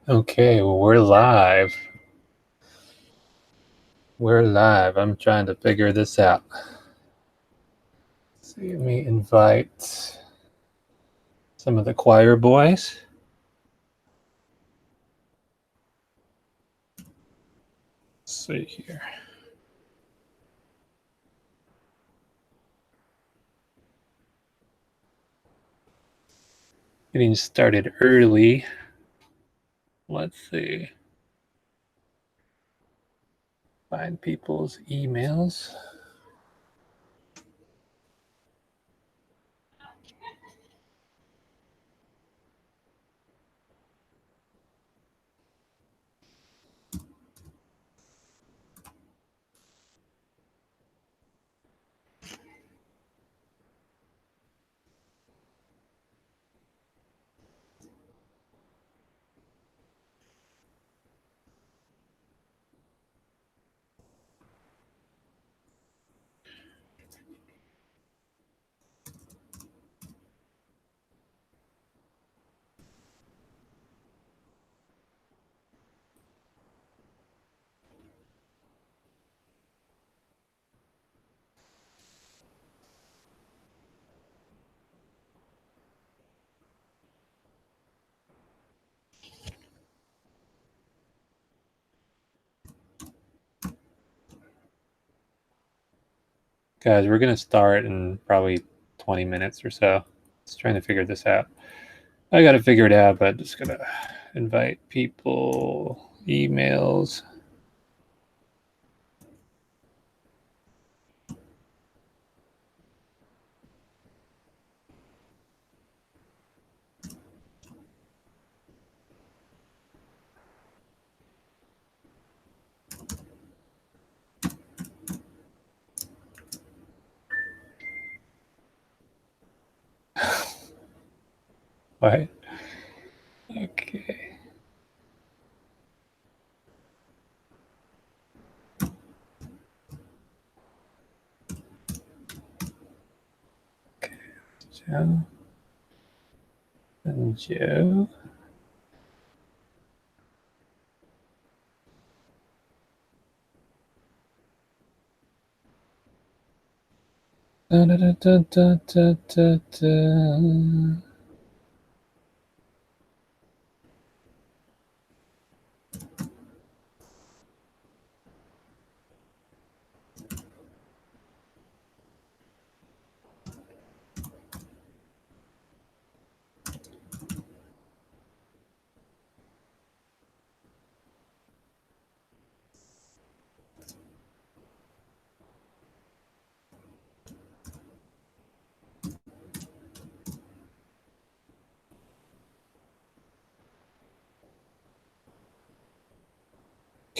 Okay, well, we're live. We're live. I'm trying to figure this out. So let me invite some of the choir boys. Let's see here. Getting started early. Let's see. Find people's emails. Guys, we're going to start in probably 20 minutes or so. Just trying to figure this out. I got to figure it out, but just going to invite people, emails. What? Okay. Joe and Joe. Da, da, da, da, da, da, da.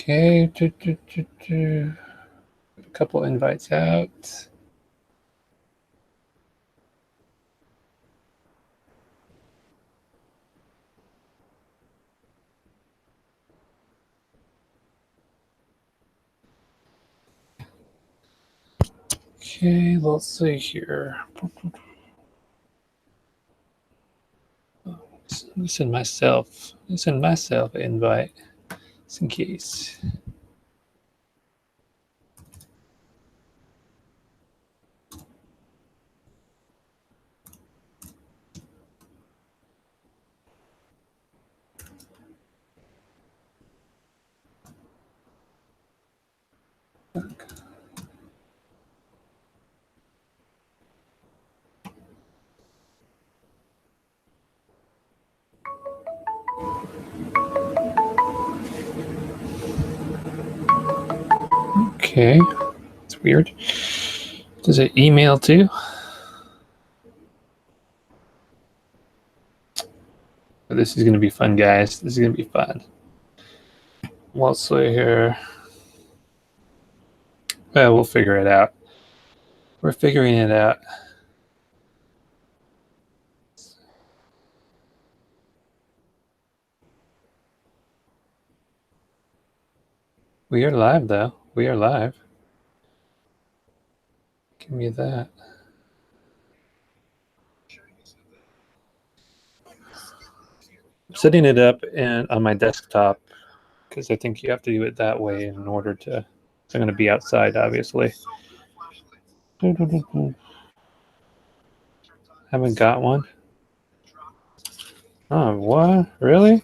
Okay, a couple invites out. Okay, let's see here. Send myself an invite just in case. Okay, it's weird. Does it email too? This is gonna be fun, guys. This is gonna be fun. Let's see here. Well, we'll figure it out. We're figuring it out. We are live, though. We are live. Give me that. setting it up on my desktop because I think you have to do it that way in order to. I'm going to be outside, obviously. Haven't got one. Oh, what? Really?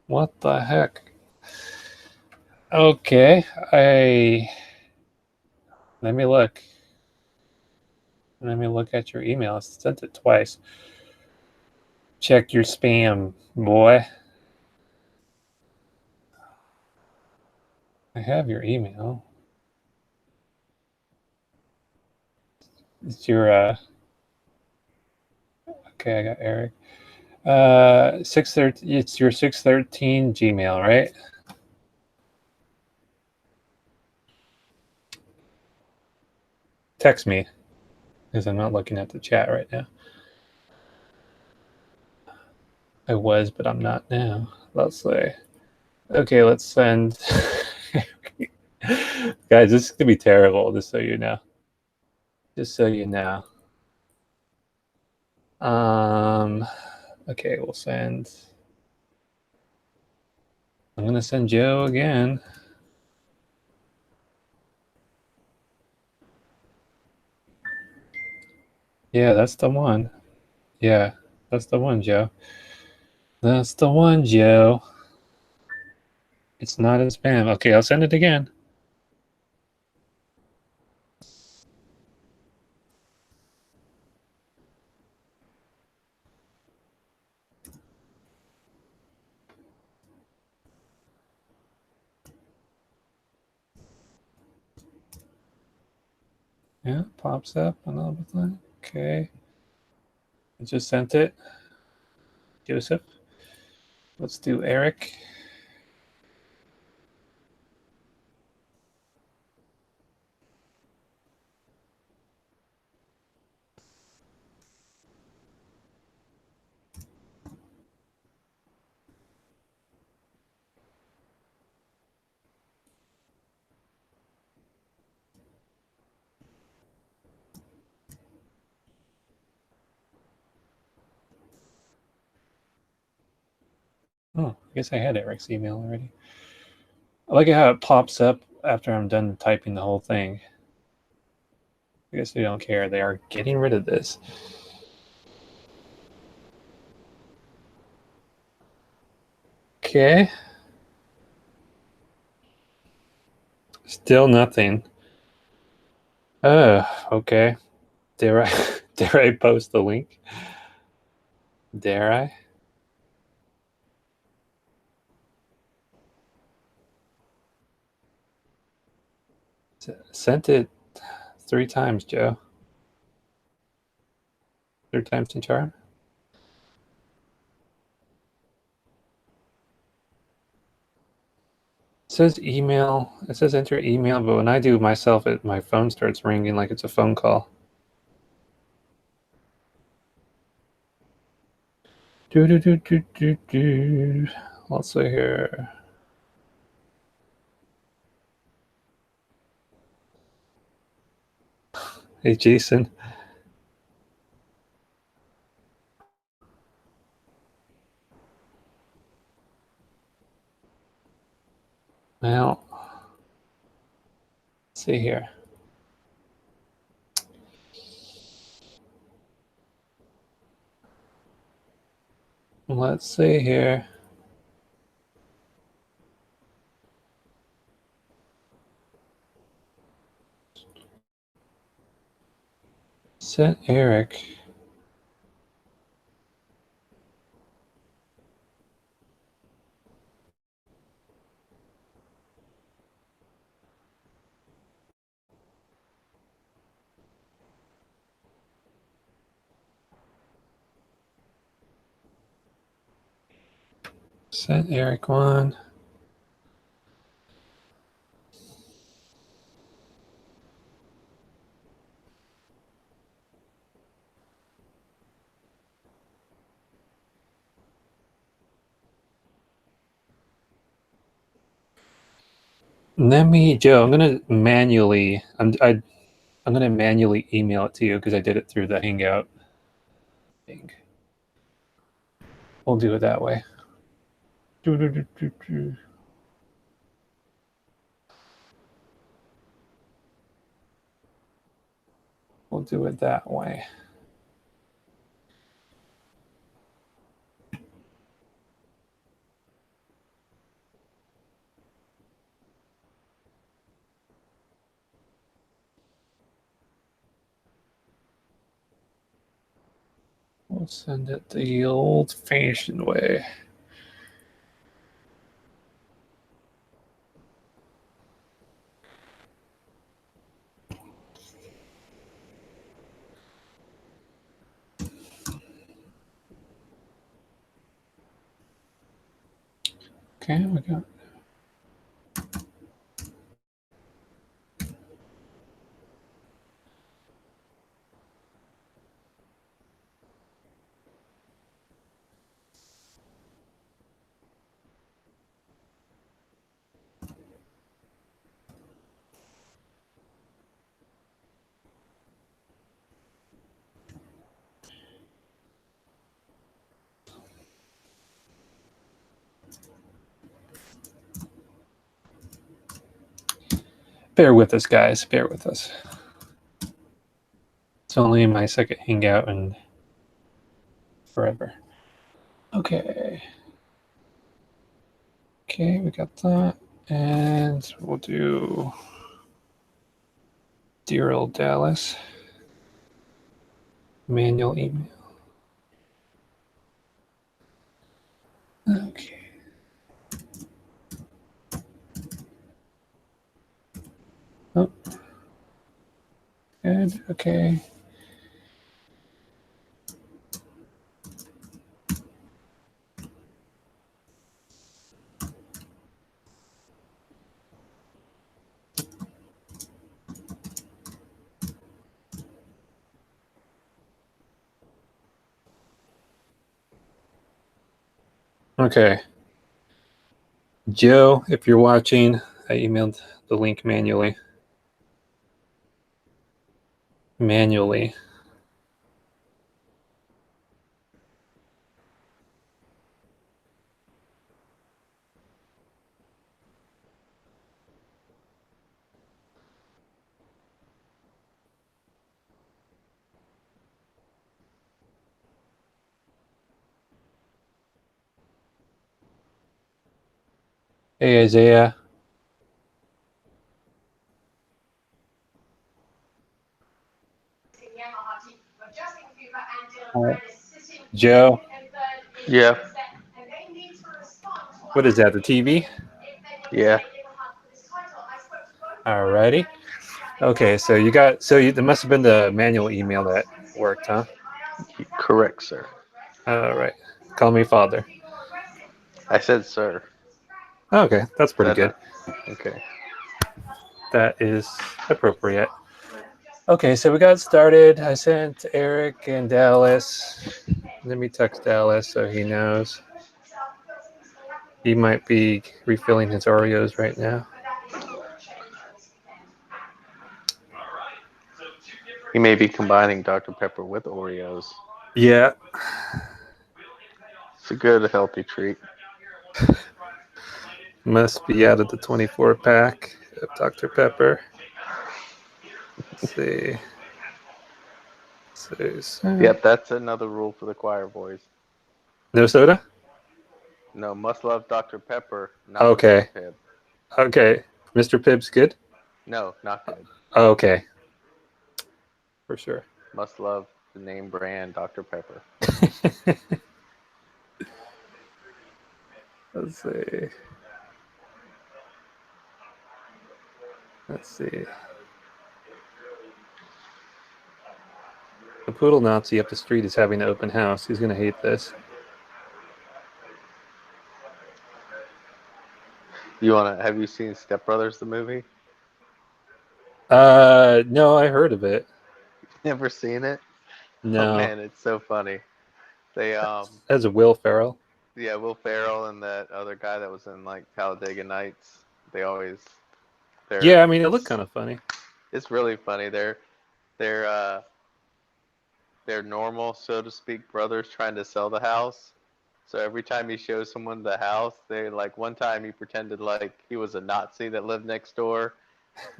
What the heck? Okay, let me look. Let me look at your email. I sent it twice. Check your spam, boy. I have your email. It's your okay, I got Eric. 613 it's your 613 Gmail, right? Text me because I'm not looking at the chat right now. I was, but I'm not now. Let's say. Okay, let's send. Guys, this is gonna be terrible, just so you know. Just so you know. Okay, we'll send. I'm gonna send Joe again. Yeah, that's the one. Yeah, that's the one, Joe. That's the one, Joe. It's not in spam. Okay, I'll send it again. Yeah, pops up another thing. Okay. I just sent it. Joseph. Let's do Eric. Oh, I guess I had Eric's email already. I like how it pops up after I'm done typing the whole thing. I guess they don't care. They are getting rid of this. Okay. Still nothing. Okay. Dare I dare I post the link? Dare I? Sent it 3 times, Joe. 3 times in charm. It says email. It says enter email, but when I do myself, my phone starts ringing like it's a phone call. Let's see here. Hey, Jason. Well, let's see here. Let's see here. Sent Eric. Sent Eric one. Let me, Joe. I'm gonna manually. I'm gonna manually email it to you because I did it through the Hangout thing. We'll do it that way. We'll do it that way. We'll send it the old-fashioned way. Okay, we got. Bear with us, guys. Bear with us. It's only my second Hangout in forever. Okay. Okay, we got that. And we'll do Dear Old Dallas. Manual email. Okay. Oh. Good. Okay. Okay. Joe, if you're watching, I emailed the link manually. Manually. Hey, Isaiah. Joe. Yeah. What is that, the TV? Yeah. Alrighty. Okay, so you got, there must have been the manual email that worked, huh? Correct, sir. All right. Call me father. I said sir. Okay, that's pretty good. Okay. That is appropriate. Okay, so we got started. I sent Eric and Dallas. Let me text Dallas so he knows. He might be refilling his Oreos right now. He may be combining Dr. Pepper with Oreos. Yeah. It's a good, healthy treat. Must be out of the 24 pack of Dr. Pepper. Let's see. Yep, that's another rule for the choir boys. No soda? No, must love Dr. Pepper, not Okay. Mr. Pibb. Okay. Mr. Pibb's good? No, not good. Okay. For sure. Must love the name brand Dr. Pepper. Let's see. Let's see. The poodle Nazi up the street is having an open house. He's going to hate this. Have you seen Step Brothers, the movie? No, I heard of it. Never seen it? No. Oh man, it's so funny. They As a Will Ferrell. Yeah, Will Ferrell and that other guy that was in like Talladega Nights. Yeah, I mean, it looked kind of funny. It's really funny. They're normal, so to speak, brothers trying to sell the house. So every time he shows someone the house, they like one time he pretended like he was a Nazi that lived next door.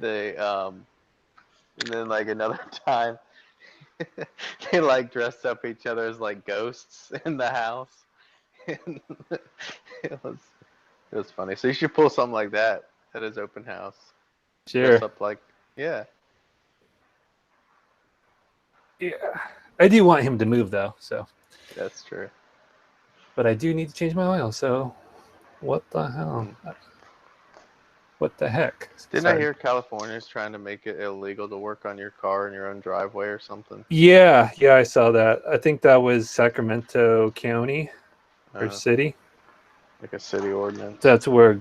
They and then like another time they like dressed up each other as like ghosts in the house. And it was it was funny. So you should pull something like that at his open house. Dress Sure. up like yeah. Yeah. I do want him to move though, so. That's true. But I do need to change my oil, so what the hell? Hmm. What the heck? Didn't I Sorry. hear California's trying to make it illegal to work on your car in your own driveway or something? Yeah, I saw that. I think that was Sacramento County or Uh, city. like a city ordinance. That's where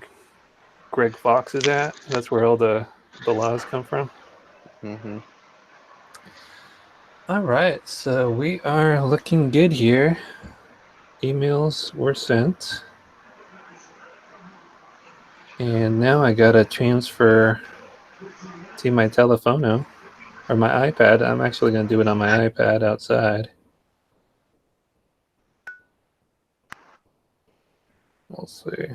Greg Fox is at. That's where all the laws come from. Mm-hmm. All right, so we are looking good here. Emails were sent. And now I gotta transfer to my telephono or my iPad. I'm actually gonna do it on my iPad outside. We'll see.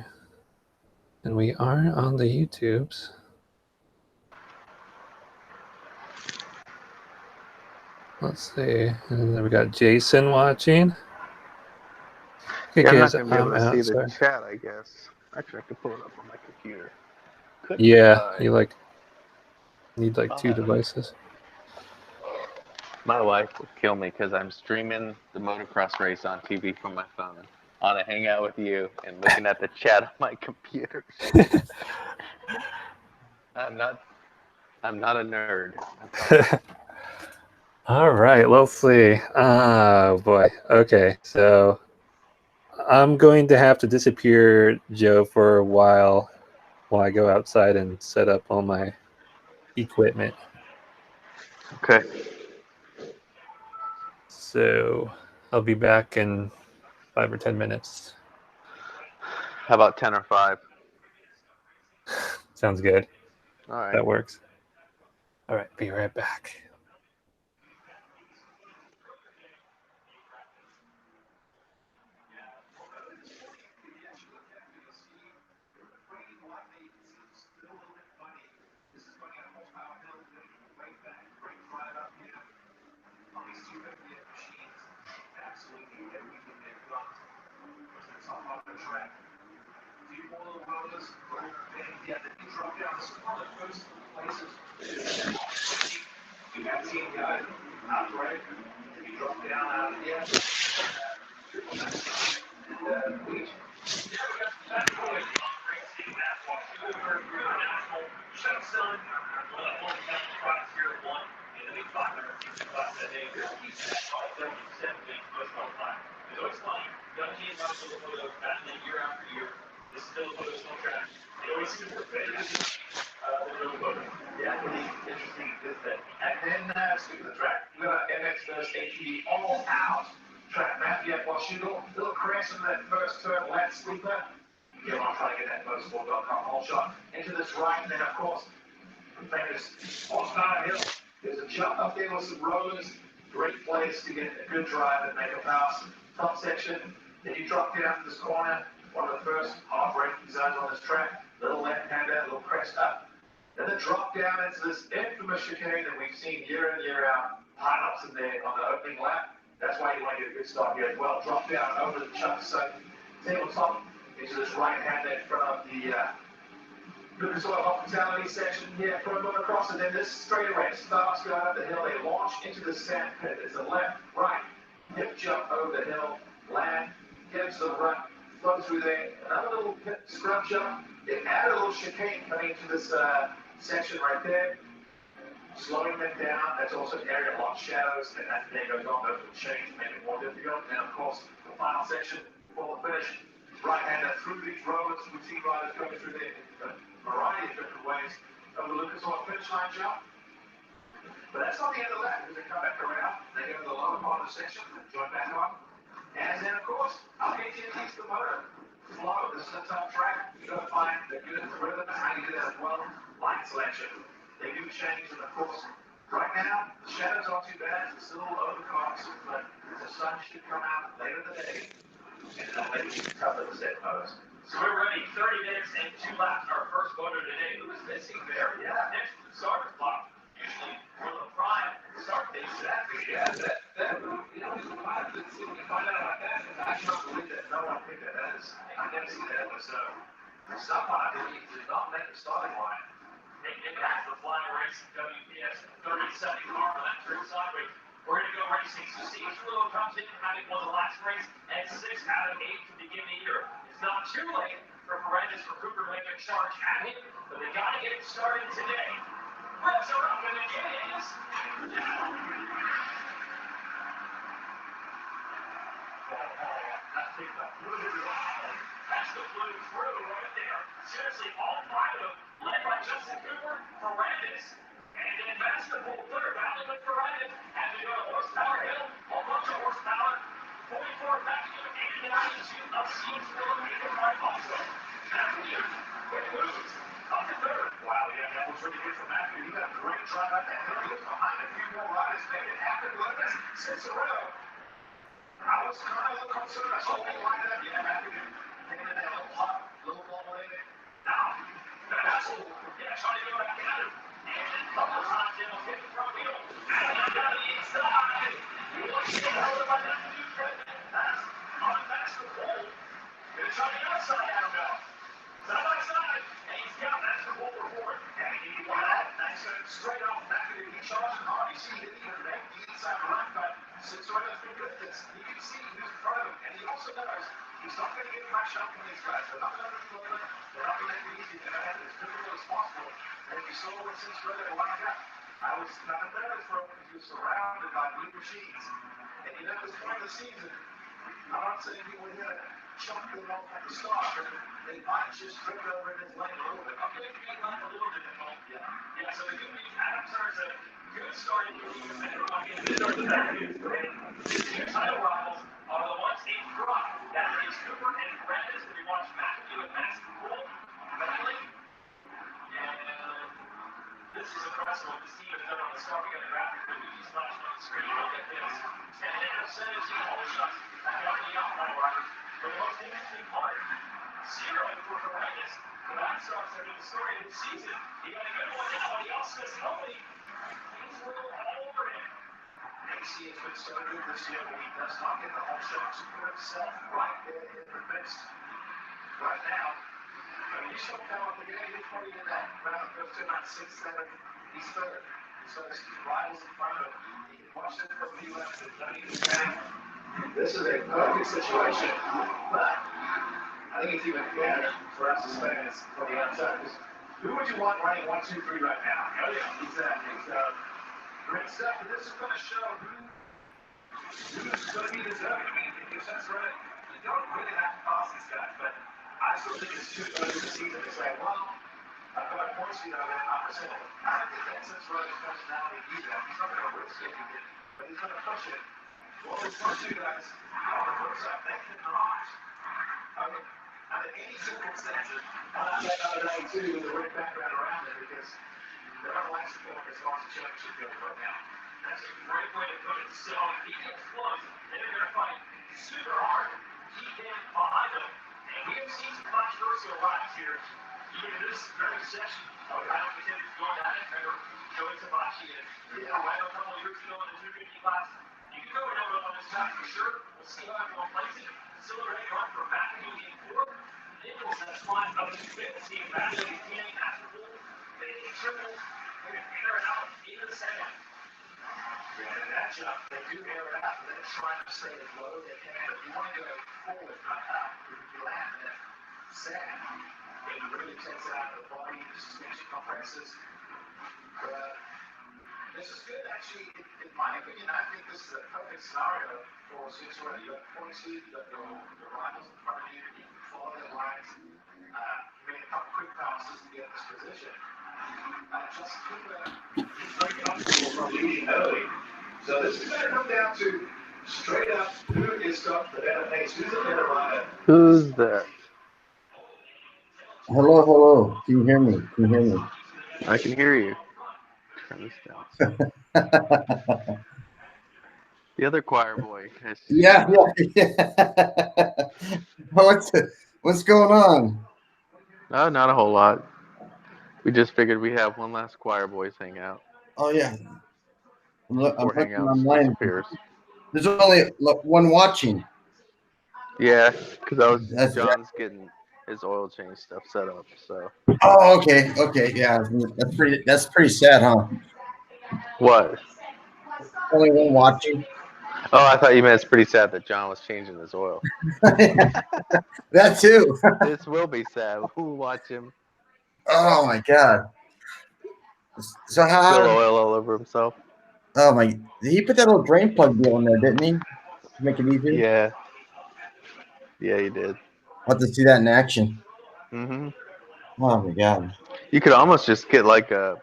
And we are on the YouTubes. Let's see. And then we got Jason watching. Okay, Yeah, I'm not guys, gonna be able I'm to see the outside. chat, I guess. Actually, I could pull it up on my computer. Couldn't Yeah, I? you like need like I'll 2 have it. devices. My wife would kill me because I'm streaming the motocross race on TV from my phone on a Hangout with you and looking at the chat on my computer. I'm not. I'm not a nerd. All right, let's see. Oh boy. Okay, so I'm going to have to disappear, Joe, for a while I go outside and set up all my equipment. Okay. So I'll be back in 5 or 10 minutes. How about 10 or 5? Sounds good. All right. That works. All right, be right back. and they'll make it tougher to set post. So we're running 30 minutes and 2 laps. Our first motor today. Who was missing there? Yeah, next to the starter's block. Usually for the prime start date. Exactly. Yeah, that you know, there's a lot of things when you find out about that. And I can't believe that no one picked that. I never seen that episode. Someone I believe did not make the starting line. It has the flying racing WPS 30-70 car on that turn sideways. We're going to go racing. So Citroën comes in having won the last race and 6 out of 8 to begin the year. It's not too late for Paredes for Cooper to make a charge at him, but they got to get it started today. Revs are up and it is. That's the blue through right there. Seriously, all 5 of them led by Justin Cooper, Paredes, and then basketball third, Valley with Paredes, had to go to horsepower hill, a bunch of horsepower, 44 back to 89 of Seansville and the right also. Matthew, quick moves, up to third. Wow, yeah, that was really good for Matthew. He got a great drive up that hill. He was behind a few more riders, made it happen with us. Cicero. I was kind of a little concerned. I saw him line up. Yeah, Matthew came in that little hot, little ball in it. Now, that's all. Yeah, trying to go back at him. And a couple times, he'll hit the front wheel. And down the inside. He wants to get held up by that dude, Fred. That's on past the pole. Gonna try the outside, I don't know. Side by side. And he's got that's the pole report. And he went out. That's straight off back of the he charging hard. You see, he didn't even make the inside run, but Citroën's been good at this. You can see who's in front of him. And he also knows he's not going to get much help from these guys. They're not going to throw it. They're not going to make it easy. They're going to have it as difficult as possible. And you saw what Citroën lined up. I was not nervous for him because he was surrounded by blue machines. And you know, at this point of the season, I'm not saying he would hit a chunk them off at the start, but they might just trip over in his lane a little bit. I'm going to be like a little difficult. Yeah, so the good news, Adam Turner's a good starting to leave us better on the start of the bad news. His 2 title rivals are the ones in front. That is Cooper and Paredes. We watch Matthew and Max Poole battling. And this is impressive what this team has done on the start. We got a graphic that we just flashed on the screen. Look at this. 10 hole shots back out the outside riders. But the most interesting part, 0 for Paredes. The back starts are the story of the season. He got a good one now. He also is healthy. Things were all over him. AC has been so good this year when he does not get the home shots. He put himself right there in the midst. Right now, I mean, you show him up the game, he's probably in that round goes to about 6, 7. He's third. So his rivals in front of him. He can watch them for a few laps and don't even count. This is a perfect situation. But I think it's even better for us as fans from the outside. Who would you want running 1, 2, 3 right now? Oh, yeah, exactly. So, great stuff. And this is going to show who's going to be deserving. I mean, if that's right, you don't really have to pass these guys. But I still think it's too early in the season to say, well, I've got a points sheet over there, 9%. I don't think that's his personality either. He's not going to risk it, but he's going to push it. Well, those first 2 guys on the first side, they cannot. Under any circumstances, I like that other day too with the red background around it because they're not allowed to go in as far as the championship goes right now. That's a great way to put it. So if he gets close, they're going to fight super hard. Keep him behind them. And we have seen some controversial rides here. Even in this very session, I don't pretend it's going at it. Remember, Joey Tabachi and Orlando a couple of years ago in the 250 class. You can go and over on this track for sure. We'll see how everyone plays it. Silver A run for McAdoo in 4. Nichols has climbed up to 5th. Steve McAdoo in Kenny Masterpool. They triple. They're going to air it out in the second. Yeah, in that jump, they do air it out. They're trying to stay as low as they can. But if you want to go forward, not up, if you land in that second, it really takes it out of the body, the suspension compresses. This is good, actually, in my opinion. I think this is a perfect scenario for a situation. You have points lead, you have the rivals in front of you, you can follow their lines, make a couple quick passes to get in this position. Just he's very comfortable from leading early. So this is going to come down to straight up who is got the better pace, who's the better rider. Who's that? Hello. Can you hear me? I can hear you. Turn this down. The other choir boy. Yeah, yeah. What's going on? No, not a whole lot. We just figured we have one last choir boys hangout Oh yeah, I'm before looking Hangouts online. disappears. There's only one watching. Yeah, because That's John's getting his oil change stuff set up. So oh okay, yeah. That's pretty sad, huh? what? Only one watching. Oh, I thought you meant it's pretty sad that John was changing his oil. That too. This will be sad. We'll watch him Oh my god. So spill how? oil all over himself. Oh my! He put that little drain plug deal in there, didn't he? To make it easier. Yeah, yeah, he did. I'll have to see that in action. Hmm. Oh my god. You could almost just get like a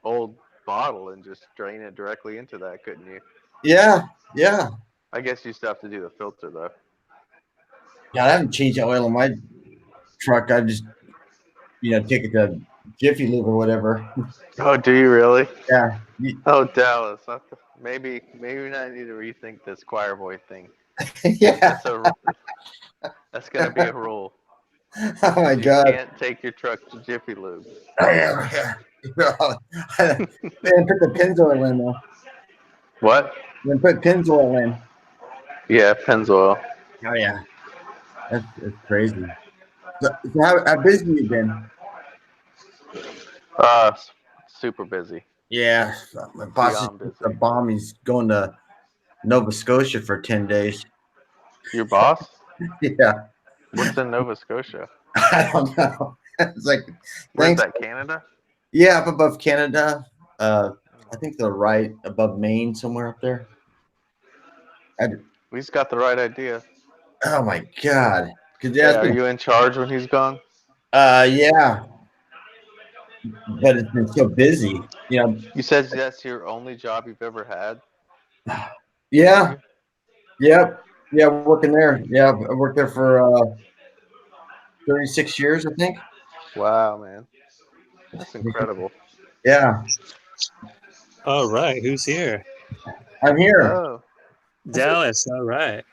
old bottle and just drain it directly into that, couldn't you? Yeah, yeah. I guess you still have to do the filter though. God, I haven't changed the oil in my truck. I just, take it to Jiffy Lube or whatever. Oh, do you really? Yeah. Oh, Dallas. Maybe I need to rethink this choir boy thing. Yeah. That's gonna be a rule. Oh my You god. can't take your truck to Jiffy Lube. Oh, yeah. Then put the Pennzoil in though. What? Then put Pennzoil in. Yeah, Pennzoil. Oh yeah. That's crazy. So how busy you been? Super busy. Yeah. My boss is Beyond busy. a bomb. He's going to Nova Scotia for 10 days. Your boss? Yeah. What's in Nova Scotia? I don't know. It's like, Where's thanks. that? Canada? Yeah, up above Canada. I think they're right above Maine, somewhere up there. He's got the right idea. Oh my god. Yeah, are you in charge when he's gone? Yeah. But it's been so busy. You said that's your only job you've ever had? Yeah. Yep. Yeah, working there. Yeah, I worked there for 36 years, I think. Wow, man. That's incredible. Yeah. All right, who's here? I'm here. Oh, Dallas. All right.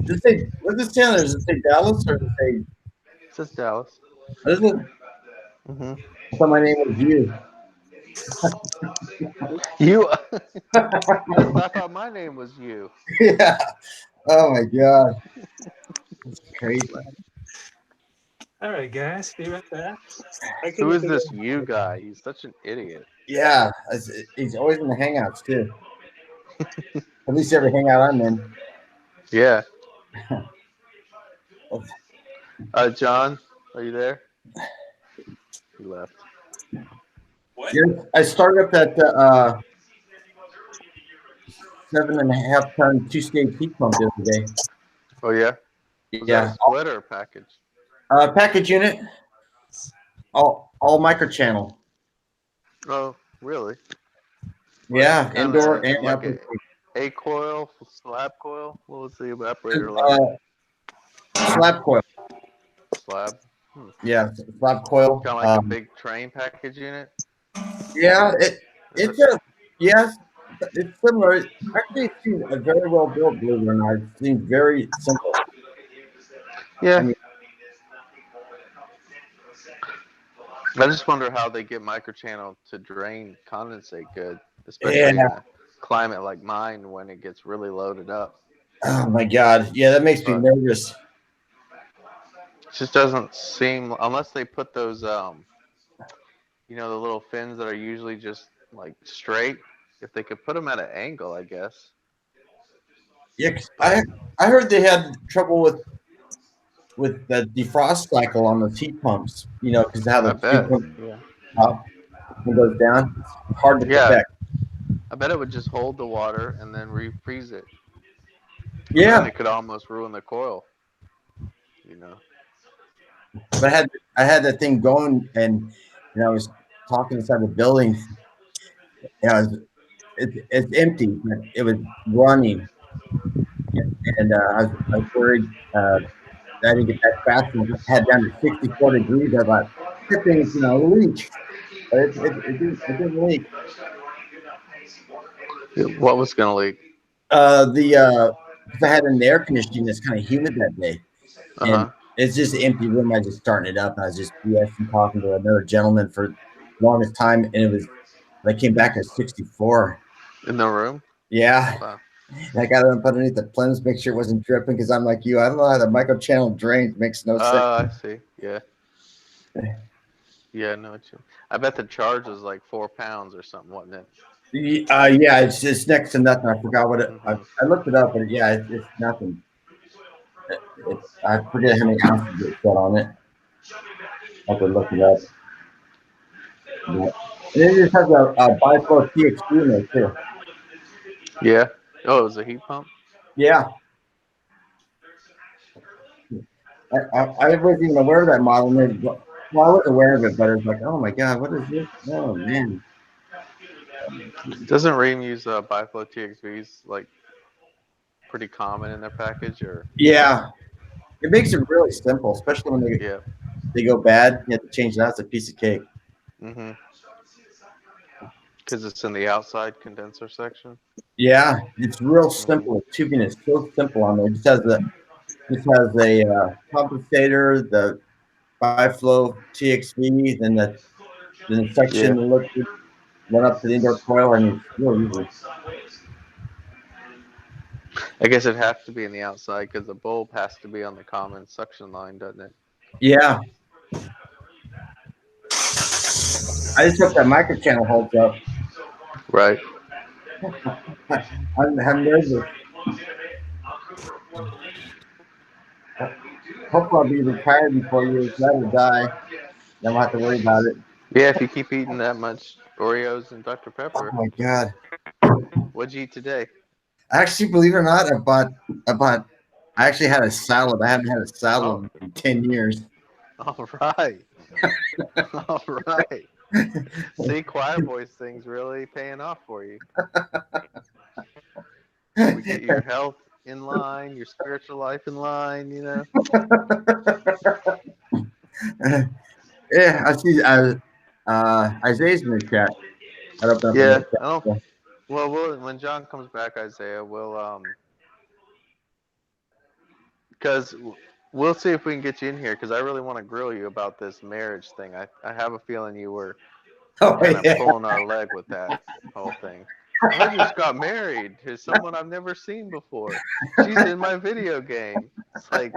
Does it say, what does it say on there? Does it say Dallas or does it say, it's just Dallas. what is it? Mm-hmm. I thought my name was you. You? I thought my name was you. Yeah. Oh my god. It's crazy. All right, guys, be right back. Who is this you guy? He's such an idiot. Yeah. He's always in the Hangouts too. At least every Hangout I'm in. Yeah. John, are you there? He left. What? Yeah, I started up that 7.5 ton 2-stage heat pump the other day. Oh yeah. Was that a split or a package? Package unit. All micro channel. Oh, really? Yeah, indoor and like outdoor. a coil, slab coil. What was the evaporator like? Slab coil. Slab. Yeah, slab coil. Kind of like a big train package unit. Yeah, it's similar. Actually, it seems very well built, believe it or not. It seems very simple. Yeah. I mean, I just wonder how they get microchannel to drain condensate good, especially in a climate like mine when it gets really loaded up. Oh my god, yeah, that makes me nervous. It just doesn't seem, unless they put those, the little fins that are usually just like straight. If they could put them at an angle, I guess. Yeah, I heard they had trouble with the defrost cycle on the heat pumps. Because how the heat pump up and goes down, it's hard to protect. I bet it would just hold the water and then refreeze it. Yeah, and it could almost ruin the coil. But I had that thing going, and I was talking inside the building. It's empty, but it was running, and I was worried that I didn't get that fast enough. I had down to 64 degrees. I thought, this thing's gonna leak, but it didn't leak. What was gonna leak? Because I had an air conditioning that's kind of humid that day, and it's just an empty room. I just starting it up, and I was just BSing talking to another gentleman for the longest time, and it was. I came back at 64 in the room. Yeah. Wow. And I got it up underneath the plenums, make sure it wasn't dripping, because I'm like you. I don't know how the microchannel drains. Makes no sense. I see. Yeah. Yeah, no, I bet the charge was like 4 pounds or something, wasn't it? Yeah, it's next to nothing. I forgot what it. I looked it up, but yeah, it's nothing. I forget how many ounces it said on it. I have to look it up. Yeah. And it just has a biflow TXT in there too. Yeah. Oh, it was a heat pump. Yeah. I wasn't even aware of that model. Well, I was aware of it, but it's like, oh my god, what is this? Oh man. Doesn't Rheem use biflow TXVs like pretty common in their package, or? Yeah, it makes it really simple, especially when they go bad. You have to change it out. It's a piece of cake. Mm-hmm. Because it's in the outside condenser section. Yeah, it's real simple. The tubing is so simple on there. It just has a compensator, the biflow TXV, then the section liquid run up to the indoor coil, and it's real easy. I guess it has to be in the outside because the bulb has to be on the common suction line, doesn't it? Yeah. I just hope that microchannel holds up. Right. I'm nervous. Hopefully I'll be retired in 4 years. That'll die. Then we'll have to worry about it. Yeah, if you keep eating that much Oreos and Dr. Pepper. Oh my god. What'd you eat today? Actually, believe it or not, I actually had a salad. I haven't had a salad in 10 years. All right. All right. See, choir voice thing's really paying off for you. We get your health in line, your spiritual life in line, you know. Yeah, I see. Isaiah's in the chat. Yeah. Well, when John comes back, Isaiah, because we'll see if we can get you in here. Because I really want to grill you about this marriage thing. I have a feeling you were kind of pulling our leg with that whole thing. I just got married to someone I've never seen before. She's in my video game. It's like,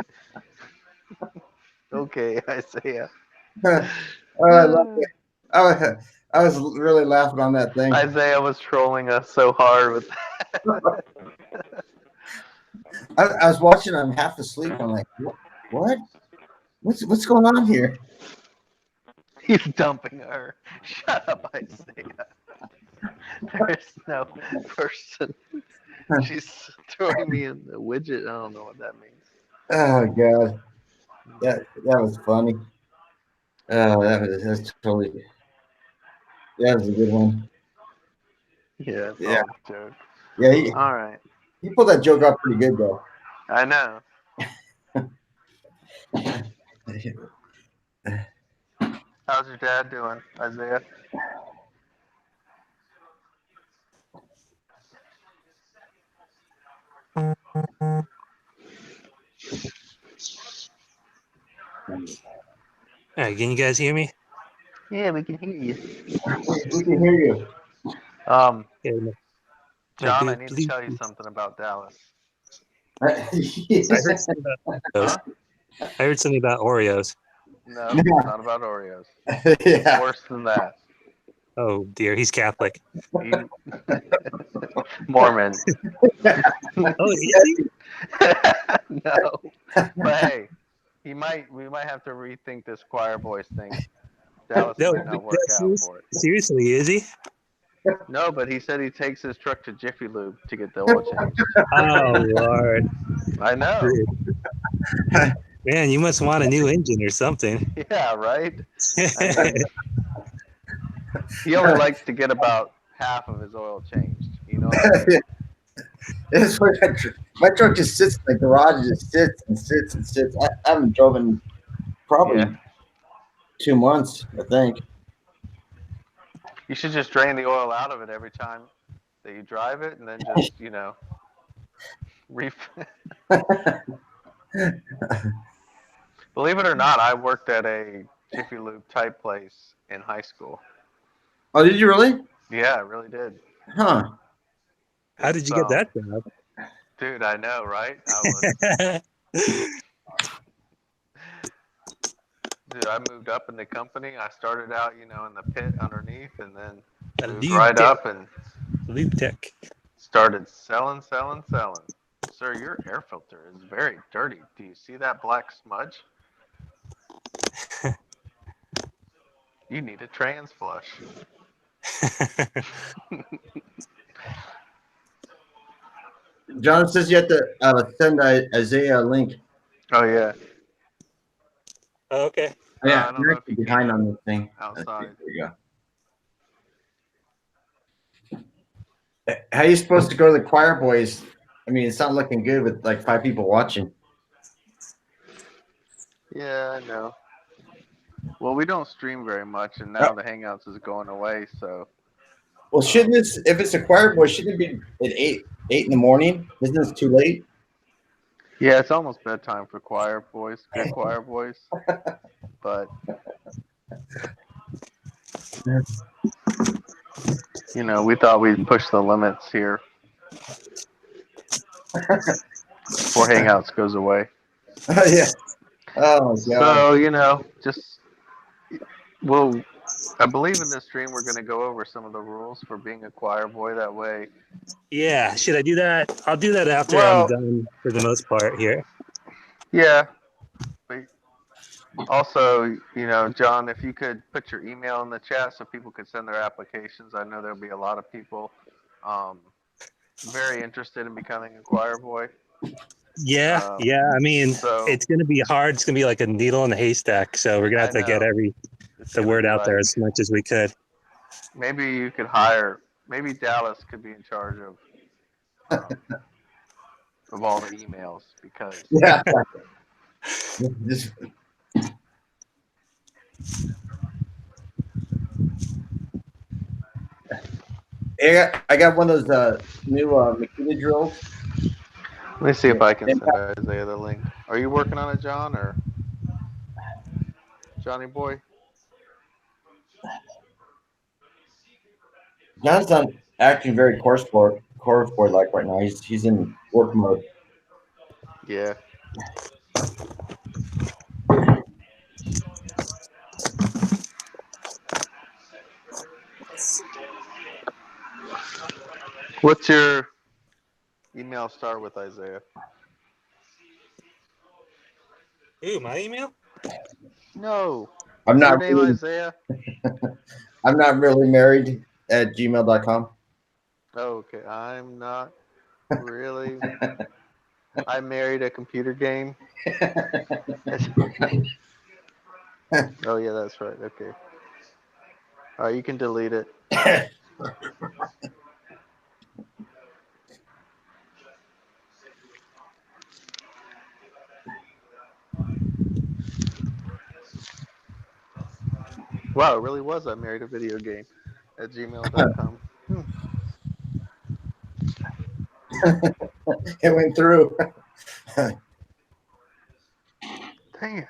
okay, Isaiah. I love it. I was really laughing on that thing. Isaiah was trolling us so hard with that. I was watching. I'm half asleep. I'm like, what? What's going on here? He's dumping her. Shut up, Isaiah. There's no person. She's throwing me in the widget. I don't know what that means. Oh god, that was funny. Oh, that's totally. That was a good one. Yeah, it's all a joke. Yeah, all right. He pulled that joke off pretty good though. I know. How's your dad doing, Isaiah? Can you guys hear me? Yeah, we can hear you. We can hear you. John, I need to tell you something about Dallas. I heard something about Oreos. No, not about Oreos. Yeah. Worse than that. Oh dear, he's Catholic. Mormon. Oh, is he? No. But hey, we might have to rethink this choir voice thing. Dallas might not work out for it. Seriously, is he? No, but he said he takes his truck to Jiffy Lube to get the oil changed. Oh Lord. I know. Man, you must want a new engine or something. Yeah, right? He only likes to get about half of his oil changed. You know what I mean? It's where my truck just sits in the garage, just sits and sits and sits. I haven't driven probably 2 months, I think. You should just drain the oil out of it every time that you drive it, and then just, Believe it or not, I worked at a Jiffy Lube type place in high school. Oh, did you really? Yeah, I really did. Huh. How did you get that job? Dude, I know, right? Dude, I moved up in the company. I started out, in the pit underneath, and then moved right up and lube tech. Started selling. Sir, your air filter is very dirty. Do you see that black smudge? You need a trans flush. John says you have to send Isaiah a link. Oh, yeah. Oh, okay. Yeah, I don't know if you behind on this thing. Outside. There you go. How are you supposed to go to the choir boys? I mean, it's not looking good with like 5 people watching. Yeah, I know. Well, we don't stream very much, and now the Hangouts is going away, so. Well, shouldn't this, if it's a choir boy, shouldn't it be at 8 in the morning? Isn't this too late? Yeah, it's almost bedtime for choir boys, good choir boys. But, we thought we'd push the limits here before Hangouts goes away. Yeah. Oh, God. So, I believe in this stream we're going to go over some of the rules for being a choir boy that way. Yeah, should I do that? I'll do that after I'm done for the most part here. Yeah. But also, John, if you could put your email in the chat so people could send their applications. I know there'll be a lot of people very interested in becoming a choir boy. Yeah. I mean, it's going to be hard. It's going to be like a needle in a haystack. So we're going to have to get the word out there as much as we could. Maybe you could maybe Dallas could be in charge of all the emails because. Yeah. I got one of those new Makita drills. Let me see if I can send Isaiah the link. Are you working on it, John, or Johnny boy? John's not acting very chorus board like right now. He's in work mode. Yeah. What's your email start with, Isaiah? Ooh, my email? No. I'm not your name, really, Isaiah? I'm not really married at gmail.com. Oh, okay. I'm not really. I married a computer game. Oh, yeah, that's right. Okay. All right, you can delete it. Wow, it really was. I married a video game at gmail.com. It went through. Dang it.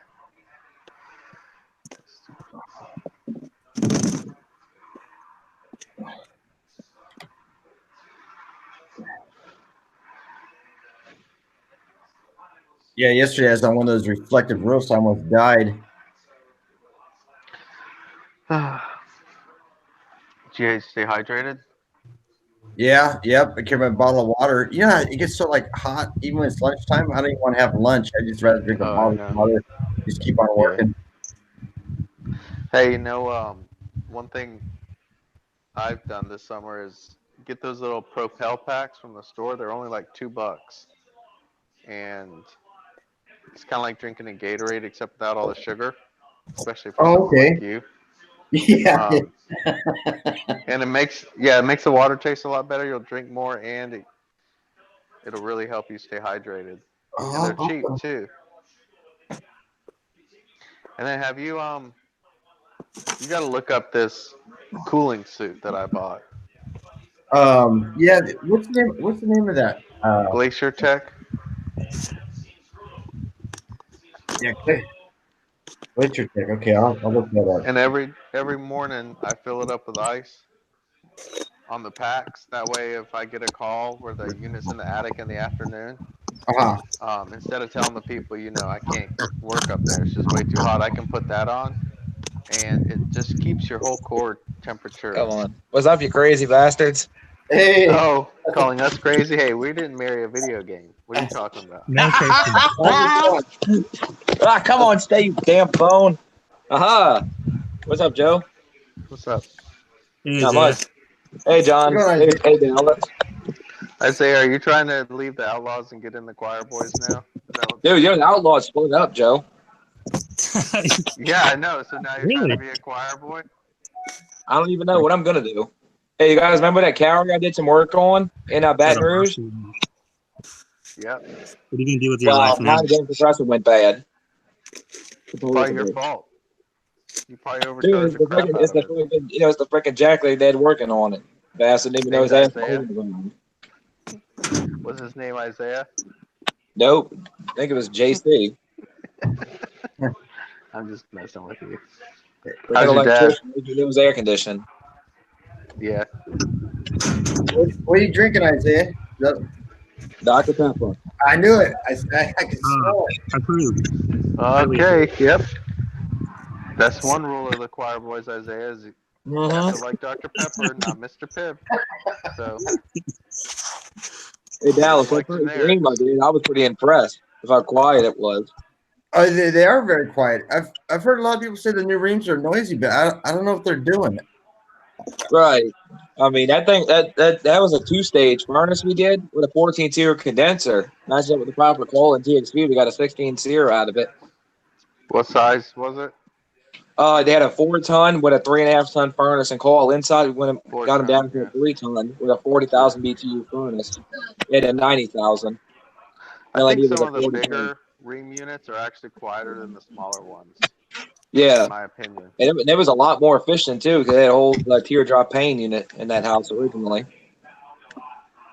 Yeah, yesterday I was on one of those reflective roofs. I almost died. Did you stay hydrated? Yeah, yep. I carry my bottle of water. Yeah, it gets so like hot even when it's lunchtime. I don't even want to have lunch. I just rather drink a bottle of water. Just keep on working. Yeah. Hey, one thing I've done this summer is get those little Propel packs from the store. They're only like $2, and it's kind of like drinking a Gatorade except without all the sugar, especially for someone like you. Yeah. And it makes the water taste a lot better. You'll drink more, and it'll really help you stay hydrated. And they're cheap too. And then have you you got to look up this cooling suit that I bought. Yeah. What's the name of that? Glacier Tech. Yeah, Glacier Tech. Okay, I'll look that up. And every morning I fill it up with ice on the packs. That way, if I get a call where the unit's in the attic in the afternoon, instead of telling the people, I can't work up there, it's just way too hot, I can put that on, and it just keeps your whole core temperature. Come on. What's up, you crazy bastards? Hey. Oh, calling us crazy? Hey, we didn't marry a video game. What are you talking about? No question. Come on, stay, you damn phone. Aha. What's up, Joe? What's up? Not much. Hey, John. Hey, Dallas. Isaiah, are you trying to leave the Outlaws and get in the Choir Boys now? Dude, you're an outlaw. Split up, Joe. Yeah, I know. So now you're trying to be a choir boy? I don't even know what I'm going to do. Hey, you guys remember that carrier I did some work on in Baton Rouge? Yep. What are you going to do with your life now? My game compressor went bad. It's probably your fault. You probably overcharged Dude, the crap out of it. It's the freaking jack they had working on it. Bastard didn't even know his ass. What's his name, Isaiah? Nope. I think it was JC. I'm just messing with you. How's your dad? It was air conditioned. Yeah. What are you drinking, Isaiah? Dr. Pepper. I knew it. I could smell it. Approved. Okay. Yep. That's one rule of the Choir Boys, Isaiah, is you have to like Dr. Pepper, not Mr. Pibb. So. Hey, Dallas, I was pretty impressed with how quiet it was. Oh, they are very quiet. I've heard a lot of people say the new reams are noisy, but I don't know if they're doing it. Right. I mean, that thing that was a 2-stage furnace we did with a 14-tier condenser. Matched up with the proper coal and TXP. We got a 16-tier out of it. What size was it? They had a 4-ton with a 3.5-ton furnace and coil inside. We got them down to a 3-ton with a 40,000 BTU furnace. It had a 90,000. I think some of the bigger ream units are actually quieter than the smaller ones. Yeah, in my opinion. And it was a lot more efficient too, because they had a whole teardrop pane unit in that house originally.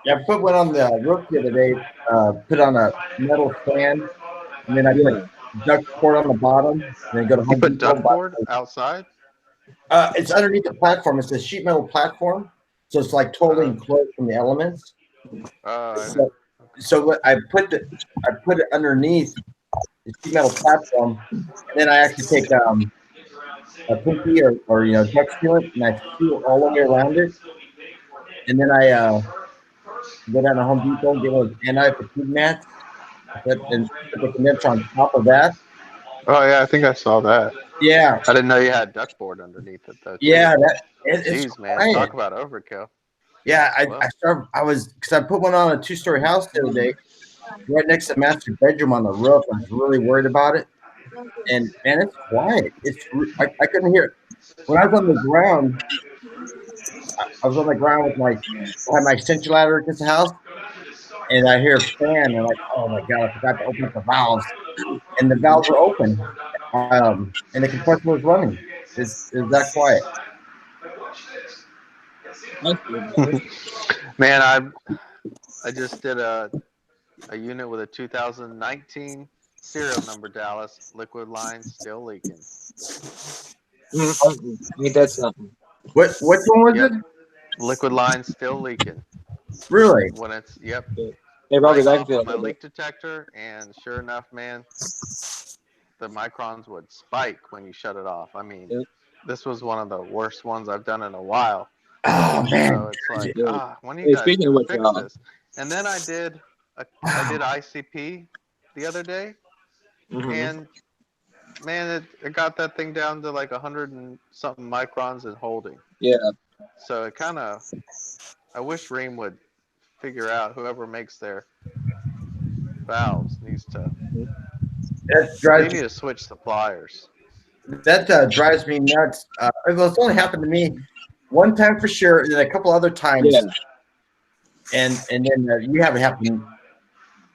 Yeah, I put one on the roof the other day. Put on a metal stand, and then I put ductboard on the bottom. And then go to Home Depot. You put ductboard outside? It's underneath the platform. It's a sheet metal platform, so it's like totally enclosed from the elements. So I put it underneath the sheet metal platform, and then I actually take a pinky or duct sealant, and I seal all the way around it, and then I go down to Home Depot and get those anti-fatigue mats, and put the condenser on top of that. Oh yeah, I think I saw that. Yeah, I didn't know you had ductboard underneath it though. Yeah, Jeez, man, talk about overkill. Yeah, I put one on a 2-story house the other day, right next to the master bedroom on the roof. I was really worried about it, and man, it's quiet. I couldn't hear it when I was on the ground. I was on the ground with I had my extension ladder against the house, and I hear a fan, and I'm like, oh my god, I forgot to open up the valves, and the valves were open, and the compressor was running. It's that quiet. Man, I just did a unit with a 2019 serial number, Dallas. Liquid line still leaking. Ain't that something? What one was it? Liquid line still leaking. Really? When it's Hey, Robbie, off with my leak detector, and sure enough, man, the microns would spike when you shut it off. I mean, this was one of the worst ones I've done in a while. Oh man! So it's like, when are you guys gonna fix this? And then I did ICP the other day, and man, it got that thing down to like 100 and something microns and holding. Yeah. So it kind of, I wish Ream would figure out, whoever makes their valves needs to. They need to switch suppliers. That drives me nuts. It's only happened to me one time for sure, and then a couple other times. Yeah. And then you have it happen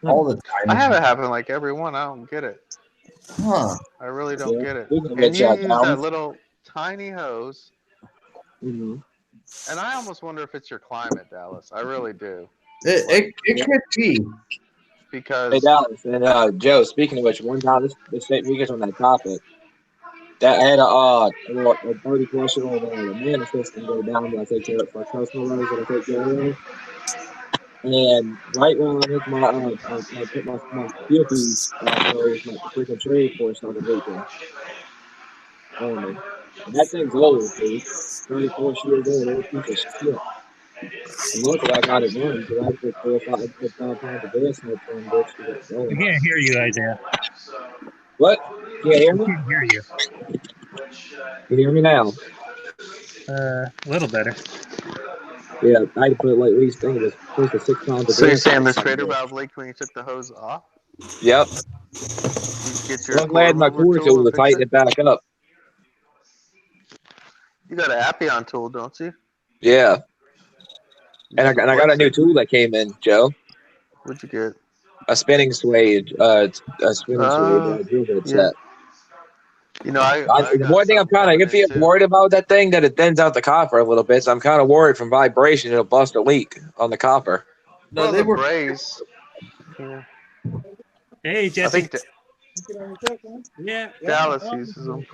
all the time. I have it happen like every one. I don't get it. Huh. I really don't get it. And you use that little tiny hose. And I almost wonder if it's your climate, Dallas. I really do. It could be. Because Hey Dallas and Joe. Speaking of which, one time this weekend on that topic, that I had a 30-plus-year-old man assistant go down to take care of for customers that I take care of. And right when I make put my fuel piece, goes my freaking trade force started leaking on me. And that thing's old, dude. 34 years old, old piece of shit. And luckily I got it running because I put 5 pounds of gas in that thing, bitch, to get it I going. can't hear you, Isaiah. What? Can you hear I me? can't hear you. Can you hear me now? A little better. Yeah, I had to put like at least I think it was close to 6 pounds of so you're gas in saying that the thing, trader bitch. valve leaked when you took the hose off? Yep. You get your Well, I'm core glad my remover core tool tool to to fix tighten it? it back up. You got an Appian tool, don't you? Yeah. And I got What's a new it? tool that came in, Joe. What'd you get? A spinning suede, drill bit Yeah. set. You know, I The got one thing I'm something kind coming of in iffy too. worried about that thing that it thins out the copper a little bit. So I'm kind of worried from vibration it'll bust a leak on the copper. No, Well, they the were. braze. Yeah. Hey, I Jesse. think Yeah. Dallas uses them.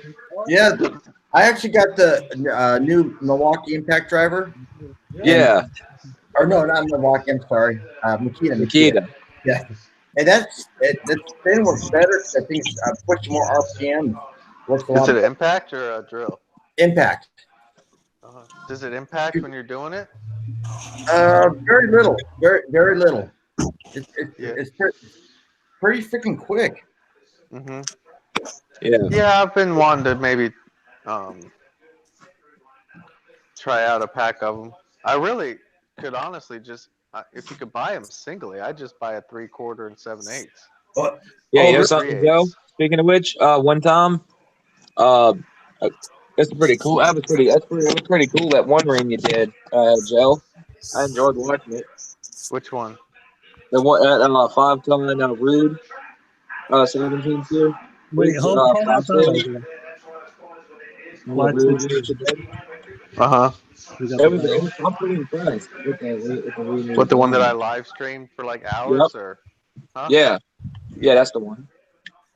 Yeah, I actually got the new Milwaukee Impact driver, and Yeah, or no, not Milwaukee. I'm sorry, Makita. Nikita. Yeah, and the spin works better because I think it's push more RPM. Works a Is lot it an better. impact or a drill? Impact. Does it impact when you're doing it? Very little, very little. Yeah. It's pretty freaking quick. Mhm. Yeah. Yeah, I've been wanting to maybe um, try out a pack of them. I really could honestly just, if you could buy them singly, I'd just buy a 3/4 and 7/8. But, Yeah, oh, you know really? something, Joe? Speaking of which, one time, uh, that's pretty cool. That was pretty cool. That one ring you did, Joe. I enjoyed watching it. Which one? The one at 5-ton Rude 17 tier. Wait, hold up. Frosted. Isaiah. On the Watch Rude this. ring you did. Uh huh. We got the bell. I'm pretty impressed with the ring you What, the one that I designed. live streamed for like Yep. hours or? Huh? Yeah. Yeah, that's the one.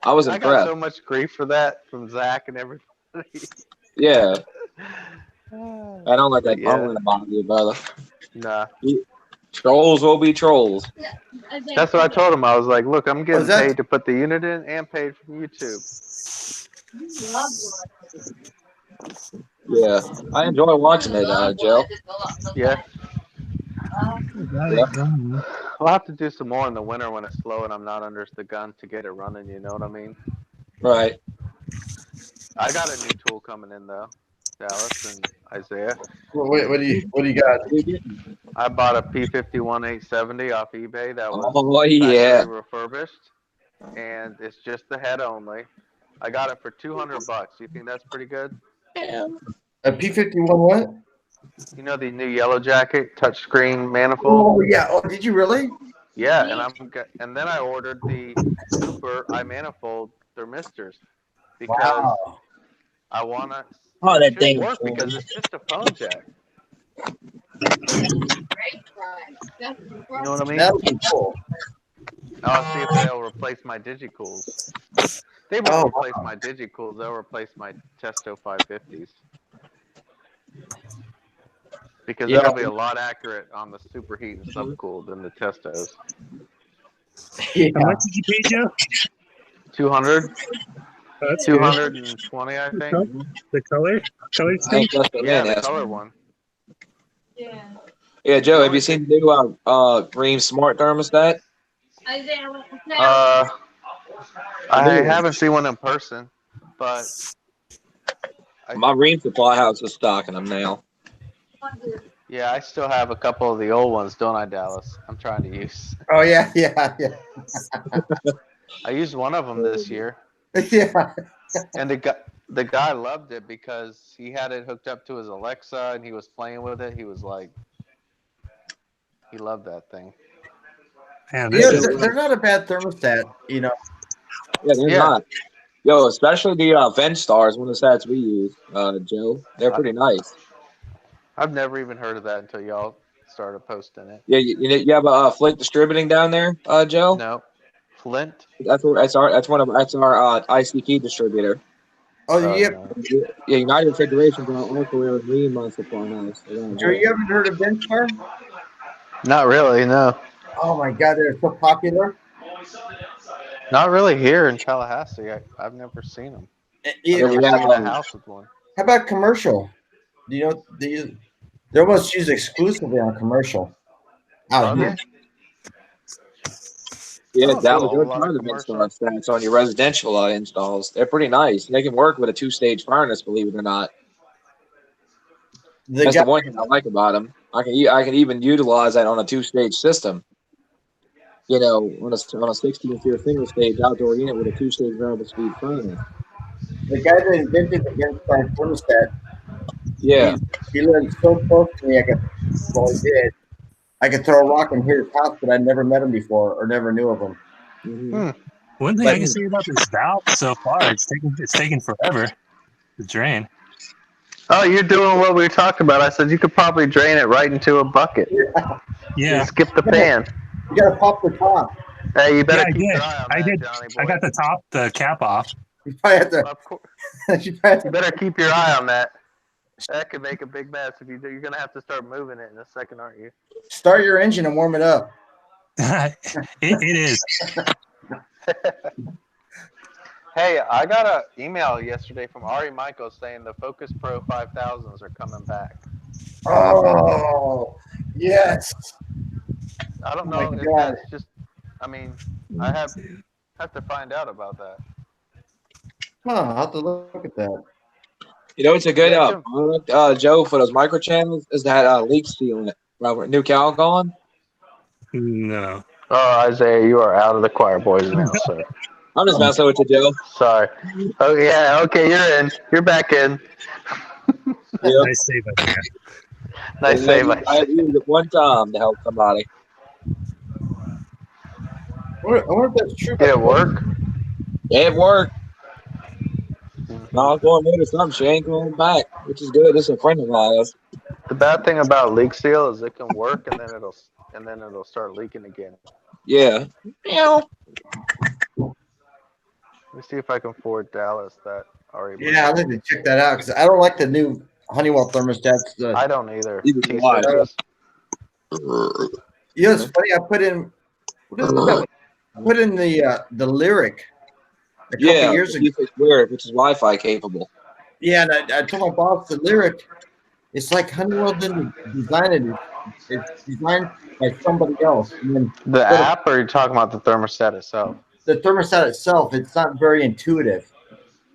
I was I got impressed. so much grief for that from Zach and everybody. Yeah. I don't let But that. I don't yeah, let it bother you, brother. nah. Trolls will be trolls. That's what I told him. I was like, look, I'm Was getting that? paid to put the unit in and paid from YouTube. Yeah, I enjoy watching it, Joe. Yeah. Got Yeah, it going. We'll have to do some more in the winter when it's slow and I'm not under the gun to get it running. You know what I mean? right. I got a new tool coming in though, Dallas and Isaiah. What do you got? I bought a P51 870 off eBay that was Oh factory yeah. refurbished, and it's just the head only. I got it for $200. You think that's pretty good? A P51 what? You know the new Yellow Jacket touchscreen manifold? Oh yeah. Oh, did you really? Yeah, and then I ordered the Cooper iManifold thermistors because Wow. I wanna. Oh, It that should thing. work because it's just a phone jack. You know what I mean? That would be cool. I'll see if they'll replace my DigiCools. They won't Oh, replace my DigiCools. They'll replace my Testo 550s because Yeah. that'll be a lot accurate on the superheat and subcooled than the Testos. yeah. How much did you pay, Joe? 200, Oh, that's 220, I think. good. The color scheme? Yeah, the color one. Yeah, Joe. Have you seen the new Green Smart thermostat? I haven't seen one in person, but My Ream supply house is stocking them now. yeah, I still have a couple of the old ones, don't I, Dallas? I'm trying to use. Oh yeah. I used one of them this year, Yeah. and the guy loved it because he had it hooked up to his Alexa and he was playing with it. He was like, he loved that thing. Man, Yeah, this is they're not a bad thermostat. You know. Yeah, they're Yeah. not. Yo, especially the Vent Stars, one of the stats we use, Joe. They're pretty nice. I've never even heard of that until y'all started posting it. Yeah, you have a Flint Distributing down there, Joe? No, Flint. That's our ICP distributor. Oh, yeah. No. Yeah, United Refrigeration's also a green supply house. Joe, you haven't heard of Benstar? Not really, no. Oh my God, they're so popular. Not really here in Tallahassee. I've never seen them. Yeah, I've never seen a house with one. how about commercial? Do you know they're almost used exclusively on commercial out here. Yeah, Oh, that cool. was part of the Benstar stats on your residential installs. They're pretty nice. They can work with a 2-stage furnace, believe it or not. That's the one thing I like about them. I can even utilize that on a 2-stage system. You know, on a 16-tier single stage outdoor unit with a 2-stage variable speed furnace. The guy that invented the Benstar thermostat, yeah, he lived so close to me. I could throw a rock and hit his house, but I never met him before or never knew of him. Mm-hmm. One thing I can say about this valve so far, it's taken forever to drain. Oh, you're doing what we talked about. I said you could probably drain it right into a bucket. Yeah. Skip the pan. You gotta pop the top. Hey, you better keep your eye on that, I did. Johnny boy. I got the cap off. You probably have to. Of course. You better keep your eye on that. That could make a big mess if you do. You're gonna have to start moving it in a second, aren't you? Start your engine and warm it up. it is. Hey, I got an email yesterday from Ari Michael saying the Focus Pro 5000s are coming back. Oh, yes. I don't know if that's just. I mean, I have to find out about that. Huh, I'll have to look at that. You know, it's a good Joe, for those micro channels is that leak sealant. Robert, new Calgon? No. Oh, Isaiah, you are out of the choir boys now, sir. I'm just messing with you, Joe. Sorry. Oh, yeah, okay, you're in. You're back in. Yep. Nice save, Isaiah. Nice save, I used it one time to help somebody. I wonder if that's true. Did it work? It worked. No, I was going with her something. She ain't going back, which is good. This is a friend of ours. The bad thing about leak seal is it can work and then it'll start leaking again. Yeah. Let me see if I can forward Dallas that already. Yeah, I need to check that out because I don't like the new Honeywell thermostats. I don't either. T6s. You know, it's funny. I put in the Lyric a couple years ago. Lyric, which is Wi-Fi capable. Yeah, and I told my boss the Lyric. It's like Honeywell didn't design it. It's designed by somebody else. And then the app, or are you talking about the thermostat itself? The thermostat itself, it's not very intuitive.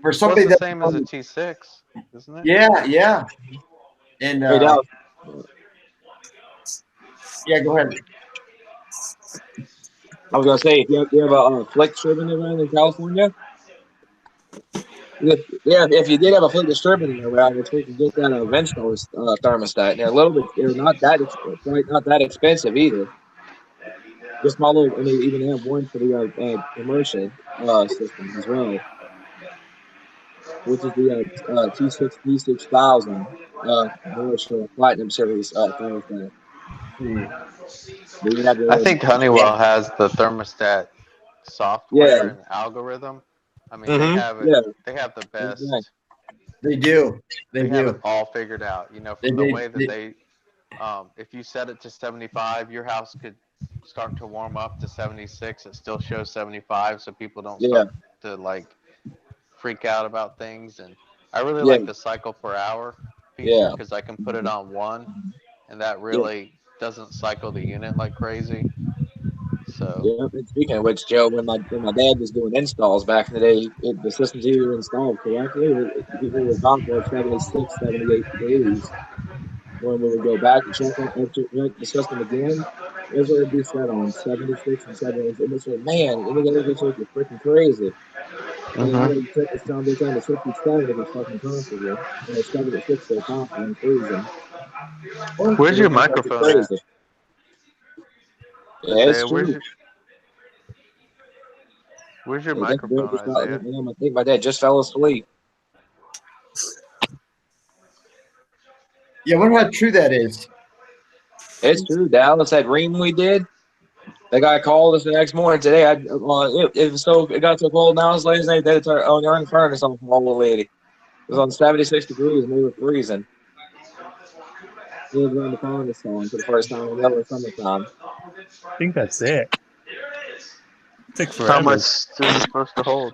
For somebody that's the same as a T6, isn't it? Yeah. And yeah, go ahead. I was gonna say, if you have a Flick distributor around in California, if you did have a Flick distributor around, which we can get that eventual thermostat, they're not that expensive either. Just small little, and they even have one for the immersion system as well, which is the T6 D6000 immersion Platinum Series thermostat. I think Honeywell has the thermostat software and algorithm. I mean, they have it. They have the best. They do. They have it all figured out. You know, from the way that they if you set it to 75, your house could start to warm up to 76. It still shows 75, so people don't start to like freak out about things. And I really like the cycle per hour feature because I can put it on 1, and that really doesn't cycle the unit like crazy. So speaking of which, Joe, when my dad was doing installs back in the day, the systems he was installed correctly, it was on for 76, 78 degrees. When we would go back and check the system again, it would be set on 76 and 78. And it's like, man, it's like you're freaking crazy. And I would check this down to 67 if it's fucking comfortable. And it's 76 so comfortable and freezing. Where's your microphone at? Yeah, it's true. Where's your microphone, Isaiah? I think my dad just fell asleep. Yeah, I wonder how true that is. It's true. Dallas, that ream we did. The guy called us the next morning today. It got so cold now. Last night they had to turn the furnace on for old lady. It was on 76 degrees and we were freezing. We had to run the furnace on for the first time in the summertime. I think that's it. It took forever. How much is it supposed to hold?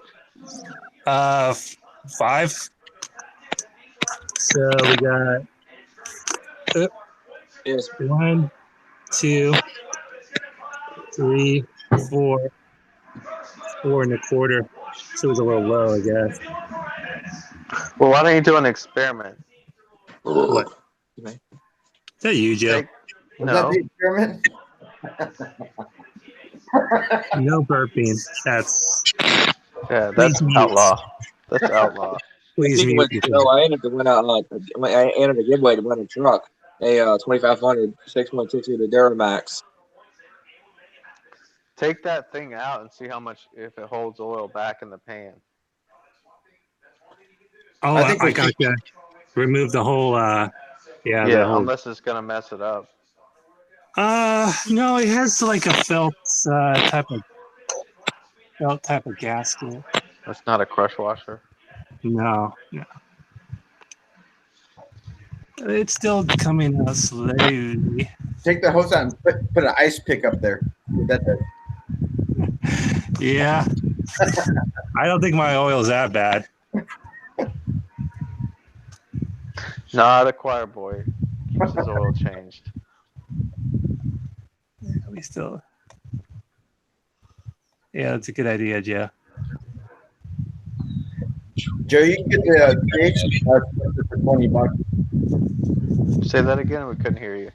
5. So we got 1, 2, 3, 4, 4.25. So it was a little low, I guess. Well, why don't you do an experiment? What? Is that you, Joe? Was that the experiment? No burping. That's outlaw. That's outlaw. Please mute. So I ended up I entered a giveaway to win a truck, a 2500 6.6 liter Duramax. Take that thing out and see how much if it holds oil back in the pan. Oh, I got you. Remove the whole. Unless it's gonna mess it up. No, it has like a felt type of gasket. That's not a crush washer. No. It's still coming out slowly. Take the hose out and put an ice pick up there. Yeah. I don't think my oil's that bad. Not a choir boy. Keeps his oil changed. We still. Yeah, that's a good idea, Joe. Joe, you can get the PH for $20. Say that again. We couldn't hear you.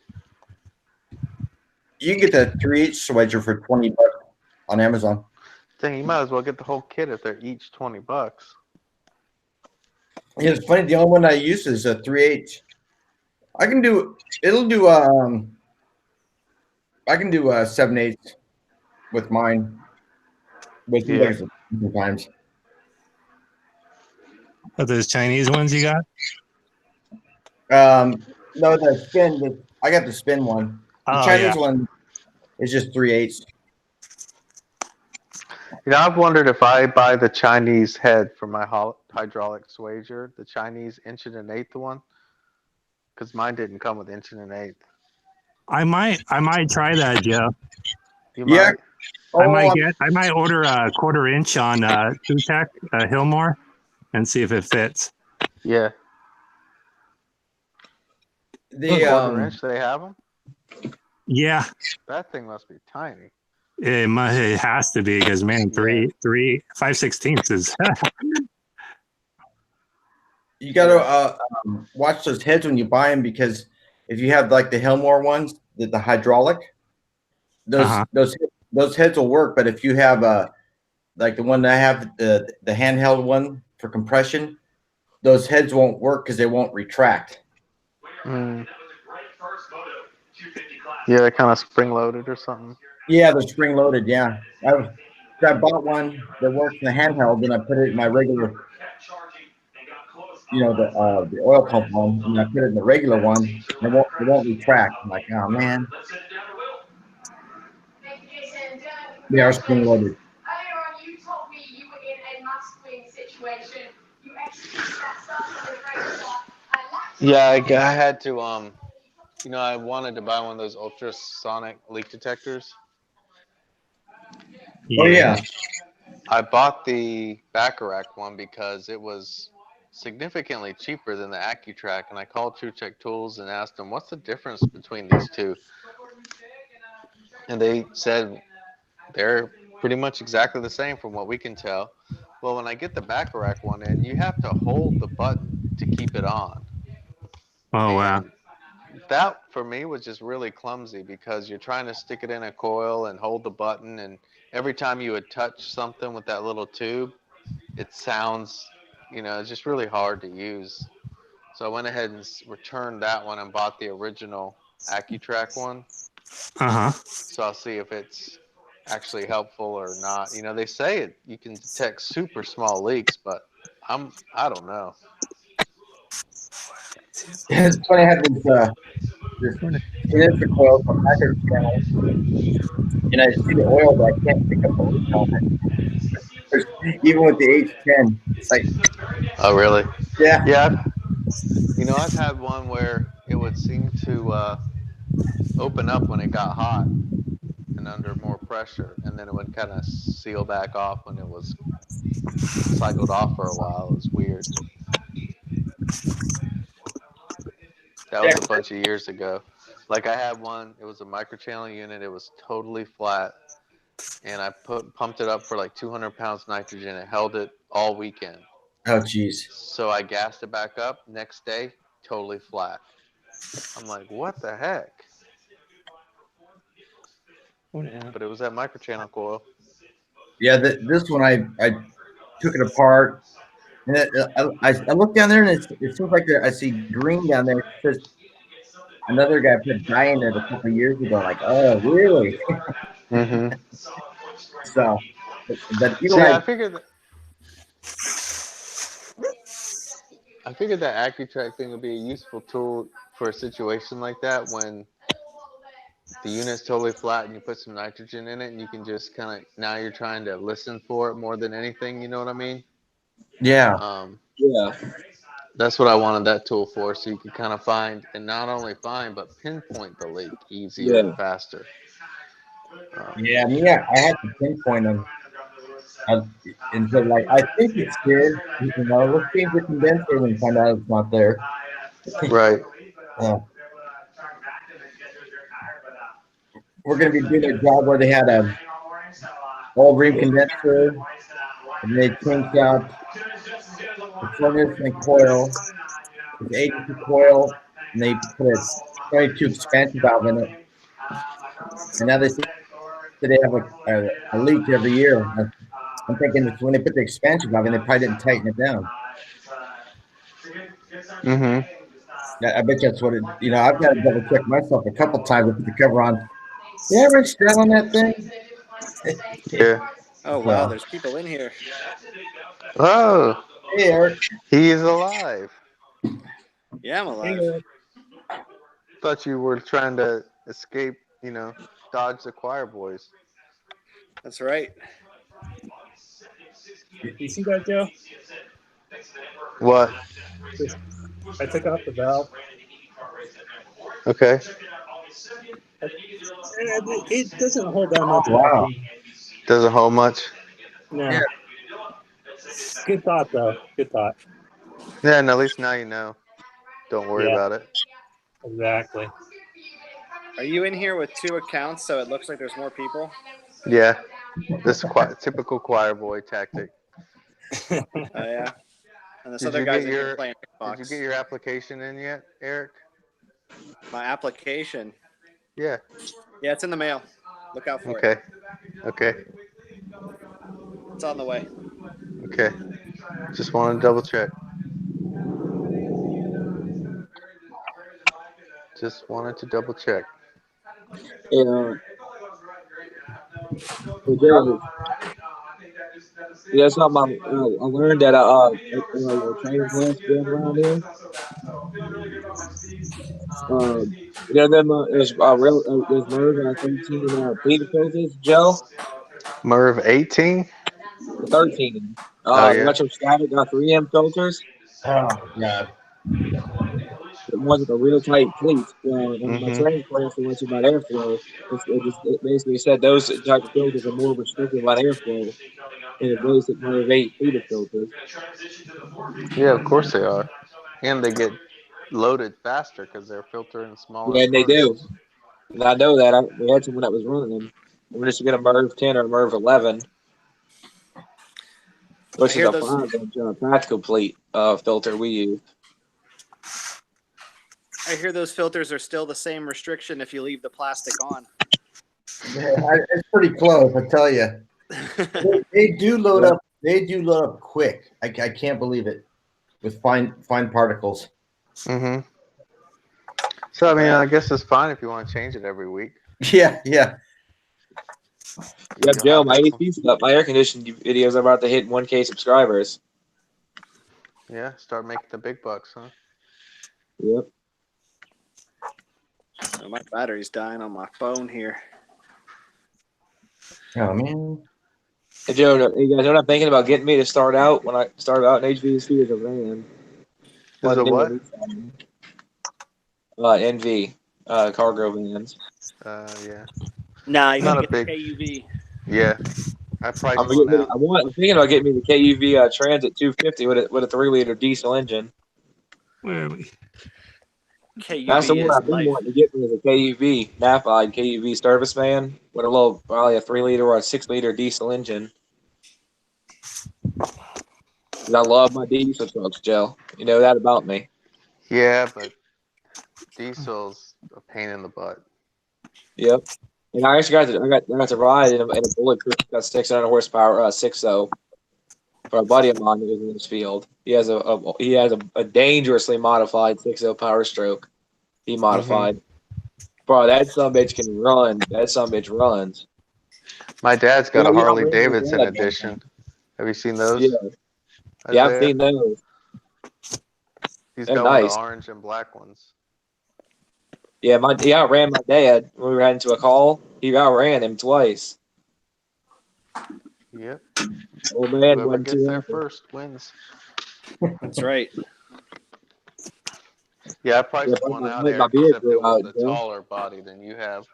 You can get the 3H swedger for $20 on Amazon. Dang, you might as well get the whole kit if they're each $20. Yeah, it's funny. The only one I use is a 3H. I can do 7/8 with mine. With you guys sometimes. Are those Chinese ones you got? No, the spin. I got the spin one. The Chinese one is just 3/8. You know, I've wondered if I buy the Chinese head for my hydraulic swager, the Chinese 1 1/8 one, because mine didn't come with 1 1/8. I might try that, Joe. You might? I might order a 1/4 inch on HVAC Hillmore and see if it fits. Yeah. The 1/4 inch, they have them? Yeah. That thing must be tiny. It has to be because, man, 5/16 is. You got to watch those heads when you buy them, because if you have like the Hillmore ones, the hydraulic, those heads will work. But if you have like the one that I have, the handheld one for compression, those heads won't work because they won't retract. Mm. Yeah, they're kind of spring loaded or something. Yeah, they're spring loaded. Yeah, I bought one that works in the handheld, and I put it in my regular, the oil pump one, and I put it in the regular one. And it won't retract. I'm like, oh man. They are spring loaded. Earlier on, you told me you were in a masculine situation. You executed that stuff with a great shot. Yeah, I had to. I wanted to buy one of those ultrasonic leak detectors. Oh yeah. I bought the Bacharach one because it was significantly cheaper than the AccuTrack, and I called TrueTech Tools and asked them, what's the difference between these two? And they said they're pretty much exactly the same from what we can tell. Well, when I get the Bacharach one in, you have to hold the button to keep it on. Oh, wow. That, for me, was just really clumsy because you're trying to stick it in a coil and hold the button, and every time you would touch something with that little tube, it sounds, it's just really hard to use. So I went ahead and returned that one and bought the original AccuTrack one. So I'll see if it's actually helpful or not. They say you can detect super small leaks, but I don't know. It's funny. I had this this condenser coil from micro channel, and I see the oil, but I can't pick up the leak on it. Even with the H10, it's like, Oh, really? yeah. Yeah. I've had one where it would seem to open up when it got hot and under more pressure, and then it would kind of seal back off when it was cycled off for a while. It was weird. That was a bunch of years ago. Like I had one, it was a microchannel unit. It was totally flat, and I pumped it up for like 200 pounds nitrogen. It held it all weekend. Oh, geez. So I gassed it back up. Next day, totally flat. I'm like, what the heck? But it was that microchannel coil. Yeah, this one I took it apart, and I look down there, and it seems like I see green down there. It says another guy put dye in it a couple of years ago. Like, oh, really? Mm-hmm. So, but See, I figured that AccuTrack thing would be a useful tool for a situation like that when the unit's totally flat and you put some nitrogen in it, and you can just kind of, now you're trying to listen for it more than anything. You know what I mean? yeah. Yeah. That's what I wanted that tool for, so you could kind of find, and not only find, but pinpoint the leak easier and Yeah. faster. Yeah, I had to pinpoint them. And so, like, I think it's here. Let's change the condenser and find out it's not there. Right. We're going to be doing a job where they had a all ream condenser, and they changed out the furnace and coil, the agency coil, and they put a 22 expansion valve in it. And now they say they have a leak every year. I'm thinking it's when they put the expansion valve in, they probably didn't tighten it down. Mm-hmm. I bet that's what it. I've got to double check myself a couple times to put the cover on. You ever stand on that thing? Yeah. Oh wow, there's people in here. Oh. Hey, Eric. He is alive. Yeah, I'm alive. Thought you were trying to escape, dodge the choir boys. That's right. You see that, Joe? What? I took off the valve. Okay. It doesn't hold that much. Wow. Doesn't hold much. No. Yeah. Good thought, though. Good thought. Yeah, and at least now you know. Don't worry about it. Exactly. Are you in here with 2 accounts, so it looks like there's more people? Yeah. This typical choir boy tactic. Oh yeah. And this Did other you guy's get in here your playing Xbox. Did you get your application in yet, Eric? My application. Yeah. Yeah, it's in the mail. Look out for it. Okay. It's on the way. Okay. Just wanted to double check. Just wanted to double check. Yeah. Yeah, something I learned at a training class going around here. There's Merv 13 pleated filters, Joe. Merv 18? 13. Oh yeah. Electrostatic 3M filters. Oh God. It wasn't a real tight pleat. In my training class, we went about airflow. It basically said those type of filters are more restrictive on airflow than the basic Merv 8 pleated filters. Yeah, of course they are, and they get loaded faster because they're filtering smaller. Yeah, and they do. And I know that. We had someone that was running them. We're just going to Merv 10 or Merv 11. Which is a 5-inch practical plate filter we use. I hear those filters are still the same restriction if you leave the plastic on. Yeah, it's pretty close, I tell you. They do load up. They do load up quick. I can't believe it with fine particles. Mm-hmm. So I mean, I guess it's fine if you want to change it every week. Yeah. Yeah, Joe, my AC's up. My air conditioning videos are about to hit 1K subscribers. Yeah, start making the big bucks, huh? Yep. Oh, my battery's dying on my phone here. Oh man. Hey, Joe, you guys are not thinking about getting me to start out when I started out in HVAC as a van. Is it what? NV, cargo vans. Yeah. Nah, you Not gotta a get the big. KUV. Yeah. I priced I'm one out. thinking about getting me the KUV Transit 250 with a 3-liter diesel engine. Where are we? KUV That's the one is I've been life. wanting to get me is a KUV, NAFI KUV service van with a little, probably a 3-liter or a 6-liter diesel engine. 'Cause I love my diesel trucks, Joe. You know that about me. Yeah, but diesel's a pain in the butt. Yep. And I actually got to ride in a bulletproof 600 horsepower 6.0 for a buddy of mine who was in this field. He has a dangerously modified 6.0 Power Stroke. He modified. Bro, that sumbitch can run. That sumbitch runs. My dad's got Yeah, a yeah, Harley I'm ready to Davidson run. edition. Have you seen those? Yeah, yeah, I've Isaiah? seen those. He's They're got one of nice. the orange and black ones. Yeah, I ran my dad when we ran into a call. He outran him twice. Yep. Old man Whoever wasn't gets too there happy. first wins. That's right. Yeah, I priced Yeah, one out, my Eric, beard except grew it was out, a Joe. taller body than you have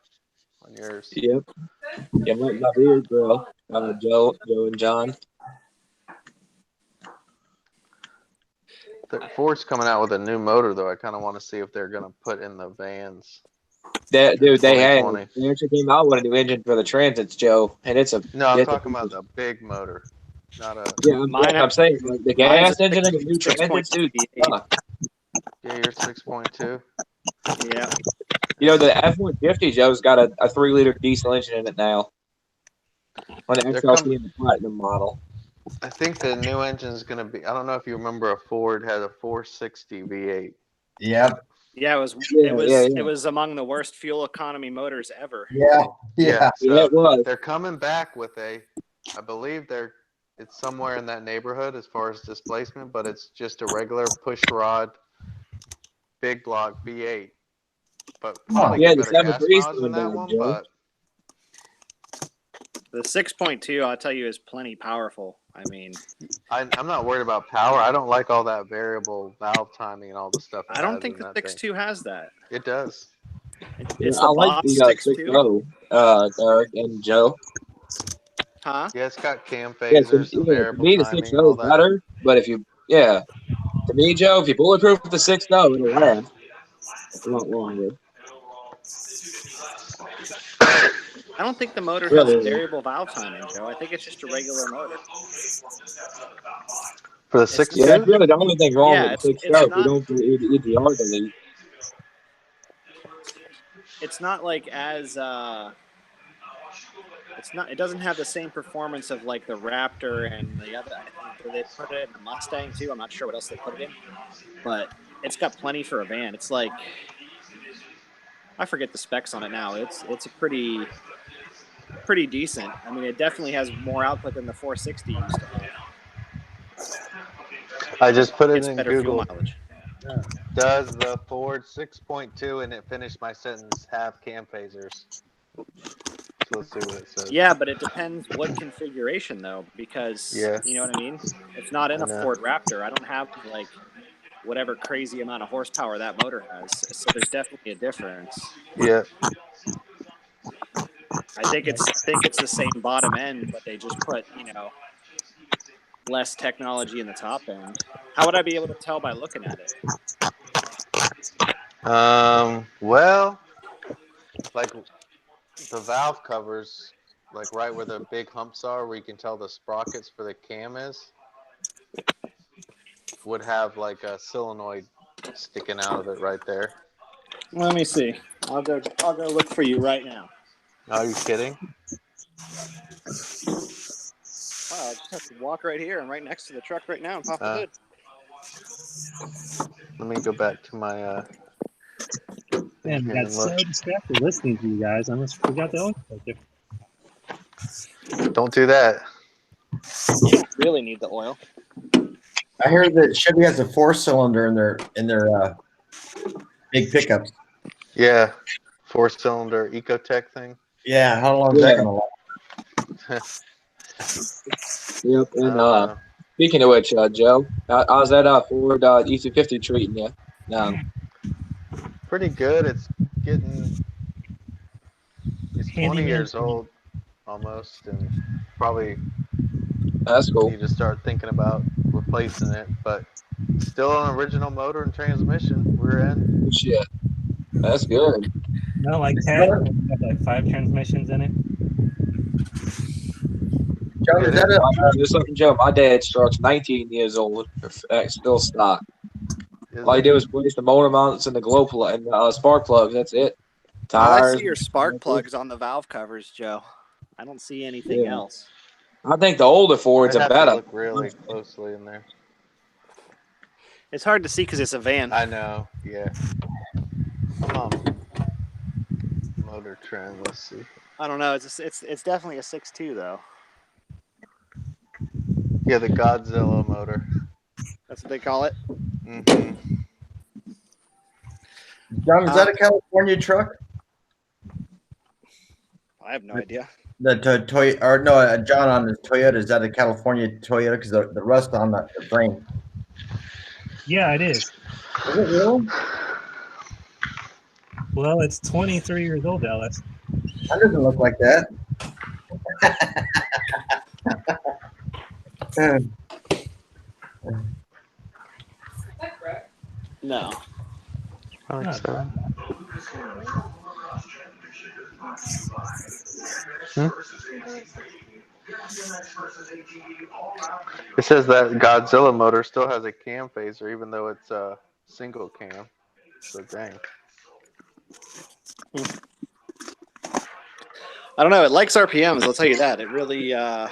on yours. Yep. Yeah, my beard grew. Joe and John. Ford's coming out with a new motor, though. I kind of want to see if they're going to put in the vans. They actually came out with a new engine for the Transits, Joe, and it's a. No, I'm talking about the big motor, not a. Yeah, I'm saying like, the gas engine in the new 6.2 Transits, dude. V8. Yeah, you're 6.2. Yeah. You know, the F-150, Joe's got a 3-liter diesel engine in it now. On the XLT and the Platinum model. I think the new engine is going to be. I don't know if you remember a Ford had a 460 V8. Yep. Yeah, it was among the worst fuel economy motors ever. So it was. They're coming back with I believe it's somewhere in that neighborhood as far as displacement, but it's just a regular push rod, big block V8. But probably the get better gas 7.3 mileage than that one, Joe. but the 6.2, I'll tell you, is plenty powerful. I mean, I'm not worried about power. I don't like all that variable valve timing and all the stuff. I don't think the 6.2 has that. It does. It's I like the 6.0, Eric and Joe. Huh? Yeah, it's got cam phasers, the variable to me, the timing, 6.0 is better, but to me, Joe, if you bulletproof the 6.0, it'll last a lot longer. I don't think the motor has variable valve timing, Joe. I think it's just a regular motor. For the 6.2? Yeah, that's really the only thing wrong with the 6.0. Not, you don't do EGR delete. It's not like as it doesn't have the same performance of like the Raptor and the other. I think they put it in the Mustang too. I'm not sure what else they put it in, but it's got plenty for a van. It's like, I forget the specs on it now. It's a pretty decent. I mean, it definitely has more output than the 460 used to have. I just put it it's in better Google. Fuel mileage. Does the Ford 6.2 and it finished my sentence have cam phasers? So let's see what it says. Yeah, but it depends what configuration though, because you know what I mean? It's not in a Ford Raptor. I don't have like whatever crazy amount of horsepower that motor has. So there's definitely a difference. Yeah. I think it's the same bottom end, but they just put, less technology in the top end. How would I be able to tell by looking at it? Well, like the valve covers, like right where the big humps are, where you can tell the sprockets for the cam is, would have like a solenoid sticking out of it right there. Let me see. I'll go look for you right now. Are you kidding? Wow, I just have to walk right here and right next to the truck right now and pop the hood. Let me go back to my Man, I got so distracted listening to you guys. I almost forgot the oil filter. Don't do that. You don't really need the oil. I heard that Chevy has a 4-cylinder in their big pickups. Yeah, 4-cylinder Ecotech thing. Yeah, how long is that gonna last? Yep. And speaking of which, Joe, how's that Ford EC50 treating you now? Pretty good. It's 20 years old almost, and probably That's cool. need to start thinking about replacing it. But still an original motor and transmission. We're in. Shit, that's good. No, like 10. Like 5 transmissions in it. John, is that Just like Joe, my dad's truck's 19 years old, still stock. All he did was place the motor mounts and the glow plug and spark plugs. That's it. All I Tires. see are spark plugs on the valve covers, Joe. I don't see anything else. I think the older Fords are better. Look really closely in there. It's hard to see because it's a van. I know. Yeah. Motor trend. Let's see. I don't know. It's definitely a 6.2 though. Yeah, the Godzilla motor. That's what they call it. Mm-hmm. John, is that a California truck? I have no idea. The Toyota, or no, John on his Toyota, is that a California Toyota? Because the rust on the frame. Yeah, it is. Is it real? Well, it's 23 years old, Ellis. That doesn't look like that. No. I think so. It says that Godzilla motor still has a cam phaser, even though it's a single cam. So dang. I don't know. It likes RPMs. I'll tell you that. It really. Yeah.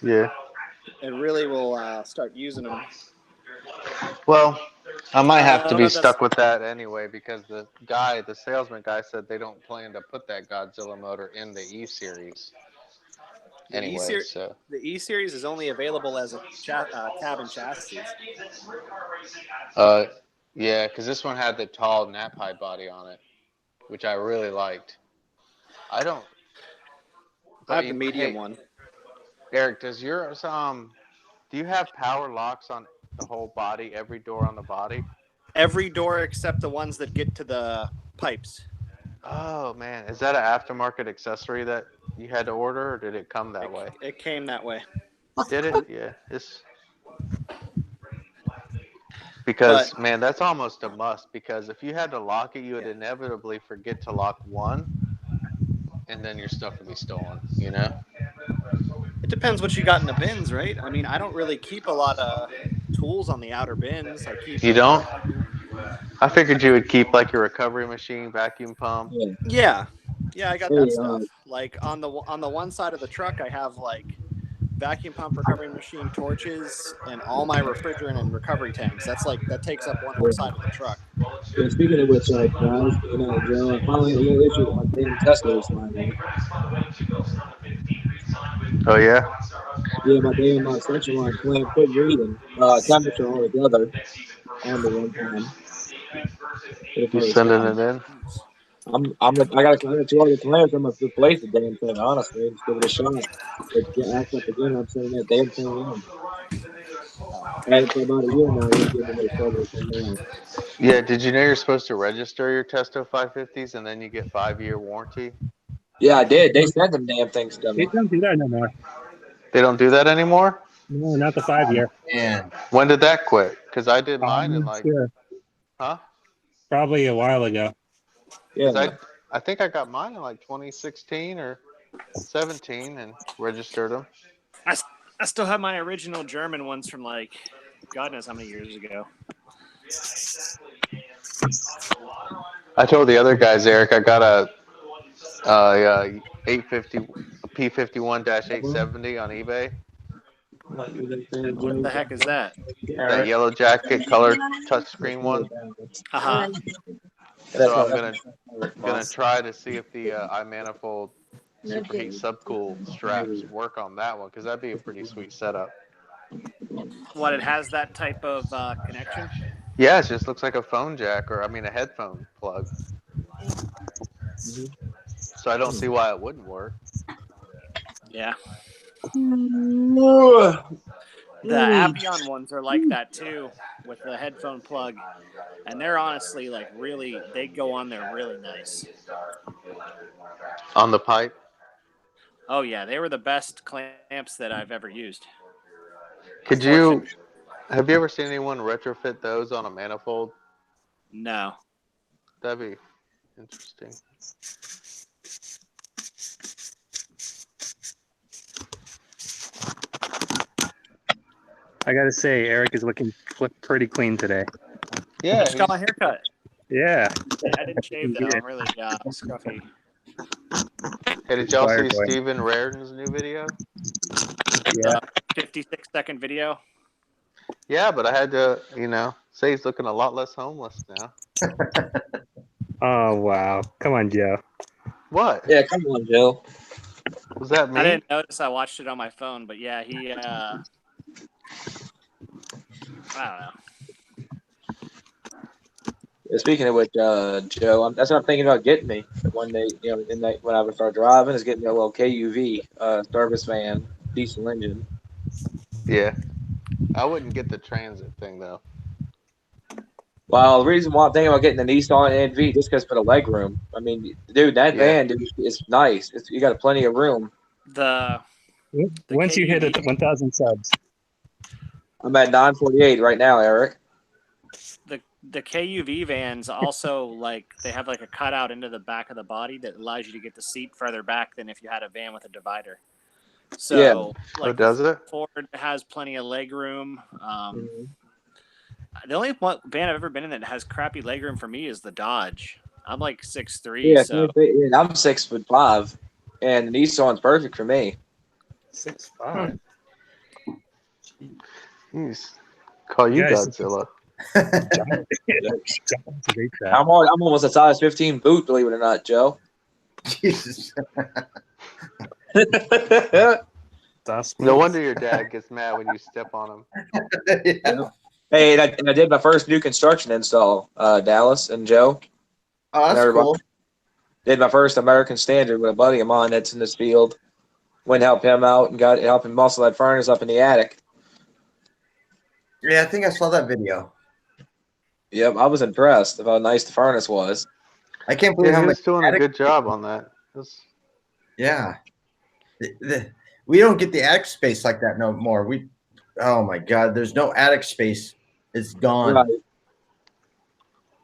It really will start using them. Well, I might have to be stuck with that anyway, because the salesman guy said they don't plan to put that Godzilla motor in the E-Series. Anyway, so the E-Series is only available as a cabin chassis. Yeah, because this one had the tall nap height body on it, which I really liked. I have the medium one. Eric, does yours do you have power locks on the whole body, every door on the body? Every door except the ones that get to the pipes. Oh man, is that an aftermarket accessory that you had to order, or did it come that way? It came that way. Did it? Yeah. Because man, that's almost a must. Because if you had to lock it, you would inevitably forget to lock one, and then your stuff would be stolen. You know. It depends what you got in the bins, right? I mean, I don't really keep a lot of tools on the outer bins. You don't? I figured you would keep like your recovery machine, vacuum pump. Yeah, I got that stuff. Like on the one side of the truck, I have like vacuum pump, recovery machine, torches, and all my refrigerant and recovery tanks. That takes up one more side of the truck. Yeah, speaking of which, guys, Joe, I finally had a little issue with my damn Tesla this morning. Oh yeah. Yeah, my damn section line clamp quit reading temperature altogether on the one time. You sending it in? I got 2 other clamps. I'm gonna replace the damn thing, honestly, and just give it a shot. If it acts up again, I'm sending that damn thing in. I had it for about a year now. We're getting a little trouble with it. Yeah, did you know you're supposed to register your Testo 550s and then you get 5-year warranty? Yeah, I did. They sent them damn things to me. They don't do that no more. They don't do that anymore? No, not the 5-year. Yeah. When did that quit? Because I did mine in Huh? Probably a while ago. Yeah. I think I got mine in like 2016 or 17 and registered them. I still have my original German ones from like God knows how many years ago. I told the other guys, Eric, I got a 850 P51-870 on eBay. What the heck is that? That yellow jacket colored touchscreen one. So I'm gonna try to see if the iManifold Superheat Subcool straps work on that one, because that'd be a pretty sweet setup. What, it has that type of connection? Yeah, it just looks like a phone jack, or I mean a headphone plug. So I don't see why it wouldn't work. Yeah. The Appion ones are like that too, with the headphone plug, and they're honestly like really, they go on there really nice. On the pipe? Oh yeah, they were the best clamps that I've ever used. Have you ever seen anyone retrofit those on a manifold? No. That'd be interesting. I gotta say, Eric is looking pretty clean today. Yeah, just got my haircut. Yeah. I didn't shave though. I'm really scruffy. Hey, did y'all see Stephen Raritan's new video? Yeah. 56-second video. Yeah, but I had to, say he's looking a lot less homeless now. Oh wow! Come on, Joe. What? Yeah, come on, Joe. Was that me? I didn't notice. I watched it on my phone, but yeah, he. I don't know. Speaking of which, Joe, that's what I'm thinking about getting me one day. When I would start driving, is getting me a little KUV service van, diesel engine. Yeah, I wouldn't get the transit thing though. Well, the reason why I'm thinking about getting the Nissan NV just because for the leg room. I mean, dude, that van, dude, is nice. You got plenty of room. Once you hit 1,000 subs, I'm at 948 right now, Eric. The KUV vans also they have like a cutout into the back of the body that allows you to get the seat further back than if you had a van with a divider. So does it? Ford has plenty of leg room. The only van I've ever been in that has crappy leg room for me is the Dodge. I'm like 6'3". Yeah, so I'm 6'5", and the Nissan's perfect for me. 6'5". Jeez, call you Godzilla. I'm almost a size 15 boot, believe it or not, Joe. Jesus. No wonder your dad gets mad when you step on him. Yeah. Hey, and I did my first new construction install, Dallas and Joe. Oh, that's cool. Did my first American Standard with a buddy of mine that's in this field. Went and helped him out and helped him muscle that furnace up in the attic. Yeah, I think I saw that video. Yep, I was impressed of how nice the furnace was. I can't believe he was doing a good job on that. Yeah. We don't get the attic space like that no more. Oh my God, there's no attic space. It's gone. Right.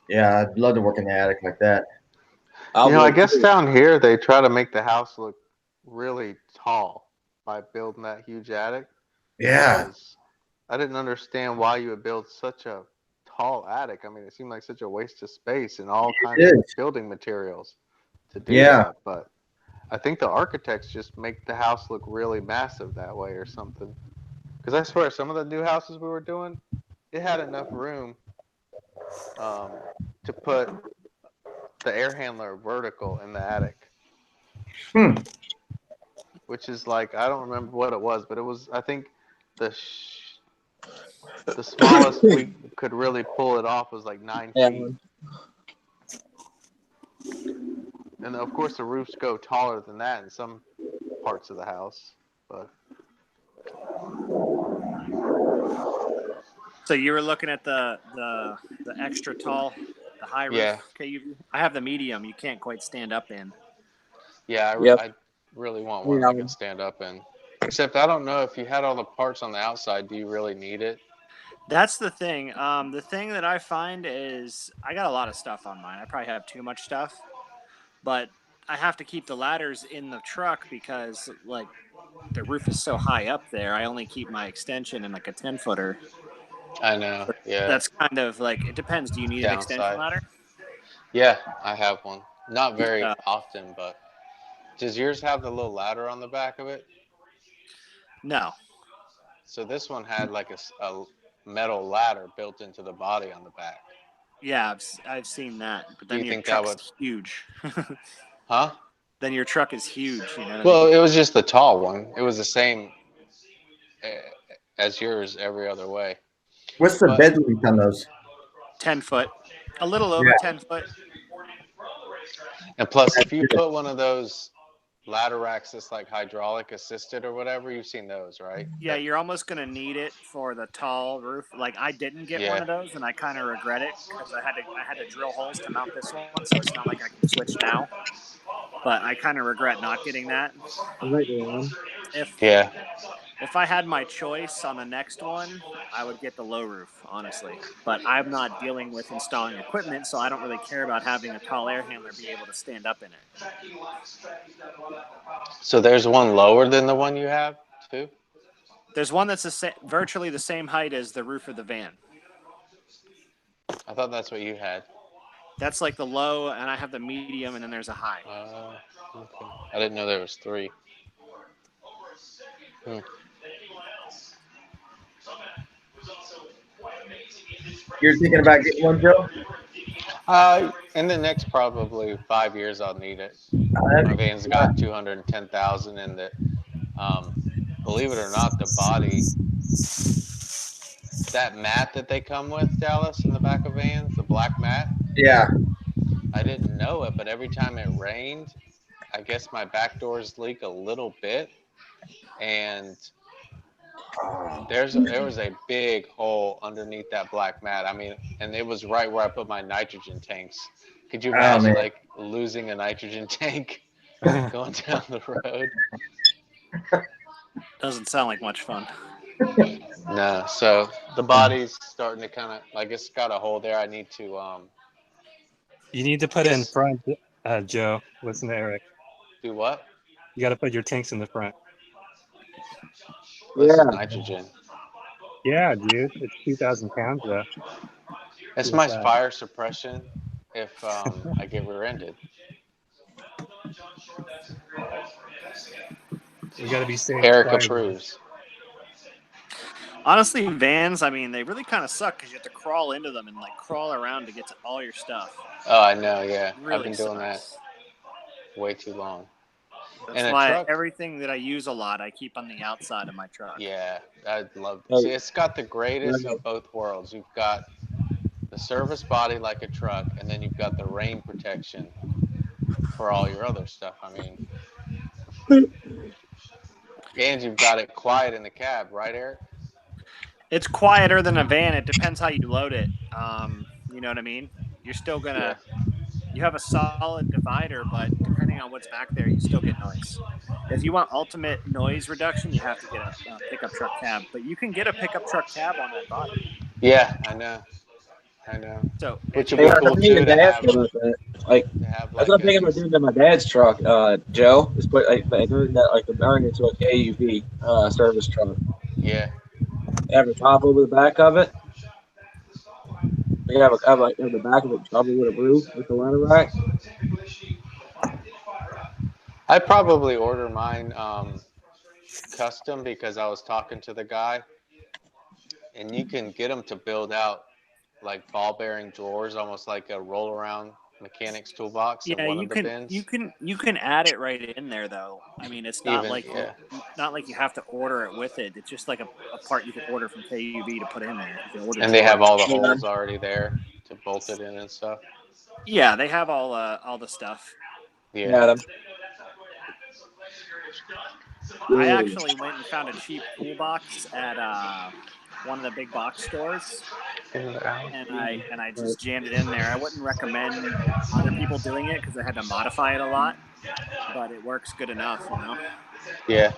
Yeah, I'd love to work in the attic like that. I guess down here they try to make the house look really tall by building that huge attic. Yeah. I didn't understand why you would build such a tall attic. I mean, it seemed like such a waste of space and all kinds of building materials to do that. But I think the architects just make the house look really massive that way or something. Because I swear, some of the new houses we were doing, it had enough room to put the air handler vertical in the attic. Which is I don't remember what it was, but it was, I think, the smallest we could really pull it off was 9 feet. And of course the roofs go taller than that in some parts of the house. But so you were looking at the extra tall, the high roof. Yeah. Okay, I have the medium. You can't quite stand up in. Yeah, I really want one I can stand up in. Except I don't know if you had all the parts on the outside, do you really need it? That's the thing. The thing that I find is I got a lot of stuff on mine. I probably have too much stuff, but I have to keep the ladders in the truck because the roof is so high up there. I only keep my extension in a 10-footer. I know. Yeah. That's kind of it depends. Do you need an extension ladder? Yeah, I have one. Not very often, but does yours have the little ladder on the back of it? No. So this one had a metal ladder built into the body on the back. Yeah, I've seen that. But then your truck's huge. Huh? Then your truck is huge. Well, it was just the tall one. It was the same as yours every other way. What's the bed length on those? 10 foot, a little over 10 foot. And plus, if you put one of those ladder racks that's like hydraulic assisted or whatever, you've seen those, right? Yeah, you're almost going to need it for the tall roof. Like I didn't get one of those, and I kind of regret it because I had to drill holes to mount this one, so it's not like I can switch now. But I kind of regret not getting that. If I had my choice on the next one, I would get the low roof, honestly. But I'm not dealing with installing equipment, so I don't really care about having a tall air handler be able to stand up in it. So there's one lower than the one you have, too? There's one that's virtually the same height as the roof of the van. I thought that's what you had. That's like the low, and I have the medium, and then there's a high. Okay. I didn't know there was 3. You're thinking about getting one, Joe? In the next probably 5 years, I'll need it. My van's got 210,000 in it. Believe it or not, the body, that mat that they come with, Dallas, in the back of vans, the black mat. Yeah. I didn't know it, but every time it rained, I guess my back doors leak a little bit, and there was a big hole underneath that black mat. I mean, and it was right where I put my nitrogen tanks. Could you imagine like losing a nitrogen tank going down the road? Doesn't sound like much fun. No, so the body's starting to kind of like it's got a hole there. I need to You need to put it in front, Joe. Listen to Eric. Do what? You got to put your tanks in the front. Listen, nitrogen. Yeah, dude. It's 2,000 pounds though. It's my fire suppression if I get rear-ended. We got to be safe. Eric approves. Honestly, vans, I mean, they really kind of suck because you have to crawl into them and like crawl around to get to all your stuff. Oh, I know, yeah. Really I've been doing that way too long. That's why everything that I use a lot, I keep on the outside of my truck. Yeah, I'd love to. See, it's got the greatest of both worlds. You've got the service body like a truck, and then you've got the rain protection for all your other stuff. I mean, and you've got it quiet in the cab, right, Eric? It's quieter than a van. It depends how you load it. You know what I mean? You're still gonna. You have a solid divider, but depending on what's back there, you still get noise. If you want ultimate noise reduction, you have to get a pickup truck cab. But you can get a pickup truck cab on that body. Yeah, I know. So, which would be cool too to have. Like, that's what I'm thinking about doing to my dad's truck, Joe. Is put doing that like converting it to a KUV service truck. Yeah. Have a top over the back of it. We have the back of it covered with a roof with the ladder rack. I probably order mine custom because I was talking to the guy, and you can get them to build out like ball bearing drawers, almost like a roll around mechanic's toolbox. Yeah, in one of the bins. you can add it right in there though. I mean, it's not not like you have to order it with it. It's just like a part you can order from KUV to put in there. And they have all the holes already there to bolt it in and stuff. Yeah, they have all the stuff. Yeah. I actually went and found a cheap toolbox at one of the big box stores, and I just jammed it in there. I wouldn't recommend other people doing it because I had to modify it a lot, but it works good enough, you know. Yeah,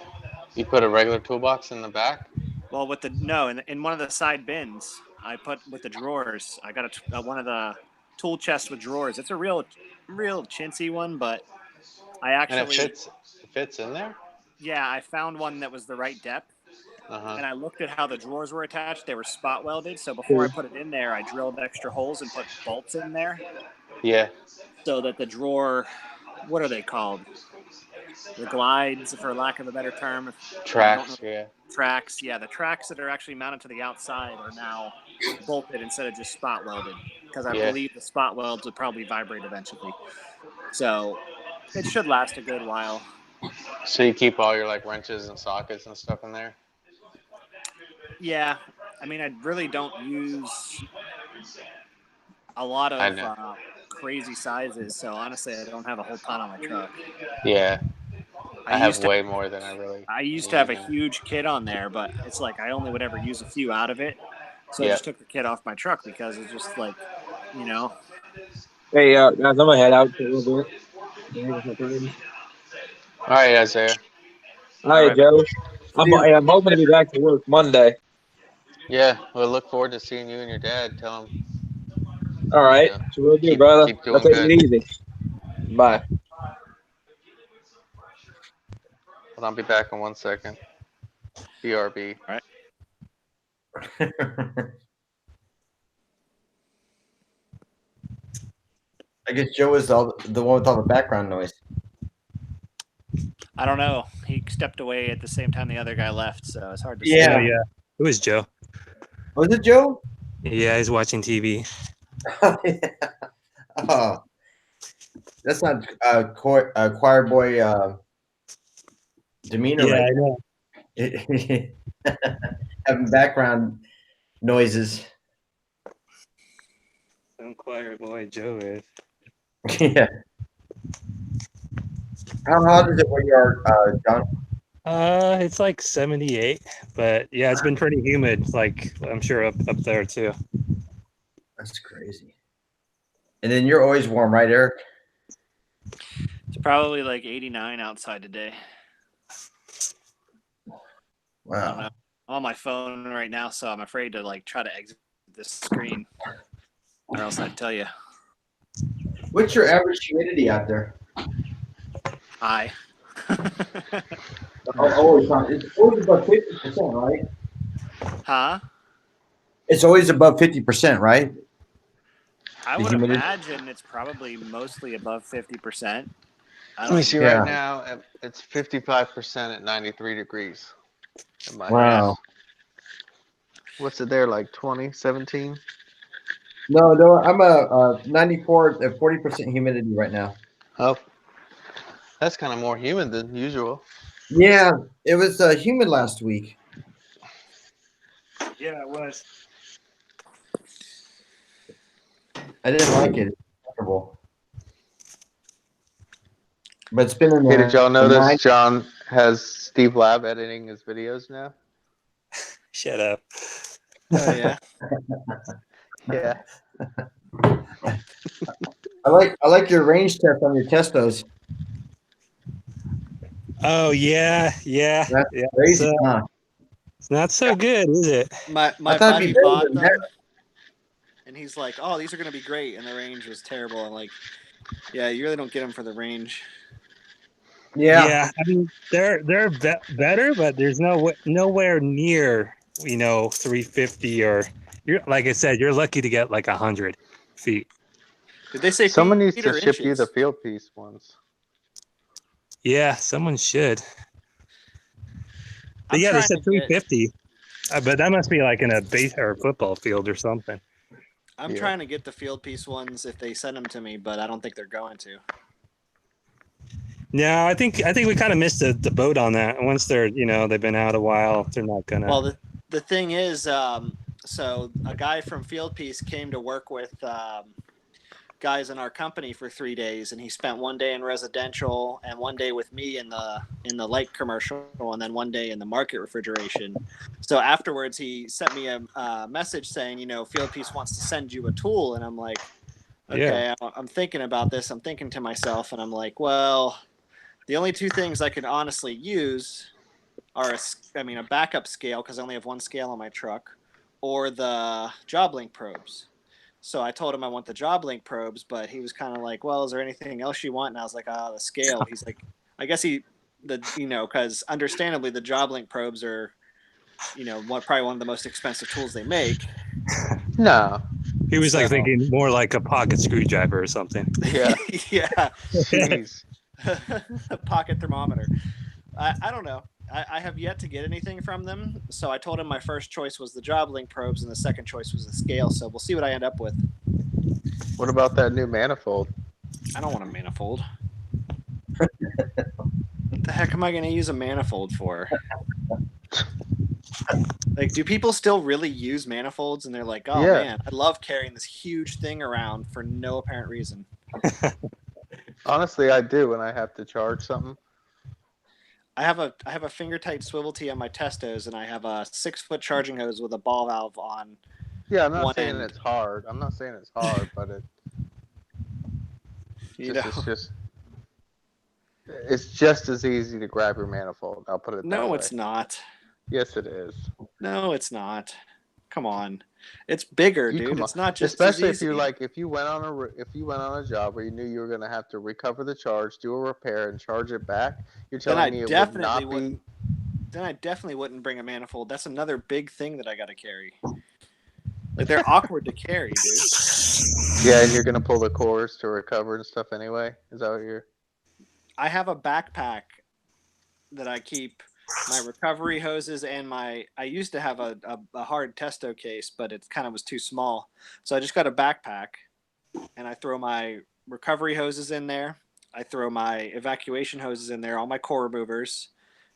you put a regular toolbox in the back. Well, in one of the side bins, I put with the drawers. I got one of the tool chests with drawers. It's a real chintzy one, but I actually and it fits in there. Yeah, I found one that was the right depth. And I looked at how the drawers were attached. They were spot welded. So before I put it in there, I drilled extra holes and put bolts in there. Yeah. So that the drawer, what are they called? The glides, for lack of a better term. Tracks, yeah. Tracks, yeah. The tracks that are actually mounted to the outside are now bolted instead of just spot welded. Because I believe the spot welds would probably vibrate eventually. So it should last a good while. So you keep all your like wrenches and sockets and stuff in there? Yeah, I mean, I really don't use a lot of crazy sizes. So honestly, I don't have a whole ton on my truck. Yeah. I have way more than I really. I used to have a huge kit on there, but it's like I only would ever use a few out of it. So I just took the kit off my truck because it's just like, you know. Hey, guys, I'm gonna head out for a little bit. All right, Isaiah. All right, Joe. I'm hoping to be back to work Monday. Yeah, we'll look forward to seeing you and your dad. Tell him. All right, so we'll do, brother. Keep doing Take good. it easy. Bye. Well, I'll be back in 1 second. BRB. All right. I guess Joe is the one with all the background noise. I don't know. He stepped away at the same time the other guy left, so it's hard to say. Yeah. It was Joe. Was it Joe? Yeah, he's watching TV. Oh, that's not choir boy demeanor. Yeah, right? I know. Having background noises. Some choir boy Joe is. Yeah. How hot is it where you are, John? It's like 78, but yeah, it's been pretty humid. Like I'm sure up there too. That's crazy. And then you're always warm, right, Eric? It's probably like 89 outside today. Wow. I'm on my phone right now, so I'm afraid to like try to exit this screen, or else I'd tell you. What's your average humidity out there? High. It's always above 50%, right? Huh? It's always above 50%, right? I would imagine it's probably mostly above 50%. Let me see right now. It's 55% at 93 degrees. Wow. What's it there, like 20, 17? No, I'm a 94 at 40% humidity right now. Oh, that's kind of more humid than usual. Yeah, it was humid last week. Yeah, it was. I didn't like it. It's comfortable. But it's been in Hey, did y'all notice John has Steve Lab editing his videos now? Shut up. Oh, yeah. Yeah. I like your range test on your testos. Oh yeah. That's crazy, huh? It's not so good, is it? My buddy bought them, and he's like, "Oh, these are gonna be great," and the range was terrible. I'm like, "Yeah, you really don't get them for the range." Yeah. I mean, they're better, but there's nowhere near 350 or you're like I said, you're lucky to get like 100 feet. Did they say someone needs to ship inches? you the field piece ones? Yeah, someone should. But yeah, they said 350. But that must be like in a base or a football field or something. I'm trying to get the field piece ones if they send them to me, but I don't think they're going to. No, I think we kind of missed the boat on that. Once they're they've been out a while, they're not gonna. Well, the thing is, so a guy from Field Piece came to work with guys in our company for 3 days, and he spent 1 day in residential and 1 day with me in the light commercial, and then 1 day in the market refrigeration. So afterwards, he sent me a message saying, Field Piece wants to send you a tool, and I'm like, okay, I'm thinking about this. I'm thinking to myself, and I'm like, well, the only two things I could honestly use are a backup scale, because I only have one scale on my truck, or the job link probes. So I told him I want the job link probes, but he was kind of like, well, is there anything else you want? And I was like, the scale. He's like, I guess because understandably the job link probes are, probably one of the most expensive tools they make. No. He was like thinking more like a pocket screwdriver or something. Yeah. Yeah. Jeez. A pocket thermometer. I don't know. I have yet to get anything from them. So I told him my first choice was the job link probes and the second choice was the scale. So we'll see what I end up with. What about that new manifold? I don't want a manifold. What the heck am I going to use a manifold for? Like, do people still really use manifolds? And they're like, oh Yeah. man, I love carrying this huge thing around for no apparent reason. Honestly, I do when I have to charge something. I have a finger tight swivel tee on my Testos, and I have a 6-foot charging hose with a ball valve on. Yeah, I'm not one saying end. it's hard. I'm not saying it's hard, but it's just as easy to grab your manifold. I'll put it that way. No, it's not. Yes, it is. No, it's not. Come on, it's bigger, dude. It's not just especially as if easy. if you went on a job where you knew you were going to have to recover the charge, do a repair, and charge it back. You're telling me it would not be. Then I definitely wouldn't bring a manifold. That's another big thing that I got to carry. Like, they're awkward to carry, dude. Yeah, and you're going to pull the cores to recover and stuff anyway. Is that what you're? I have a backpack that I keep my recovery hoses and I used to have a hard Testo case, but it kind of was too small. So I just got a backpack and I throw my recovery hoses in there. I throw my evacuation hoses in there, all my core removers,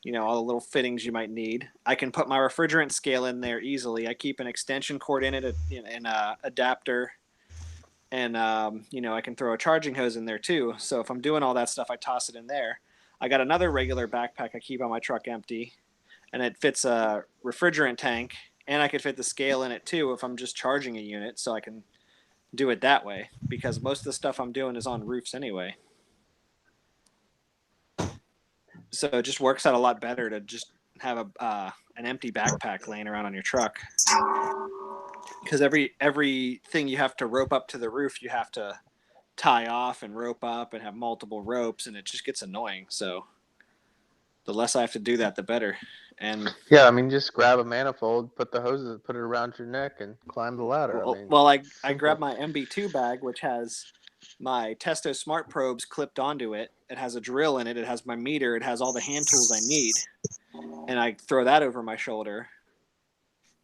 all the little fittings you might need. I can put my refrigerant scale in there easily. I keep an extension cord in it, and a adapter. And, I can throw a charging hose in there too. So if I'm doing all that stuff, I toss it in there. I got another regular backpack I keep on my truck empty, and it fits a refrigerant tank, and I could fit the scale in it too if I'm just charging a unit, so I can do it that way, because most of the stuff I'm doing is on roofs anyway. So it just works out a lot better to just have an empty backpack laying around on your truck. Because everything you have to rope up to the roof, you have to tie off and rope up and have multiple ropes, and it just gets annoying. So the less I have to do that, the better. And yeah, I mean, just grab a manifold, put the hoses, put it around your neck, and climb the ladder. I grab my MB2 bag, which has my Testo Smart Probes clipped onto it. It has a drill in it. It has my meter. It has all the hand tools I need, and I throw that over my shoulder.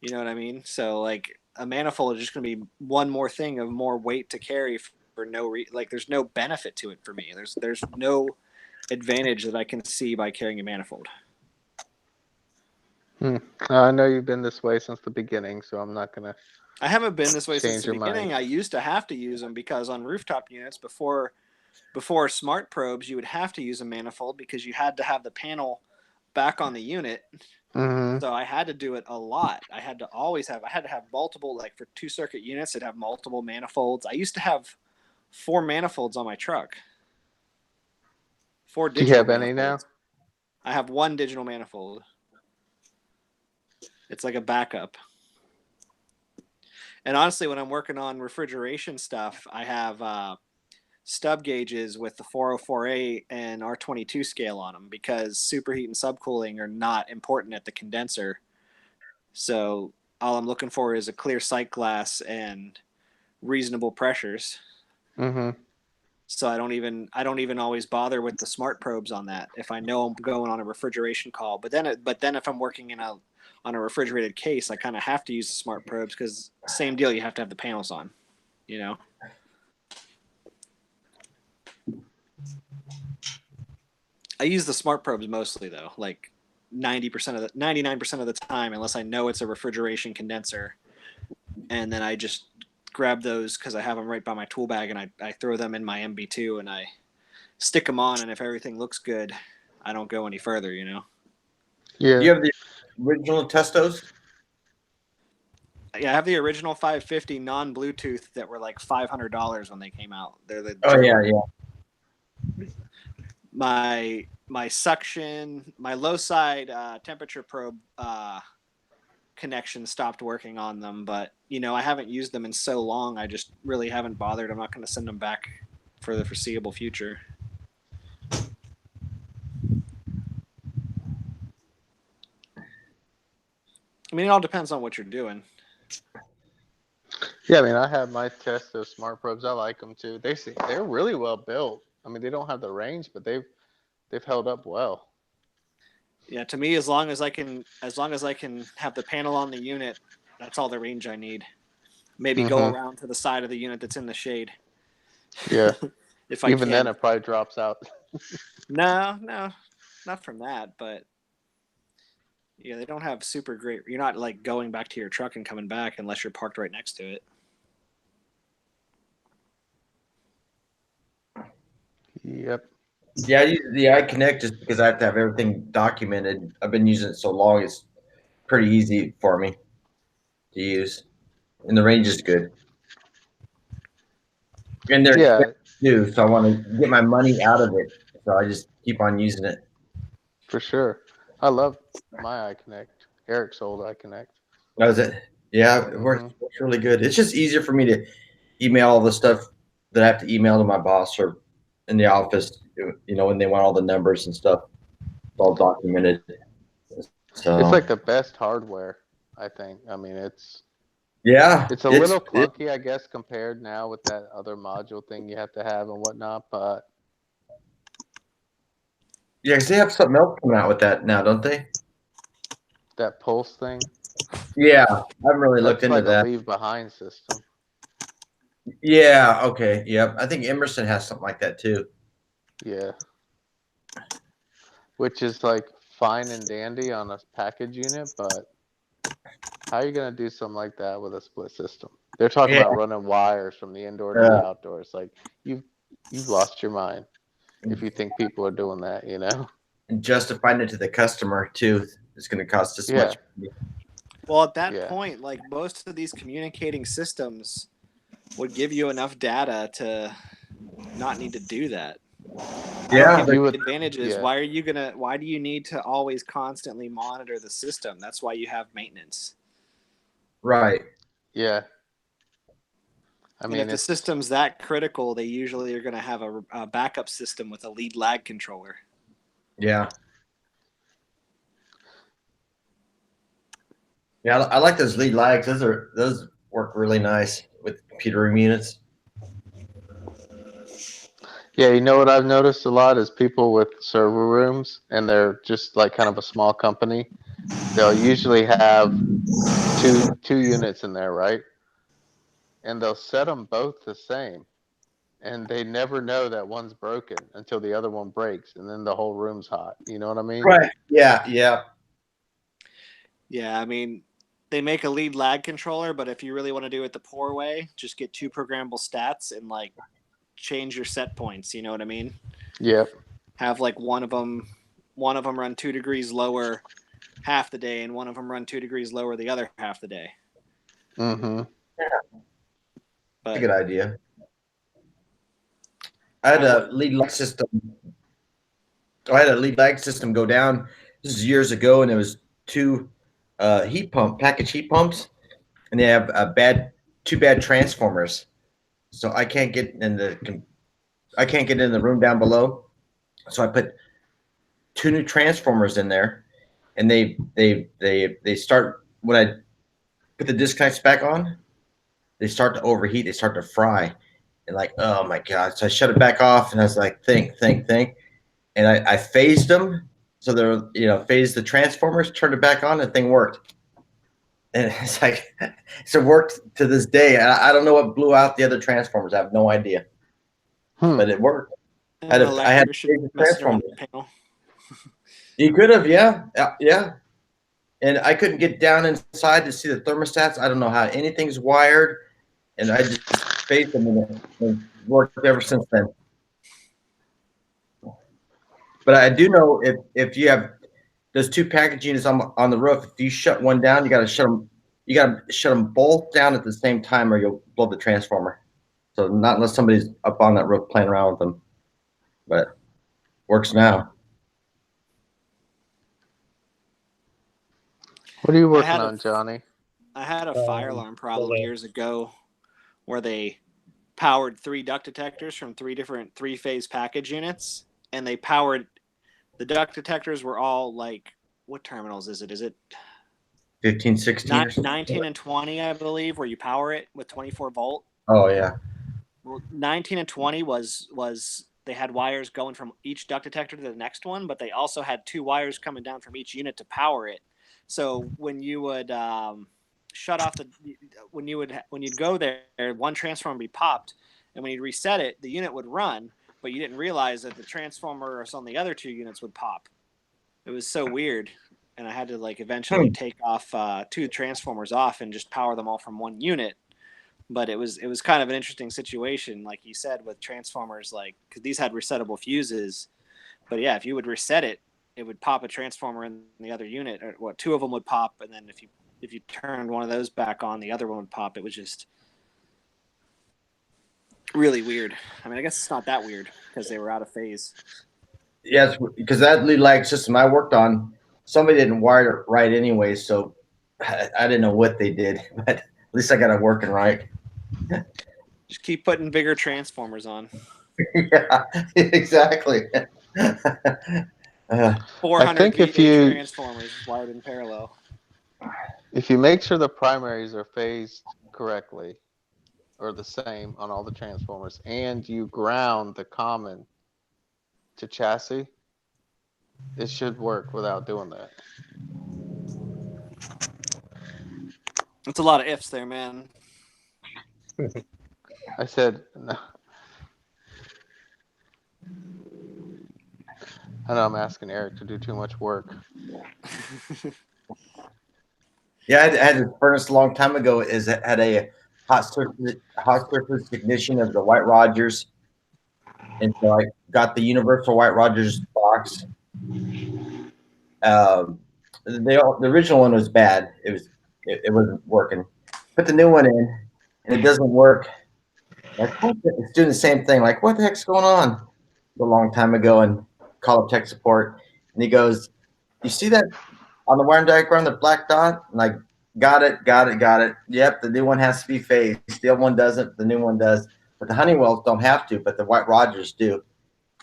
You know what I mean? So like, a manifold is just going to be one more thing of more weight to carry for no there's no benefit to it for me. There's no advantage that I can see by carrying a manifold. I know you've been this way since the beginning, so I'm not gonna. I haven't been this way since the beginning. Mind. I used to have to use them because on rooftop units before Smart Probes, you would have to use a manifold because you had to have the panel back on the unit. Mm-hmm. So I had to do it a lot. I had to have multiple, like for 2-circuit units, I'd have multiple manifolds. I used to have 4 manifolds on my truck. 4 digital. Do you have manifolds. any now? I have 1 digital manifold. It's like a backup. And honestly, when I'm working on refrigeration stuff, I have stub gauges with the 404A and R22 scale on them because superheat and subcooling are not important at the condenser. So all I'm looking for is a clear sight glass and reasonable pressures. Mm-hmm. So I don't even always bother with the smart probes on that if I know I'm going on a refrigeration call. But then if I'm working on a refrigerated case, I kind of have to use the smart probes because same deal, you have to have the panels on, I use the smart probes mostly though, like 99% of the time, unless I know it's a refrigeration condenser, and then I just grab those because I have them right by my tool bag, and I throw them in my MB2 and I stick them on, and if everything looks good, I don't go any further, Yeah. Do you have the original Testos? Yeah, I have the original 550 non-Bluetooth that were like $500 when they came out. They're the my suction, my low side temperature probe connection stopped working on them, but I haven't used them in so long. I just really haven't bothered. I'm not going to send them back for the foreseeable future. I mean, it all depends on what you're doing. Yeah, I mean, I have my Testo Smart Probes. I like them too. They're really well built. I mean, they don't have the range, but they've held up well. Yeah, to me, as long as I can have the panel on the unit, that's all the range I need. Maybe go around to the side of the unit that's in the shade. Yeah. If I Even then, it probably drops out. No, not from that, but Yeah, they don't have super great. You're not like going back to your truck and coming back unless you're parked right next to it. Yep. Yeah, I use the iConnect just because I have to have everything documented. I've been using it so long; it's pretty easy for me to use, and the range is good. And they're Yeah, expensive too, so I want to get my money out of it. So I just keep on using it. for sure. I love my iConnect. Eric's old iConnect. That was it. Yeah, it works really good. It's just easier for me to email all the stuff that I have to email to my boss or in the office. When they want all the numbers and stuff, it's all documented. So It's like the best hardware, I think. I mean, it's yeah, a little clunky, I guess, compared now with that other module thing you have to have and whatnot. But yeah, 'cause they have something else coming out with that now, don't they? that Pulse thing, Yeah, I haven't really looked that's into like a that. leave behind system. Yeah, okay, yep. I think Emerson has something like that too. Yeah. Which is like fine and dandy on a package unit, but how are you going to do something like that with a split system? They're talking Yeah. about running wires from the indoor to the outdoor. It's like you've lost your mind if you think people are doing that, you know? And justifying it to the customer too is going to cost this much money. Well, at that point, like most of these communicating systems would give you enough data to not need to do that. Yeah, the advantage is why do you need to always constantly monitor the system? That's why you have maintenance. Right. Yeah. I mean, if the system's that critical, they usually are going to have a backup system with a lead lag controller. Yeah. Yeah, I like those lead lags. Those work really nice with computer room units. Yeah, you know what I've noticed a lot is people with server rooms, and they're just like kind of a small company. They'll usually have two units in there, right? And they'll set them both the same, and they never know that one's broken until the other one breaks, and then the whole room's hot. You know what I mean? Right. Yeah. Yeah. Yeah, I mean, they make a lead lag controller, but if you really want to do it the poor way, just get two programmable stats and like change your set points. You know what I mean? Yep. Have like one of them run 2 degrees lower half the day, and one of them run 2 degrees lower the other half the day. Mm-hmm. Yeah. But, that's a good idea. I had a lead lag system. I had a lead lag system go down. This is years ago, and it was two package heat pumps, and they have two bad transformers. So I can't get in the room down below. So I put two new transformers in there, and they start when I put the disconnects back on. They start to overheat. They start to fry, and like, oh my god! So I shut it back off, and I was like, think, and I phased them. So they're phased the transformers, turned it back on, and the thing worked. And it's like, so it worked to this day. I don't know what blew out the other transformers. I have no idea, but it worked. I had transformers. You could have, yeah. And I couldn't get down inside to see the thermostats. I don't know how anything's wired, and I just faced them and worked ever since then. But I do know if you have those two package units on the roof, if you shut one down, you got to shut them. You got to shut them both down at the same time, or you'll blow the transformer. So not unless somebody's up on that roof playing around with them, but works now. What are you working on, Johnny? I had a fire alarm problem years ago where they powered 3 duct detectors from 3 different 3-phase package units, and they powered the duct detectors were all like, what terminals is it? Is it 15, 16, 19 and 20, I believe, where you power it with 24 volt? Oh yeah. Well, 19 and 20 was they had wires going from each duct detector to the next one, but they also had 2 wires coming down from each unit to power it. So when you would shut off when you'd go there, one transformer would be popped, and when you'd reset it, the unit would run, but you didn't realize that the transformers on the other 2 units would pop. It was so weird. and I had to like eventually take off 2 transformers off and just power them all from one unit. But it was kind of an interesting situation, like you said, with transformers, like because these had resettable fuses. But yeah, if you would reset it, it would pop a transformer in the other unit, or what? 2 of them would pop, and then if you turned one of those back on, the other one would pop. It was just really weird. I mean, I guess it's not that weird because they were out of phase. Yes, because that lead lag system I worked on, somebody didn't wire it right anyway, so I didn't know what they did, but at least I got it working right. Just keep putting bigger transformers on. Yeah, exactly. 400 VA transformers wired in parallel. If you make sure the primaries are phased correctly or the same on all the transformers, and you ground the common to chassis, it should work without doing that. It's a lot of ifs there, man. I said, no. I know I'm asking Eric to do too much work. Yeah, I had a furnace a long time ago. Had a hot surface ignition of the White Rogers, and so I got the universal White Rogers box. The original one was bad. It wasn't working. Put the new one in, and it doesn't work. Like, it's doing the same thing. Like, what the heck's going on? A long time ago, and call up tech support, and he goes, "You see that on the wiring diagram, the black dot?" And I got it. Yep, the new one has to be phased. The other one doesn't. The new one does. But the Honeywells don't have to, but the White Rogers do.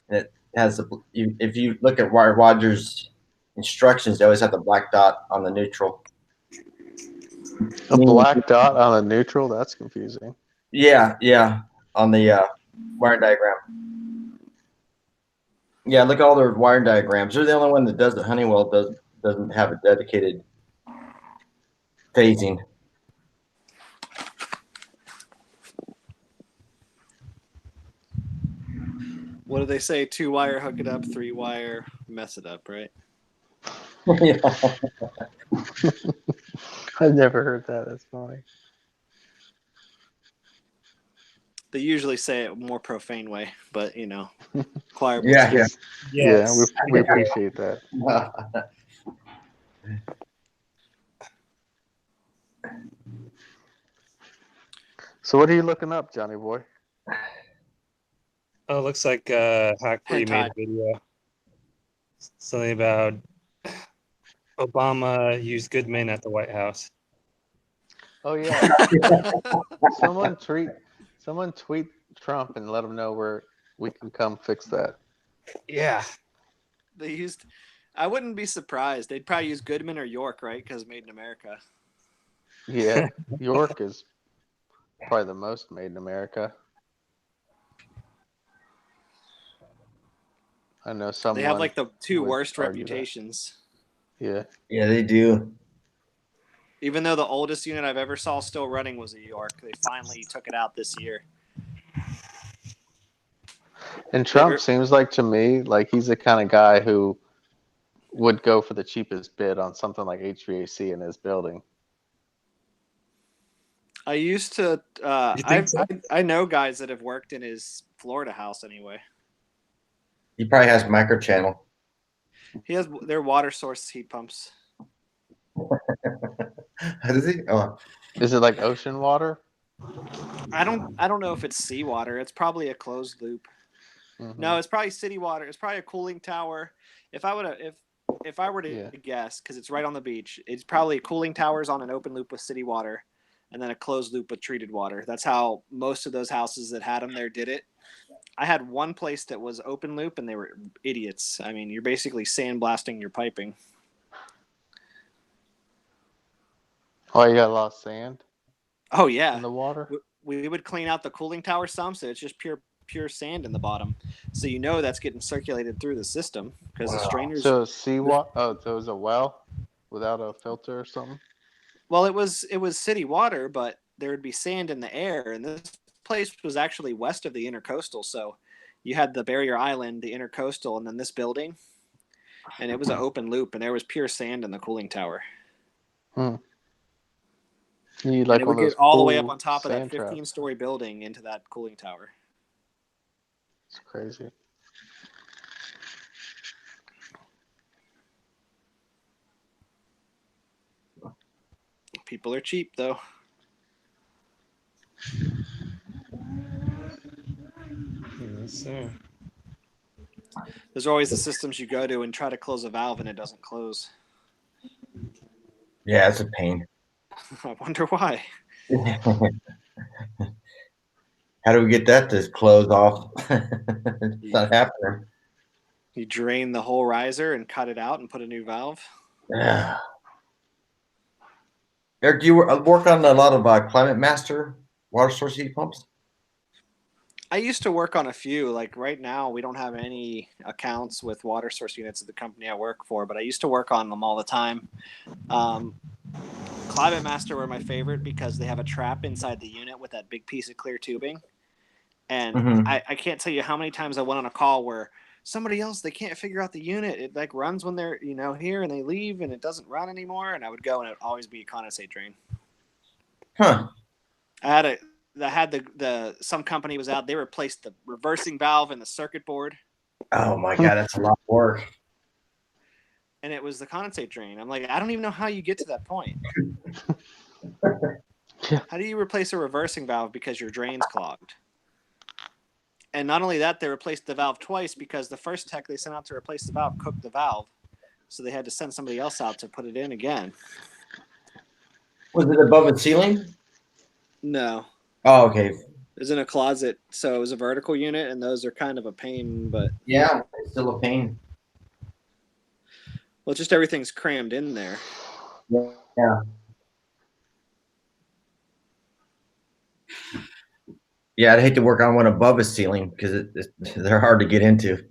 And it has if you look at White Rogers instructions, they always have the black dot on the neutral. A black dot on a neutral? That's confusing. Yeah, on the wiring diagram. Yeah, look at all their wiring diagrams. They're the only one that does it. Honeywell doesn't have a dedicated phasing. What do they say? 2-wire, hook it up. 3-wire, mess it up, right? Yeah. I've never heard that. That's funny. They usually say it a more profane way, but you know, choir boys. Yeah. Yeah, we appreciate that. So what are you looking up, Johnny boy? Oh, it looks like Hackberry made a video. Something about Obama used good men at the White House. Oh yeah. Someone tweet Trump and let him know where we can come fix that. Yeah. They used. I wouldn't be surprised. They'd probably use Goodman or York, right? Because made in America. Yeah, York is probably the most made in America. I know someone. They have like the 2 worst reputations. Yeah. Yeah, they do. Even though the oldest unit I've ever saw still running was a York, they finally took it out this year. And Trump seems like to me like he's the kind of guy who would go for the cheapest bid on something like HVAC in his building. I used to. I know guys that have worked in his Florida house anyway. He probably has microchannel. He has their water source heat pumps. How does he? Oh. Is it like ocean water? I don't know if it's seawater. It's probably a closed loop. Mm-hmm. No, it's probably city water. It's probably a cooling tower. If I were to guess, because it's right on the beach, it's probably cooling towers on an open loop with city water, and then a closed loop with treated water. That's how most of those houses that had them there did it. I had one place that was open loop, and they were idiots. I mean, you're basically sandblasting your piping. Oh, you got a lot of sand? Oh, yeah. In the water? We would clean out the cooling tower some, so it's just pure sand in the bottom. So you know that's getting circulated through the system because the strainers. So seawater? Oh, so it was a well without a filter or something? Well, it was city water, but there would be sand in the air, and this place was actually west of the intercoastal. So you had the barrier island, the intercoastal, and then this building. and it was an open loop, and there was pure sand in the cooling tower. You need like and it one would of those get all the way up cool on top of that sand traps. 15-story building into that cooling tower. It's crazy. People are cheap, though. Yes, sir. There's always the systems you go to and try to close a valve and it doesn't close. Yeah, it's a pain. I wonder why. How do we get that to close off? It's not happening. You drain the whole riser and cut it out and put a new valve. Yeah. Eric, do you work on a lot of Climate Master water source heat pumps? I used to work on a few. Like right now, we don't have any accounts with water source units at the company I work for, but I used to work on them all the time. Climate Master were my favorite because they have a trap inside the unit with that big piece of clear tubing. And I can't tell you how many times I went on a call where somebody else, they can't figure out the unit. It like runs when they're, here and they leave and it doesn't run anymore. And I would go and it would always be a condensate drain. Huh. I had the some company was out, they replaced the reversing valve in the circuit board. Oh my God, that's a lot of work. And it was the condensate drain. I'm like, I don't even know how you get to that point. How do you replace a reversing valve because your drain's clogged? And not only that, they replaced the valve twice because the first tech they sent out to replace the valve cooked the valve. So they had to send somebody else out to put it in again. Was it above a ceiling? No. Oh, okay. It was in a closet, so it was a vertical unit, and those are kind of a pain, but... Yeah, it's still a pain. Well, just everything's crammed in there. Yeah. Yeah, I'd hate to work on one above a ceiling because they're hard to get into.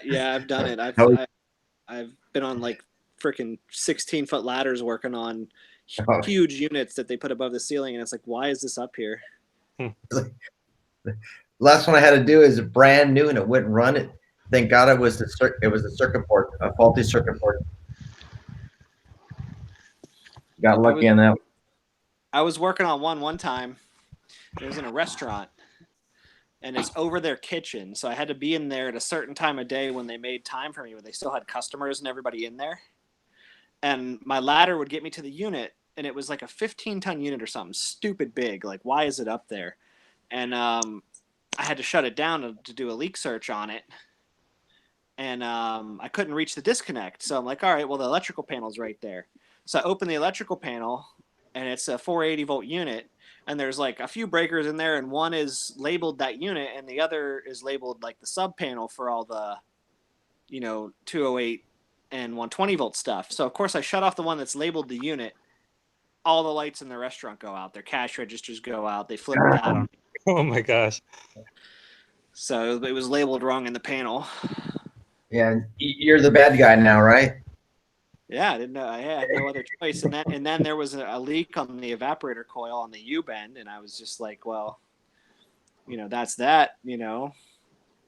Yeah, I've done it. I've been on like freaking 16-foot ladders working on huge units that they put above the ceiling, and it's like, why is this up here? Last one I had to do is brand new, and it wouldn't run. It. Thank God it was a circuit board, a faulty circuit board. Got lucky on that. I was working on one time. It was in a restaurant, and it's over their kitchen. So I had to be in there at a certain time of day when they made time for me, when they still had customers and everybody in there. And my ladder would get me to the unit, and it was like a 15-ton unit or something stupid big. Like, why is it up there? And I had to shut it down to do a leak search on it. And I couldn't reach the disconnect. So I'm like, all right, well, the electrical panel's right there. So I open the electrical panel, and it's a 480-volt unit. And there's like a few breakers in there, and one is labeled that unit, and the other is labeled like the sub panel for all the, 208 and 120 volt stuff. So of course I shut off the one that's labeled the unit. All the lights in the restaurant go out. Their cash registers go out. They flip it out. Oh my gosh. So it was labeled wrong in the panel. Yeah, you're the bad guy now, right? Yeah, I didn't know. I had no other choice. And then there was a leak on the evaporator coil on the U-bend, and I was just like, well, that's that. It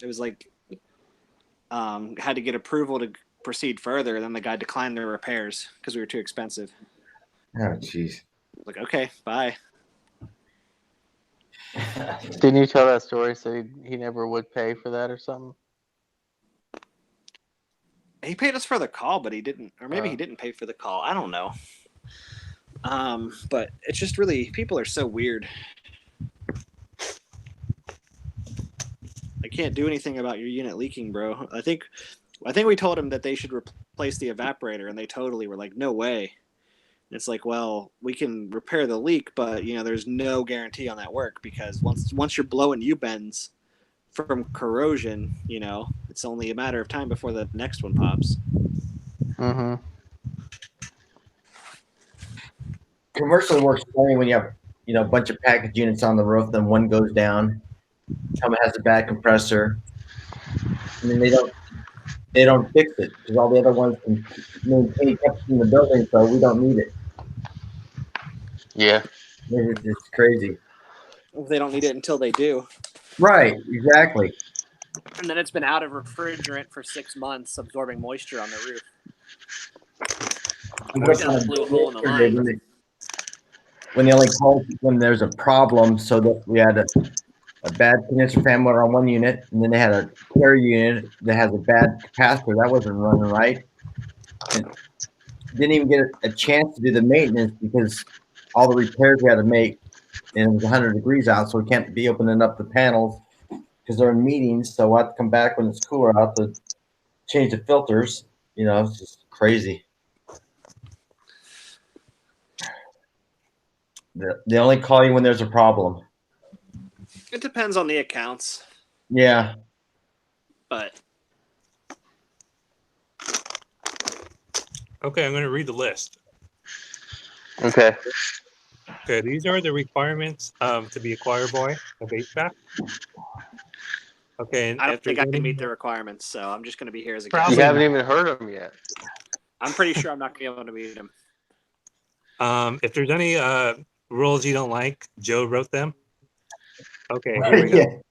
was like had to get approval to proceed further. And then the guy declined the repairs because we were too expensive. Oh, jeez. Like, okay, bye. Didn't you tell that story? So he never would pay for that or something? He paid us for the call, but he didn't, or maybe he didn't pay for the call. I don't know. But it's just really, people are so weird. I can't do anything about your unit leaking, bro. I think we told him that they should replace the evaporator, and they totally were like, no way. It's like, well, we can repair the leak, but there's no guarantee on that work because once you're blowing U-bends from corrosion, it's only a matter of time before the next one pops. Mm-hmm. Commercially works funny when you have a bunch of package units on the roof, then one goes down. Someone has a bad compressor, and then they don't fix it because all the other ones can maintain temperature in the building, so we don't need it. Yeah, it's crazy. They don't need it until they do. Right, exactly. And then it's been out of refrigerant for 6 months, absorbing moisture on the roof. Blew a hole in the line. When they only called when there's a problem, so that we had a bad condenser fan motor on one unit, and then they had a carrier unit that has a bad capacitor that wasn't running right. And didn't even get a chance to do the maintenance because all the repairs we had to make, and it was 100 degrees out, so we can't be opening up the panels because they're in meetings. So we'll have to come back when it's cooler out to change the filters. You know, it's just crazy. They only call you when there's a problem. It depends on the accounts. Yeah. But okay, I'm going to read the list. Okay. Okay, these are the requirements to be a choir boy of HVAC. Okay, and I don't think I can any- meet the requirements, so I'm just going to be here as a Probably You guest. haven't even heard of them yet. I'm pretty sure I'm not going to be able to meet them. If there's any rules you don't like, Joe wrote them. Okay, here we go.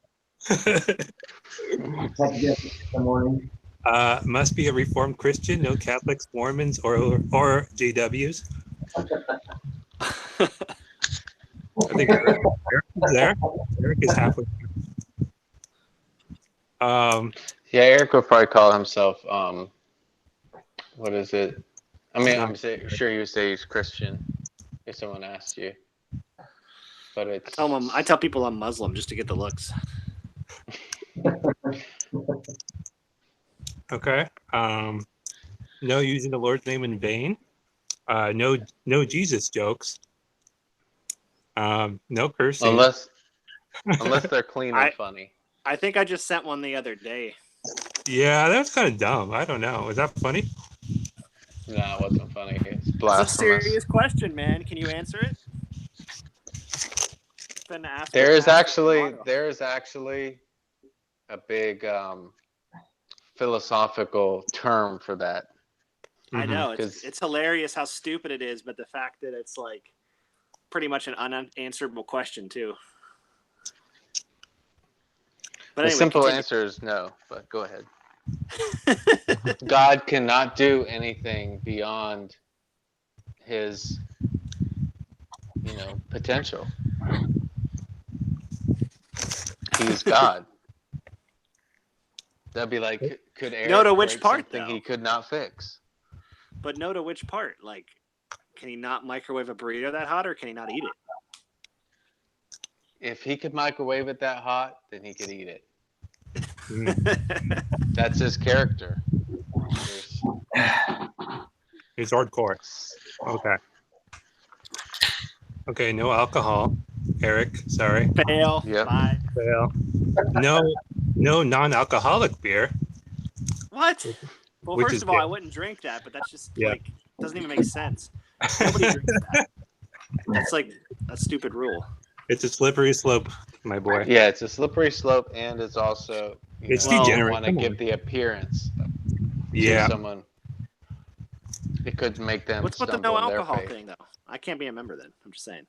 Must be a Reformed Christian, no Catholics, Mormons, or JWs. I think Eric is there. Eric is halfway. Yeah, Eric would probably call himself, what is it? I mean, I'm sure he would say he's Christian if someone asked you. But it's... I tell people I'm Muslim just to get the looks. Okay. No using the Lord's name in vain. No Jesus jokes. No cursing. Unless they're clean and funny. I think I just sent one the other day. Yeah, that's kind of dumb. I don't know. Is that funny? No, it wasn't funny. It's It's a blasphemous. serious question, man. Can you answer it? There is actually a big philosophical term for that. I know it's hilarious how stupid it is, but the fact that it's like pretty much an unanswerable question too. But The anyway, simple answer is no, but go ahead. God cannot do anything beyond his, potential. He's God. That'd be like, could Eric no to which create part something though? he could not fix? But no to which part? Like, can he not microwave a burrito that hot, or can he not eat it? If he could microwave it that hot, then he could eat it. That's his character. He's hardcore. Okay. Okay, no alcohol. Eric, sorry. Fail. Yep. Bye. Fail. No non-alcoholic beer. What? Well, Which first is of all, good. I wouldn't drink that, but that's just like doesn't even make sense. Nobody drinks that. That's like a stupid rule. It's a slippery slope, my boy. Yeah, it's a slippery slope, and it's also It's you degenerate. want to Come give on. the appearance Yeah. to someone. It could make them What's with the stumble no in their alcohol faith. thing, though? I can't be a member then. I'm just saying.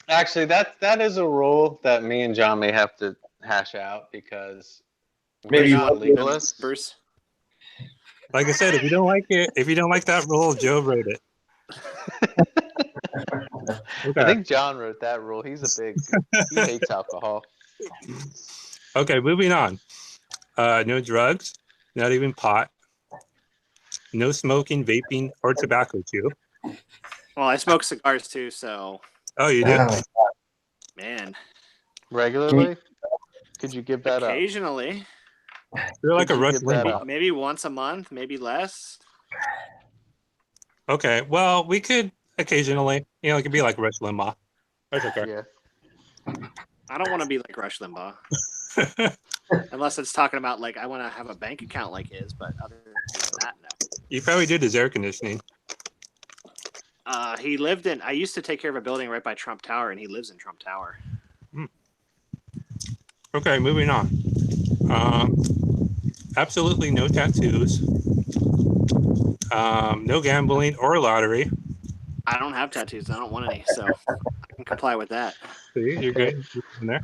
Actually, that is a rule that me and John may have to hash out because Maybe we're not you- legalists. Bruce. Like I said, if you don't like it, if you don't like that rule, Joe wrote it. I Okay. think John wrote that rule. He hates alcohol. Okay, moving on. No drugs, not even pot. No smoking, vaping, or tobacco chew. Well, I smoke cigars too, so Oh, you do? man, Regularly? Could you give that up? occasionally, You're like a Could you Rush give that Limbaugh. up? maybe once a month, maybe less. Okay, well, we could occasionally. It could be like Rush Limbaugh. That's okay. Yeah. I don't want to be like Rush Limbaugh, unless it's talking about like I want to have a bank account like his. But other than that, no. You probably did his air conditioning. He lived in. I used to take care of a building right by Trump Tower, and he lives in Trump Tower. Okay, moving on. Absolutely no tattoos. No gambling or lottery. I don't have tattoos. I don't want any, so I can comply with that. See, you're good. You're in there.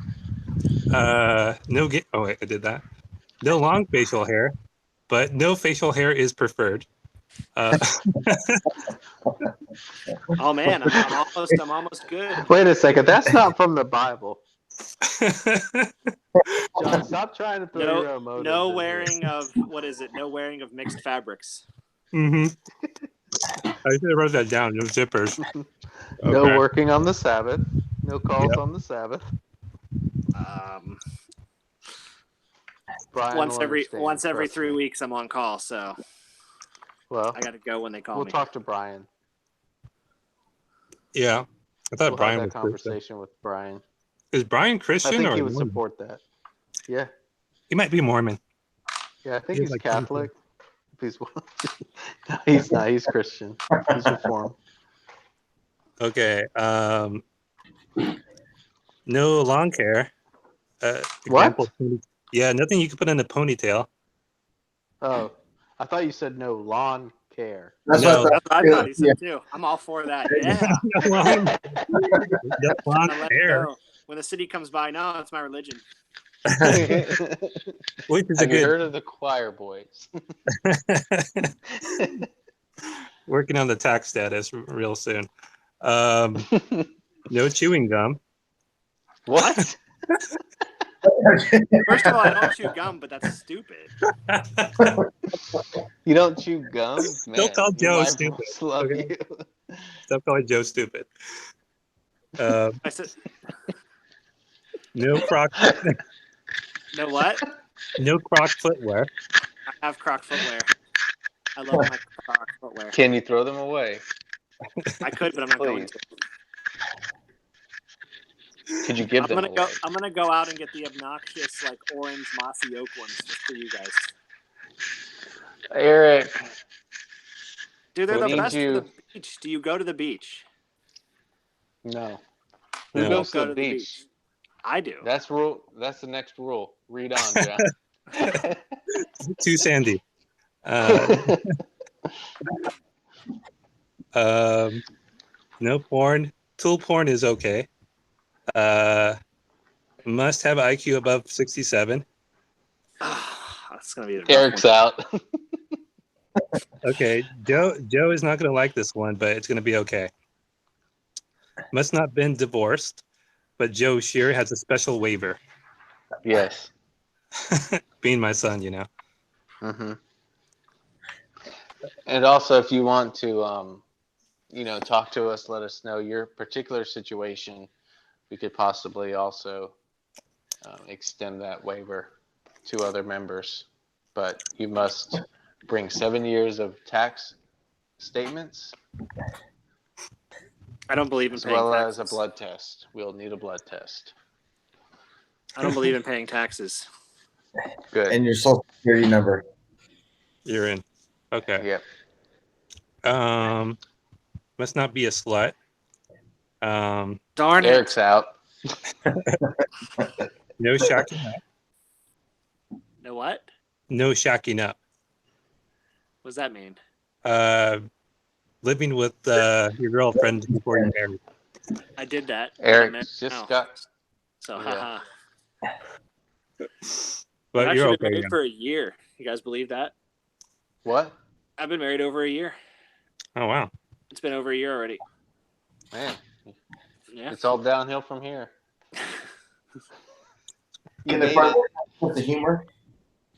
No. Oh wait, I did that. No long facial hair, but no facial hair is preferred. Oh man, I'm almost good. Wait a second, that's not from the Bible. John, stop trying to throw your own motives No in wearing here. of what is it? No wearing of mixed fabrics. I should have wrote that down. No zippers. No Okay. working on the Sabbath. No calls on the Sabbath. Brian Once will every understand, 3 me. weeks, I'm on call, so Well, I got to go when they call we'll me. talk to Brian. Yeah, I thought We'll Brian have was that conversation with Brian. Is Brian Christian? I think or he would Mormon? support that. Yeah. He might be Mormon. Yeah, I think He has, he's like, Catholic. If no, he's not. He's Christian. He's Reformed. Okay. No long hair. What? Yeah, nothing you can put in a ponytail. Oh, I thought you said no lawn care. That's No. what That's what I thought he said too. I'm all for that. Yeah. No long Let hair. go. When the city comes by, no, it's my religion. Which is Have you heard of the choir boys? Working on the tax status real soon. No chewing gum. What? First of all, I don't chew gum, but that's stupid. You don't chew gum? Man, Don't call your Joe wife stupid. must love Okay. you. Stop calling Joe stupid. I said, No Croc. no what? No Croc footwear. I have Croc footwear. I love my Croc footwear. Can you throw them away? I could, but I'm not going to. Could you give them away? I'm gonna go out and get the obnoxious like orange mossy oak ones just for you guys. Eric. Dude, they're We the need best for you- the beach. Do you go to the beach? No. Who No. goes Go to the beach? I do. That's rule. That's the next rule. Read on, John. Too sandy. No porn. Tool porn is okay. Must have IQ above 67. That's gonna be a rough Eric's one. out. Okay, Joe is not going to like this one, but it's going to be okay. Must not been divorced, but Joe Shear has a special waiver. Yes. Being my son, you know. Mm-hmm. And also, if you want to, talk to us, let us know your particular situation. We could possibly also extend that waiver to other members, but you must bring 7 years of tax statements. I don't believe in as paying well taxes. as a blood test. We'll need a blood test. I don't believe in paying taxes. Good. And your social security number. You're in. Okay. Yep. Must not be a slut. Darn it. Eric's out. No shacking up. No what? No shacking up. What does that mean? Living with your girlfriend before you're married. I did that. Eric but just got. So, Yeah. haha. But I've you're actually okay. been married now. for a year. You guys believe that? What? I've been married over a year. Oh wow. It's been over a year already. Man, Yeah. it's all downhill from here. Can they find with the humor?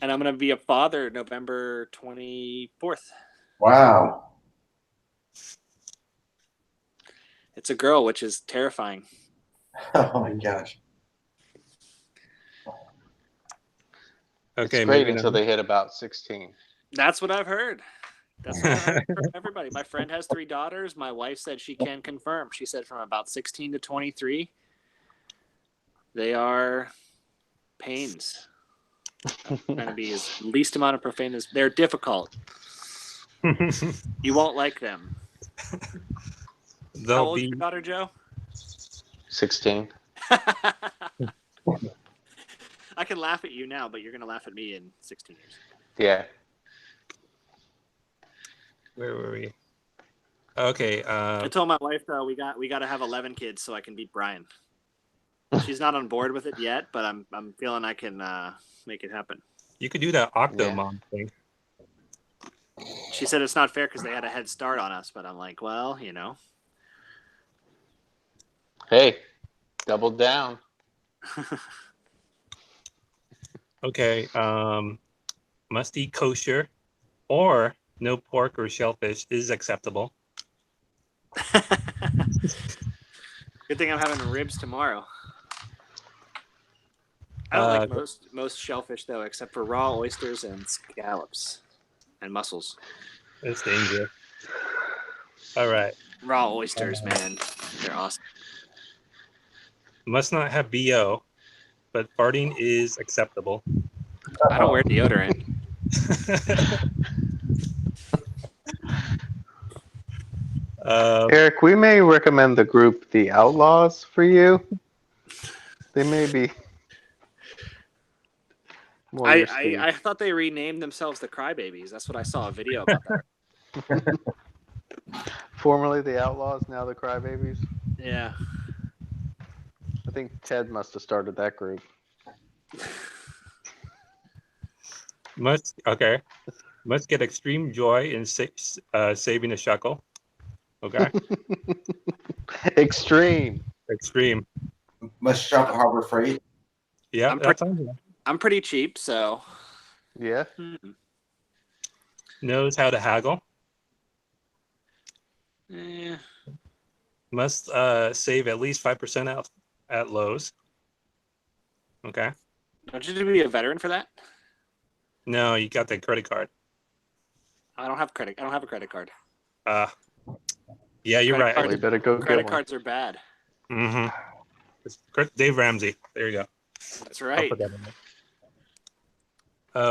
And I'm going to be a father November 24th. Wow. It's a girl, which is terrifying. Oh my gosh. Okay. It's great moving until on. they hit about 16. That's what I've heard. That's what I've heard from everybody. My friend has 3 daughters. My wife said she can confirm. She said from about 16 to 23, they are pains. Trying to be as least amount of profane as they're difficult. You won't like them. How They'll old is be your daughter, Joe? 16. I can laugh at you now, but you're going to laugh at me in 16 years. Yeah. Where were we? Okay. I told my wife we got to have 11 kids so I can beat Brian. She's not on board with it yet, but I'm feeling I can make it happen. You could do that Octomom thing. She said it's not fair because they had a head start on us, but I'm like, well, Hey, double down. Okay. Must eat kosher, or no pork or shellfish is acceptable. Good thing I'm having ribs tomorrow. I don't like most shellfish though, except for raw oysters and scallops and mussels. It's dangerous. All right. Raw oysters, man, they're awesome. Must not have BO, but farting is acceptable. I don't wear deodorant. Eric, we may recommend the group The Outlaws for you. They may be more your speed. I thought they renamed themselves the Crybabies. That's what I saw a video about that. Formerly the Outlaws, now the Crybabies. Yeah. I think Ted must have started that group. Must get extreme joy in saving a shekel. Okay. Extreme. Must shop Harbor Freight. Yeah, I'm pretty cheap, so. Yeah. Knows how to haggle. Yeah. Must save at least 5% out at Lowe's. Okay. Don't you need to be a veteran for that? No, you got the credit card. I don't have a credit card. Yeah, you're right. You better go get Credit one. cards are bad. Mm-hmm. Dave Ramsey. There you go. That's right. I'll put that in there.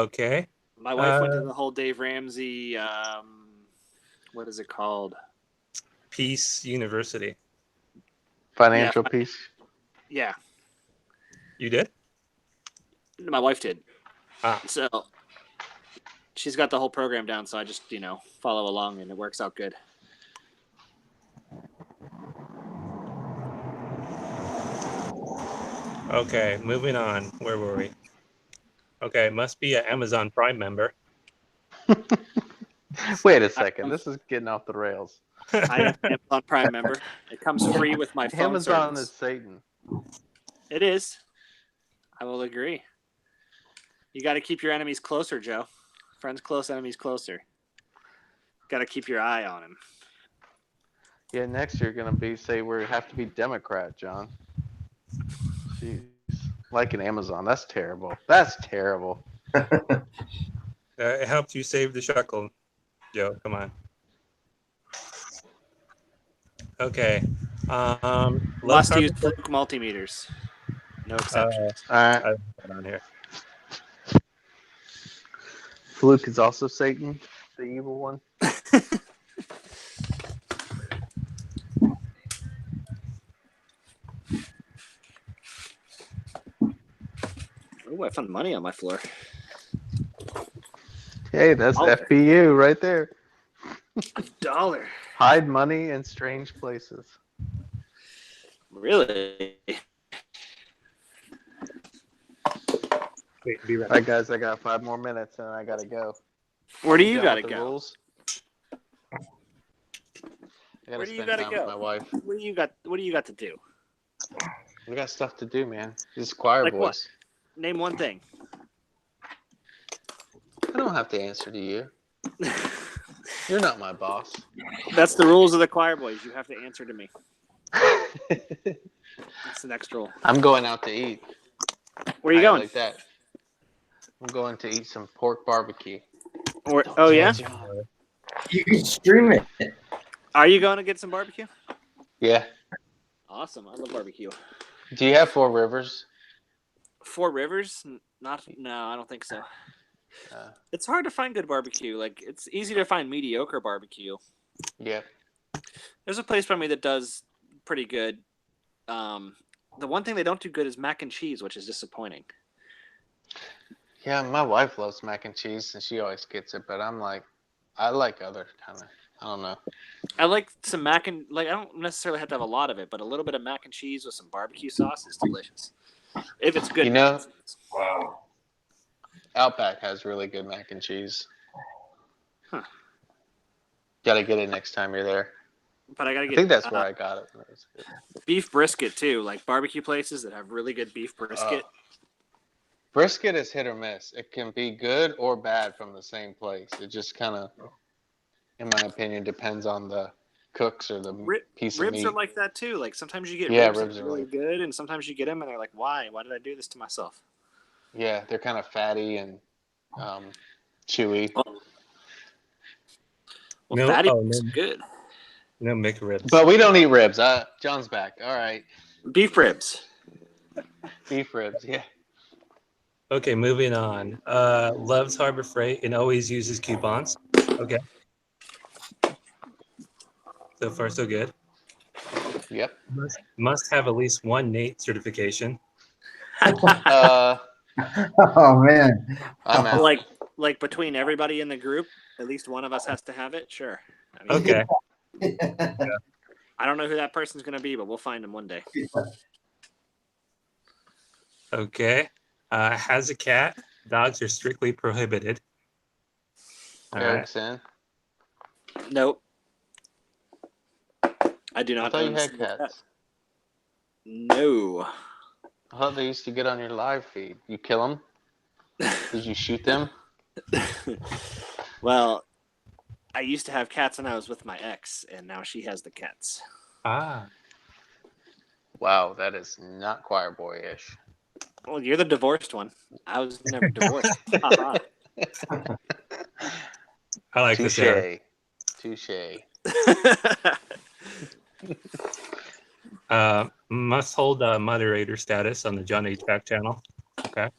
Okay. My wife went to the whole Dave Ramsey. What is it called? Peace University. Financial Peace. Yeah. You did? My wife did. Ah. So she's got the whole program down, so I just, follow along and it works out good. Okay, moving on. Where were we? Okay, must be an Amazon Prime member. Wait a second. This is getting off the rails. I am an Amazon Prime member. It comes free with my phone Amazon service. is Satan. It is. I will agree. You got to keep your enemies closer, Joe. Friends close, enemies closer. Got to keep your eye on him. Yeah, next year going to say we have to be Democrat, John. Jeez. Like an Amazon. That's terrible. It helped you save the shekel, Joe. Come on. Okay. Must use Fluke multimeters. No exceptions. All right. I put that on here. Fluke is also Satan, the evil one. Oh, I found money on my floor. Hey, that's FBU right there. $1. Hide money in strange places. Really? Wait, be right All right, guys, I got 5 more minutes and I got to go. Where do you Done got to with the go? rules? Where do you got to go? With my wife. What do you got to do? We got stuff to do, man. This choir Like voice. what? Name one thing. I don't have to answer to you. You're not my boss. That's the rules of the choir boys. You have to answer to me. That's the next rule. I'm going out to eat. Where are you going? Like that. I'm going to eat some pork barbecue. Oh, yeah? You can stream it. Are you going to get some barbecue? Yeah. Awesome. I love barbecue. Do you have 4 Rivers? 4 Rivers? No, I don't think so. It's hard to find good barbecue. Like, it's easy to find mediocre barbecue. Yeah. There's a place by me that does pretty good. The one thing they don't do good is mac and cheese, which is disappointing. Yeah, my wife loves mac and cheese, and she always gets it. But I'm like, I like other kind of. I don't know. I like some I don't necessarily have to have a lot of it, but a little bit of mac and cheese with some barbecue sauce is delicious. If it's good. You know, Wow. Outback has really good mac and cheese. Huh. Gotta get it next time you're there. But I gotta I get. think that's where I got it. That was good. Beef brisket too, like barbecue places that have really good beef brisket. Brisket is hit or miss. It can be good or bad from the same place. It just kind of, in my opinion, depends on the cooks or the piece of Ribs meat. are like that too. Like sometimes you get Yeah, ribs that ribs are are really like- good, and sometimes you get them and they're like, why? Why did I do this to myself? Yeah, they're kind of fatty and chewy. Well, fatty is good. No McRibs. But we don't eat ribs. John's back. All right. Beef ribs. Beef ribs, yeah. Okay, moving on. Loves Harbor Freight and always uses coupons. Okay. So far, so good. Yep. Must have at least one NATE certification. Oh man. I'm out. Like between everybody in the group, at least one of us has to have it. Sure. I mean, Okay. I don't know who that person's going to be, but we'll find him one day. Okay. Has a cat. Dogs are strictly prohibited. All right. Erickson. Nope. I do I not thought own you a had single cat. cats. No. I thought they used to get on your live feed. You kill them? Did you shoot them? Well, I used to have cats when I was with my ex, and now she has the cats. Ah. Wow, that is not choir boy-ish. Well, you're the divorced one. I was never divorced. Haha. I like this area. Touche. Must hold moderator status on the John HVAC channel. Okay.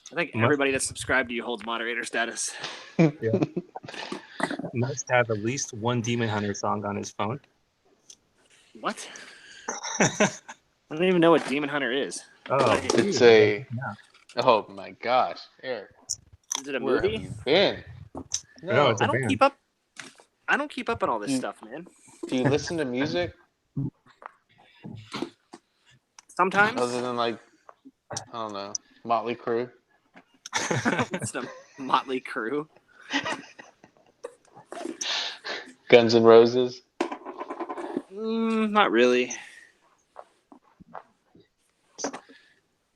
I think everybody that's subscribed to you holds moderator status. Yeah. Must have at least one Demon Hunter song on his phone. What? I don't even know what Demon Hunter is. Oh, It's a... Oh my gosh, Eric. Is it a Where have movie? you been? No, it's a I don't band. keep up. I don't keep up on all this stuff, man. Do you listen to music? Sometimes. Other than like, I don't know, Motley Crue? It's a Motley Crue. Guns N' Roses? Not really.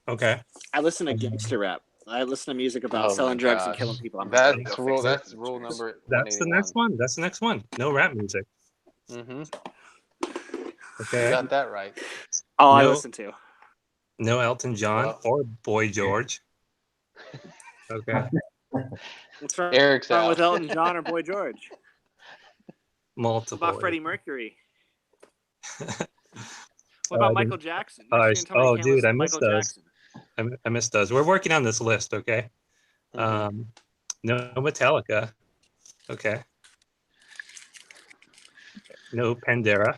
Okay. I listen to gangster rap. I listen to music about selling drugs and killing people. That's rule number. That's the next one. That's the next one. No rap music. Mm-hmm. Okay. You got that right. All I listen to. No Elton John or Boy George. Okay. What's wrong Eric's out. with Elton John or Boy George? Multiple. What about Freddie Mercury? What about Michael Jackson? Oh, dude, I missed those. I missed those. We're working on this list, okay? Mm-hmm. No Metallica. Okay. No Pandera.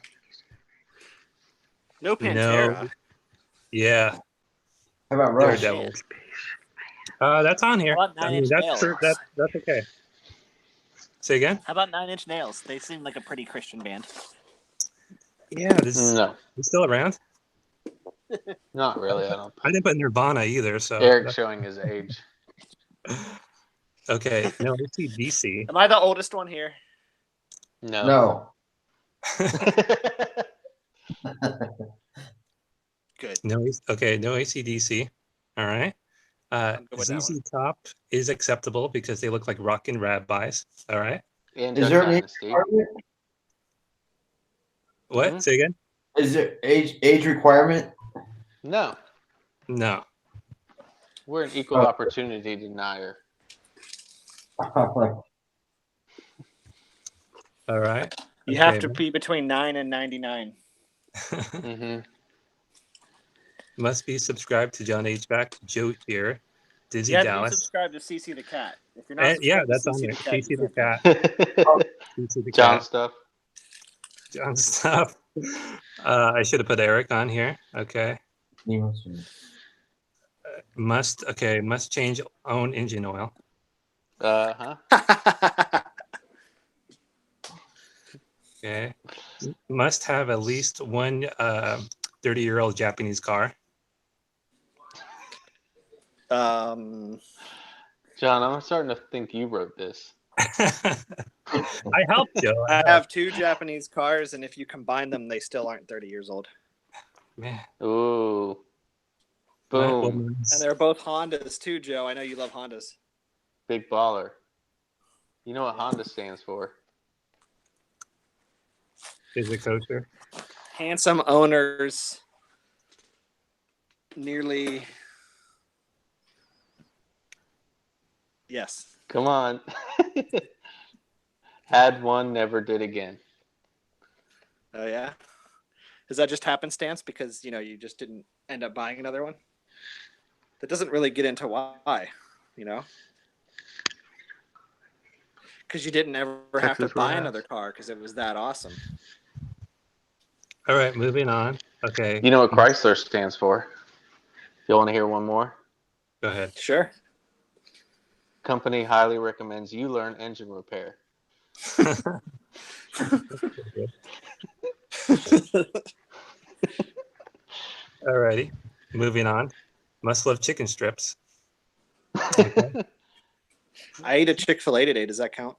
No Pantera. No. Yeah. How about Rush? Daredevils. That's on here. How about That's okay. Say again? How about 9 Inch Nails? They seem like a pretty Christian band. Yeah. No. He's still around? Not really. I didn't put Nirvana either. So Eric's showing his age. Okay. No, DC. Am I the oldest one here? No. Good. No. Okay. No AC/DC. All right. ZZ Top is acceptable because they look like rockin' rabbis. All right. Is there an age requirement? What? Mm-hmm. Say again? Is there age requirement? No. We're an equal opportunity denier. All right. You have to be between 9 and 99. Mm-hmm. Must be subscribed to John HVAC, Joe here, Dizzy you Dallas. Be subscribed to CC the Cat. If you're not yeah, that's on there. CC the Cat. CC the John Cat. stuff. John stuff. I should have put Eric on here. Okay. Must change own engine oil. Okay. Must have at least one 30-year-old Japanese car. Um, John, I'm starting to think you wrote this. I helped you. I have 2 Japanese cars, and if you combine them, they still aren't 30 years old. Man. Ooh. Well, Boom. And they're both Hondas too, Joe. I know you love Hondas. Big baller. You know what Honda stands for? Is it kosher? Handsome owners. Nearly. Yes. Come on. Had one, never did again. Oh yeah. Does that just happenstance because you just didn't end up buying another one? That doesn't really get into why, because you didn't ever have to buy another car because it was that awesome. All right, moving on. Okay. You know what Chrysler stands for? You want to hear one more? Go ahead. Sure. Company highly recommends you learn engine repair. Alrighty, moving on. Must love chicken strips. Okay. I ate a Chick-fil-A today. Does that count?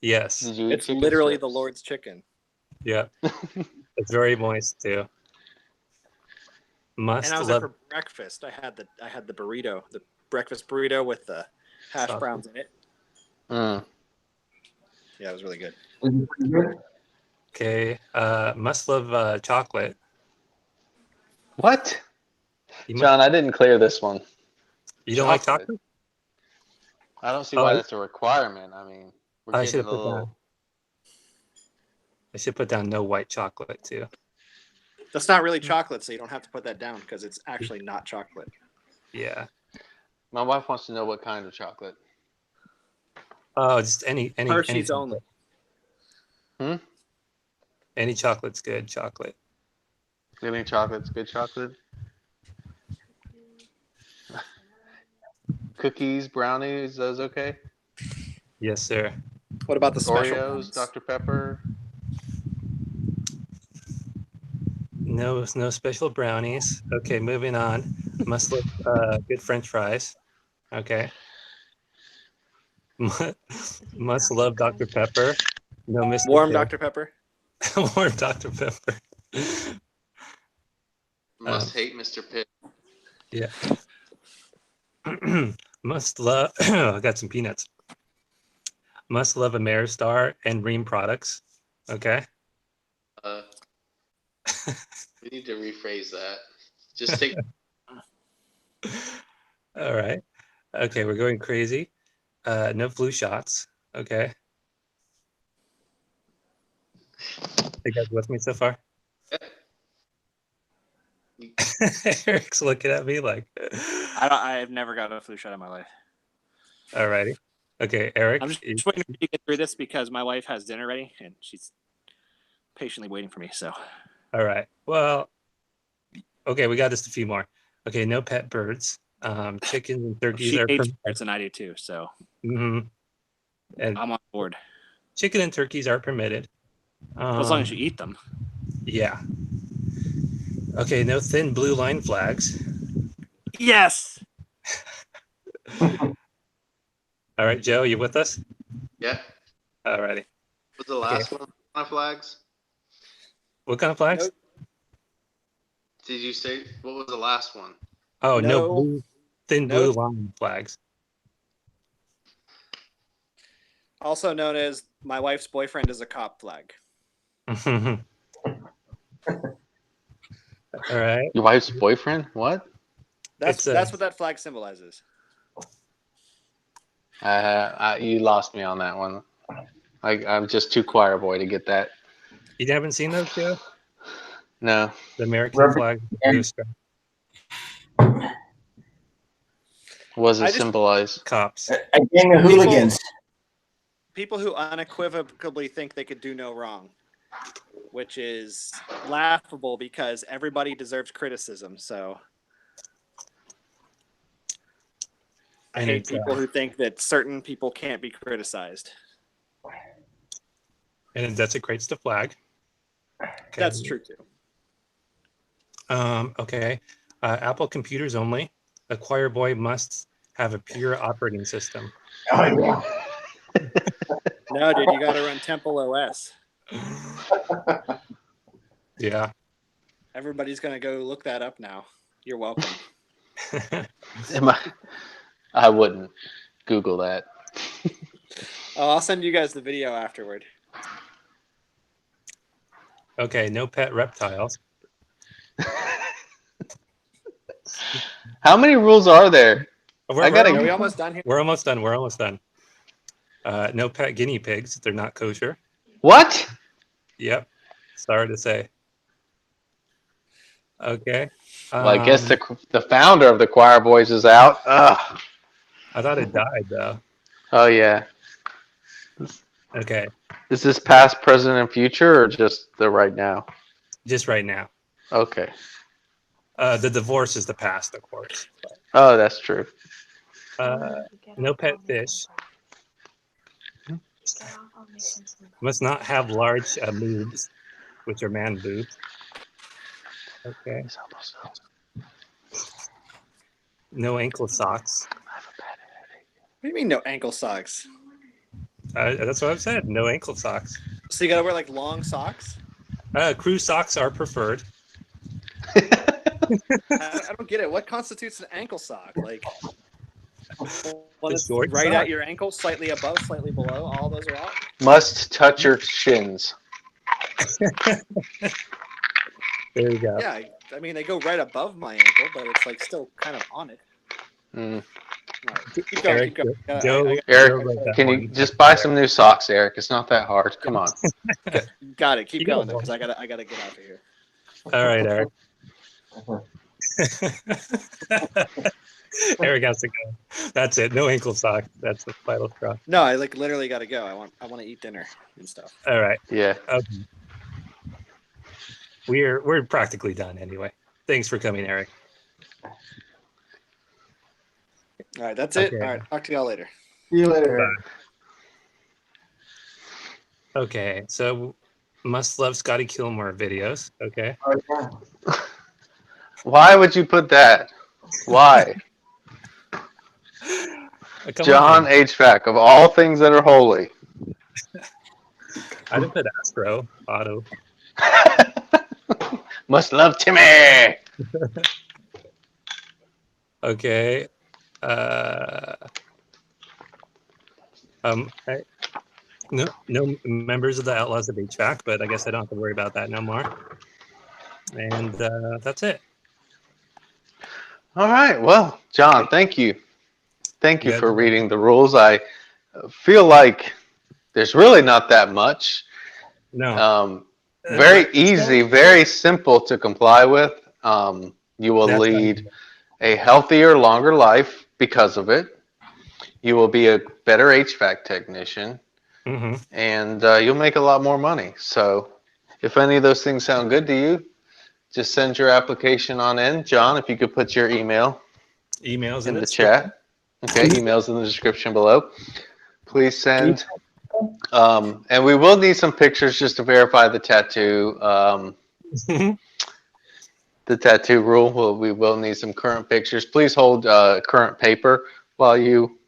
Yes. Did you eat It's chicken literally strips? the Lord's chicken. Yeah. It's very moist too. Must And I was love there for breakfast. I had the burrito, the breakfast burrito with the hash Sausage. browns in it. Mm. Yeah, it was really good. Okay. Must love chocolate. What? You John, I didn't clear this one. You don't like chocolate? I don't see why that's a requirement. I mean, we're I getting should a have put little... down. I should put down no white chocolate too. That's not really chocolate, so you don't have to put that down because it's actually not chocolate. Yeah. My wife wants to know what kind of chocolate. Oh, just any Hershey's chocolate. only. Any chocolate's good chocolate. Any chocolate's good chocolate. Cookies, brownies, those okay? Yes, sir. What about the special Oreos, ones? Dr. Pepper. No special brownies. Okay, moving on. Must love good French fries. Okay. Must love Dr. Pepper. No Mr. Warm Pibb. Dr. Pepper. Warm Dr. Pepper. Must hate Mr. Pibb. Yeah. Must love. I got some peanuts. Must love Ameristar and Ream products. Okay. We need to rephrase that. Just take. All right. Okay, we're going crazy. No flu shots. Okay. You guys with me so far? Eric's looking at me like. I've never gotten a flu shot in my life. All righty. Okay, Eric. I'm just waiting for you to get through this because my wife has dinner ready and she's patiently waiting for me. So. All right. Well. Okay, we got just a few more. Okay, no pet birds. Chickens and turkeys she are hates permitted. birds and I do too. So. Mm-hmm. And I'm on board. chicken and turkeys are permitted. As long as you eat them. Yeah. Okay, no thin blue line flags. Yes. All right, Joe, you with us? Yeah. All righty. What's the last one on flags? What kind of flags? Nope. Did you say what was the last one? Oh, no No. blue, thin blue line flags. Also known as my wife's boyfriend is a cop flag. All right. Your wife's boyfriend? What? That's what that flag symbolizes. You lost me on that one. I'm just too choir boy to get that. You haven't seen those, Joe? No. The American flag. What does it symbolize? Cops. A gang of hooligans. People who unequivocally think they could do no wrong, which is laughable because everybody deserves criticism. So I hate people who think that certain people can't be criticized. And it desecrates the flag. Okay. That's true too. Okay. Apple computers only. A choir boy must have a pure operating system. Oh yeah. No, dude, you got to run Temple OS. Yeah. Everybody's gonna go look that up now. You're welcome. I wouldn't Google that. Oh, I'll send you guys the video afterward. Okay, no pet reptiles. How many rules are there? Are we almost done here? We're almost done. We're almost done. No pet guinea pigs. They're not kosher. What? Yep. Sorry to say. Okay. Well, I guess the founder of the Choir Boys is out. Ugh. I thought it died though. Oh yeah. Okay. Is this past, present, and future, or just the right now? Just right now. Okay. The divorce is the past, of course. Oh, that's true. No pet fish. Must not have large boobs, which are man boobs. Okay. No ankle socks. What do you mean no ankle socks? That's what I've said. No ankle socks. So you gotta wear like long socks? Crew socks are preferred. I don't get it. What constitutes an ankle sock? Like one that's short right sock. at your ankle, slightly above, slightly below. All those are out. Must touch your shins. There you go. Yeah, I mean they go right above my ankle, but it's like still kind of on it. Mm. All right, keep going. Eric, Keep going. Joe, Eric, Joe wrote that can you one. just buy some new socks, Eric? It's not that hard. Come on. Got it. Keep You going go. though, because I gotta get out of here. All right, Eric. Eric has to go. That's it. No ankle socks. That's the final straw. No, I like literally gotta go. I want to eat dinner and stuff. All right. Yeah. Okay. We're practically done anyway. Thanks for coming, Eric. All right, that's it. Okay. All right, talk to y'all later. See you later. Okay, so must love Scotty Kilmore videos. Okay. Oh, yeah. Why would you put that? Why? Come John on. HVAC, of all things that are holy. I didn't put Astro Auto. Must love Timmy. Okay. No members of the Outlaws of HVAC, but I guess I don't have to worry about that no more. And that's it. All right. Well, John, thank you. Thank you Yeah. for reading the rules. I feel like there's really not that much. No. Very easy, very simple to comply with. You will That's lead a healthier, longer life because of it. You will be a better HVAC technician, Mm-hmm. and you'll make a lot more money. So if any of those things sound good to you, just send your application on in. John, if you could put your email Emails in the chat. Okay, emails in the description below. Please send. And we will need some pictures just to verify the tattoo. The tattoo rule. We will need some current pictures. Please hold current paper while you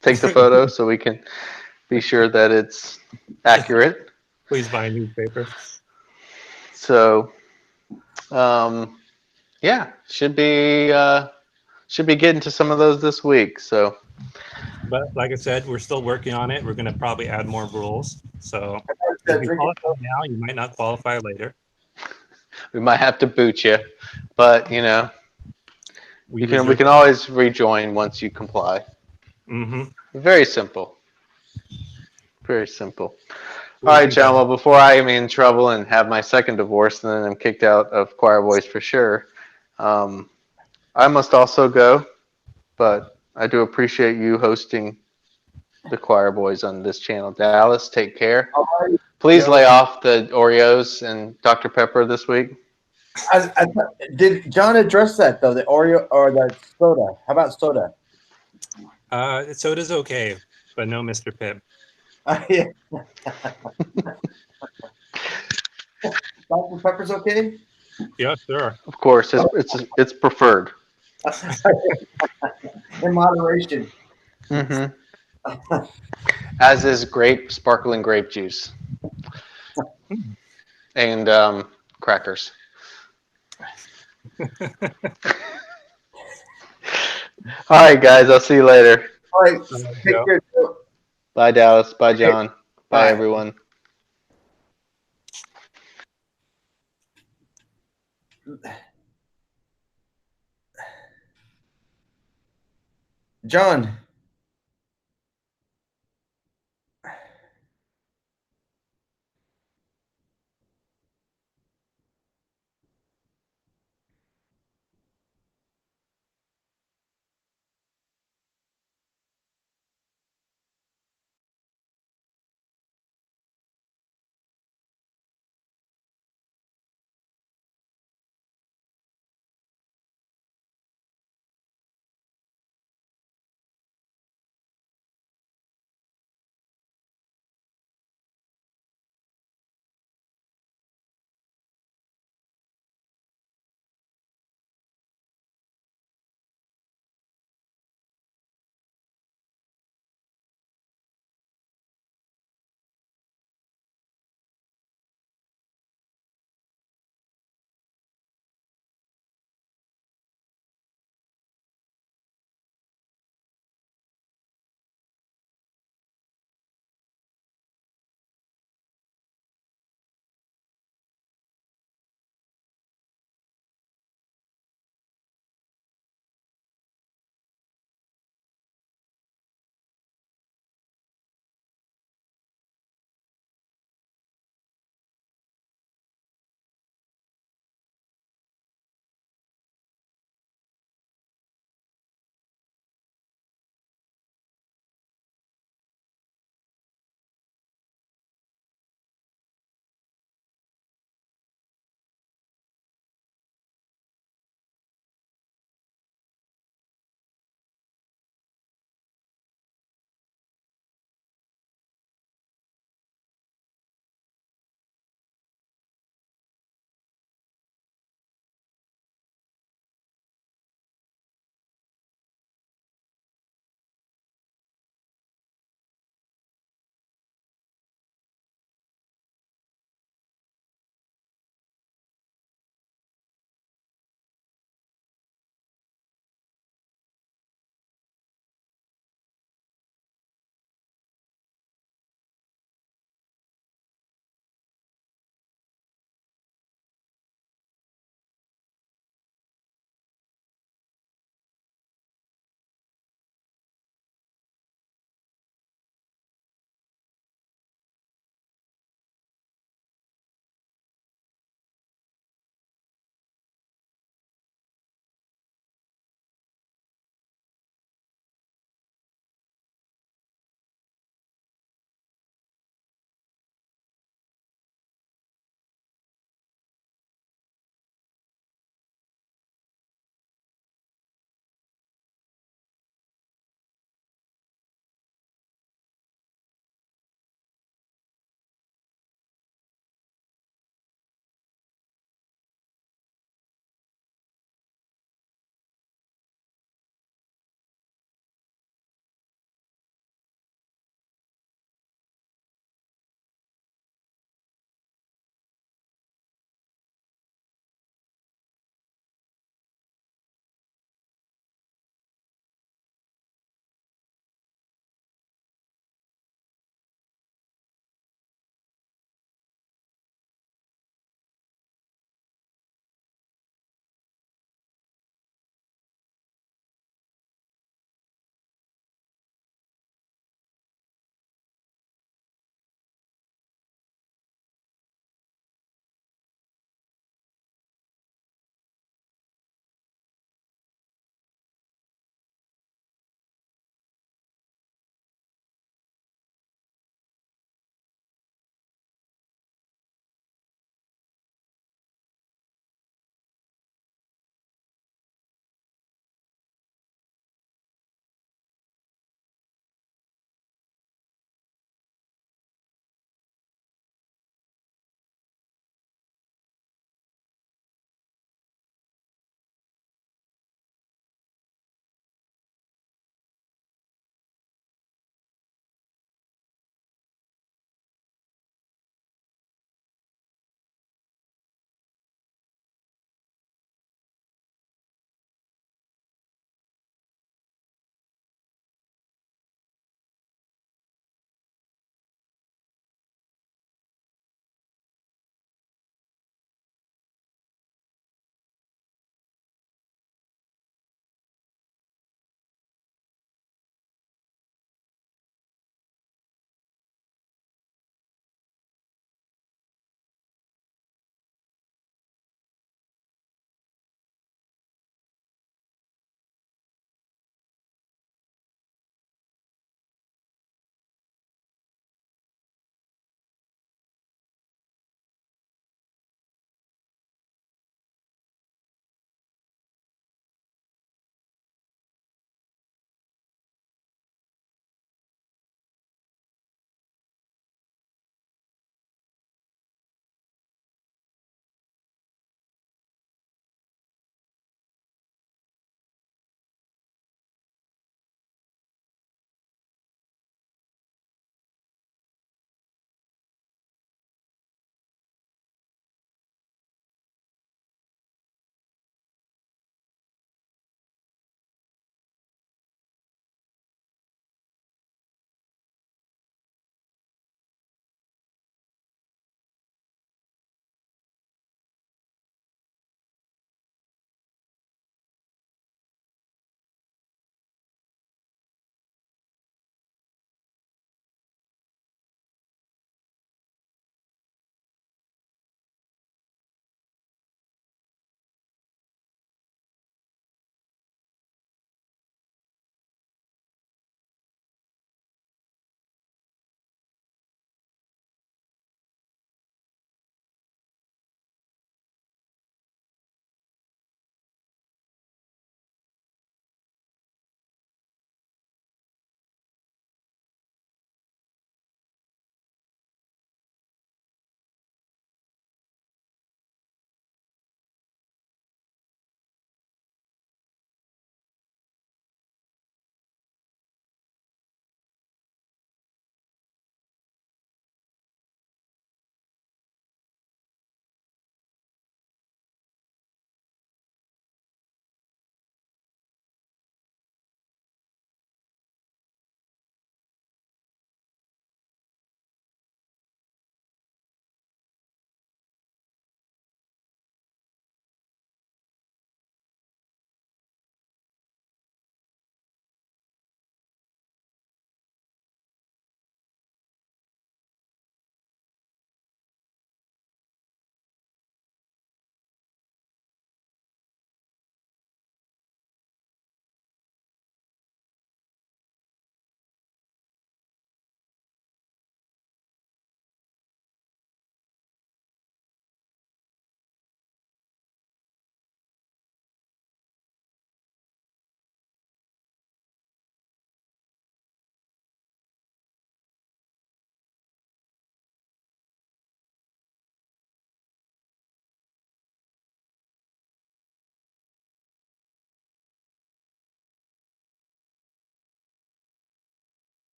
take the photo so we can be sure that it's accurate. Please buy a newspaper. So, yeah, should be getting to some of those this week. So, But like I said, we're still working on it. We're going to probably add more rules. So if you qualify now, you might not qualify later. we might have to boot you, but you know, we can always rejoin once you comply. Mm-hmm. Very simple. Very simple. All right, John. Well, before I am in trouble and have my second divorce, and then I'm kicked out of Choir Boys for sure, I must also go. But I do appreciate you hosting the Choir Boys on this channel. Dallas, take care. Please lay off the Oreos and Dr. Pepper this week. Did John address that though? The Oreo or the soda? How about soda? Soda's okay, but no Mr. Pibb. Yeah. Dr. Pepper's okay? Yeah, sure. Of course, it's preferred. in moderation. Mm-hmm. As is sparkling grape juice. And crackers. All right, guys. I'll see you later. All right. Take care. Bye, Dallas. Bye, John. Bye, Bye. everyone. John.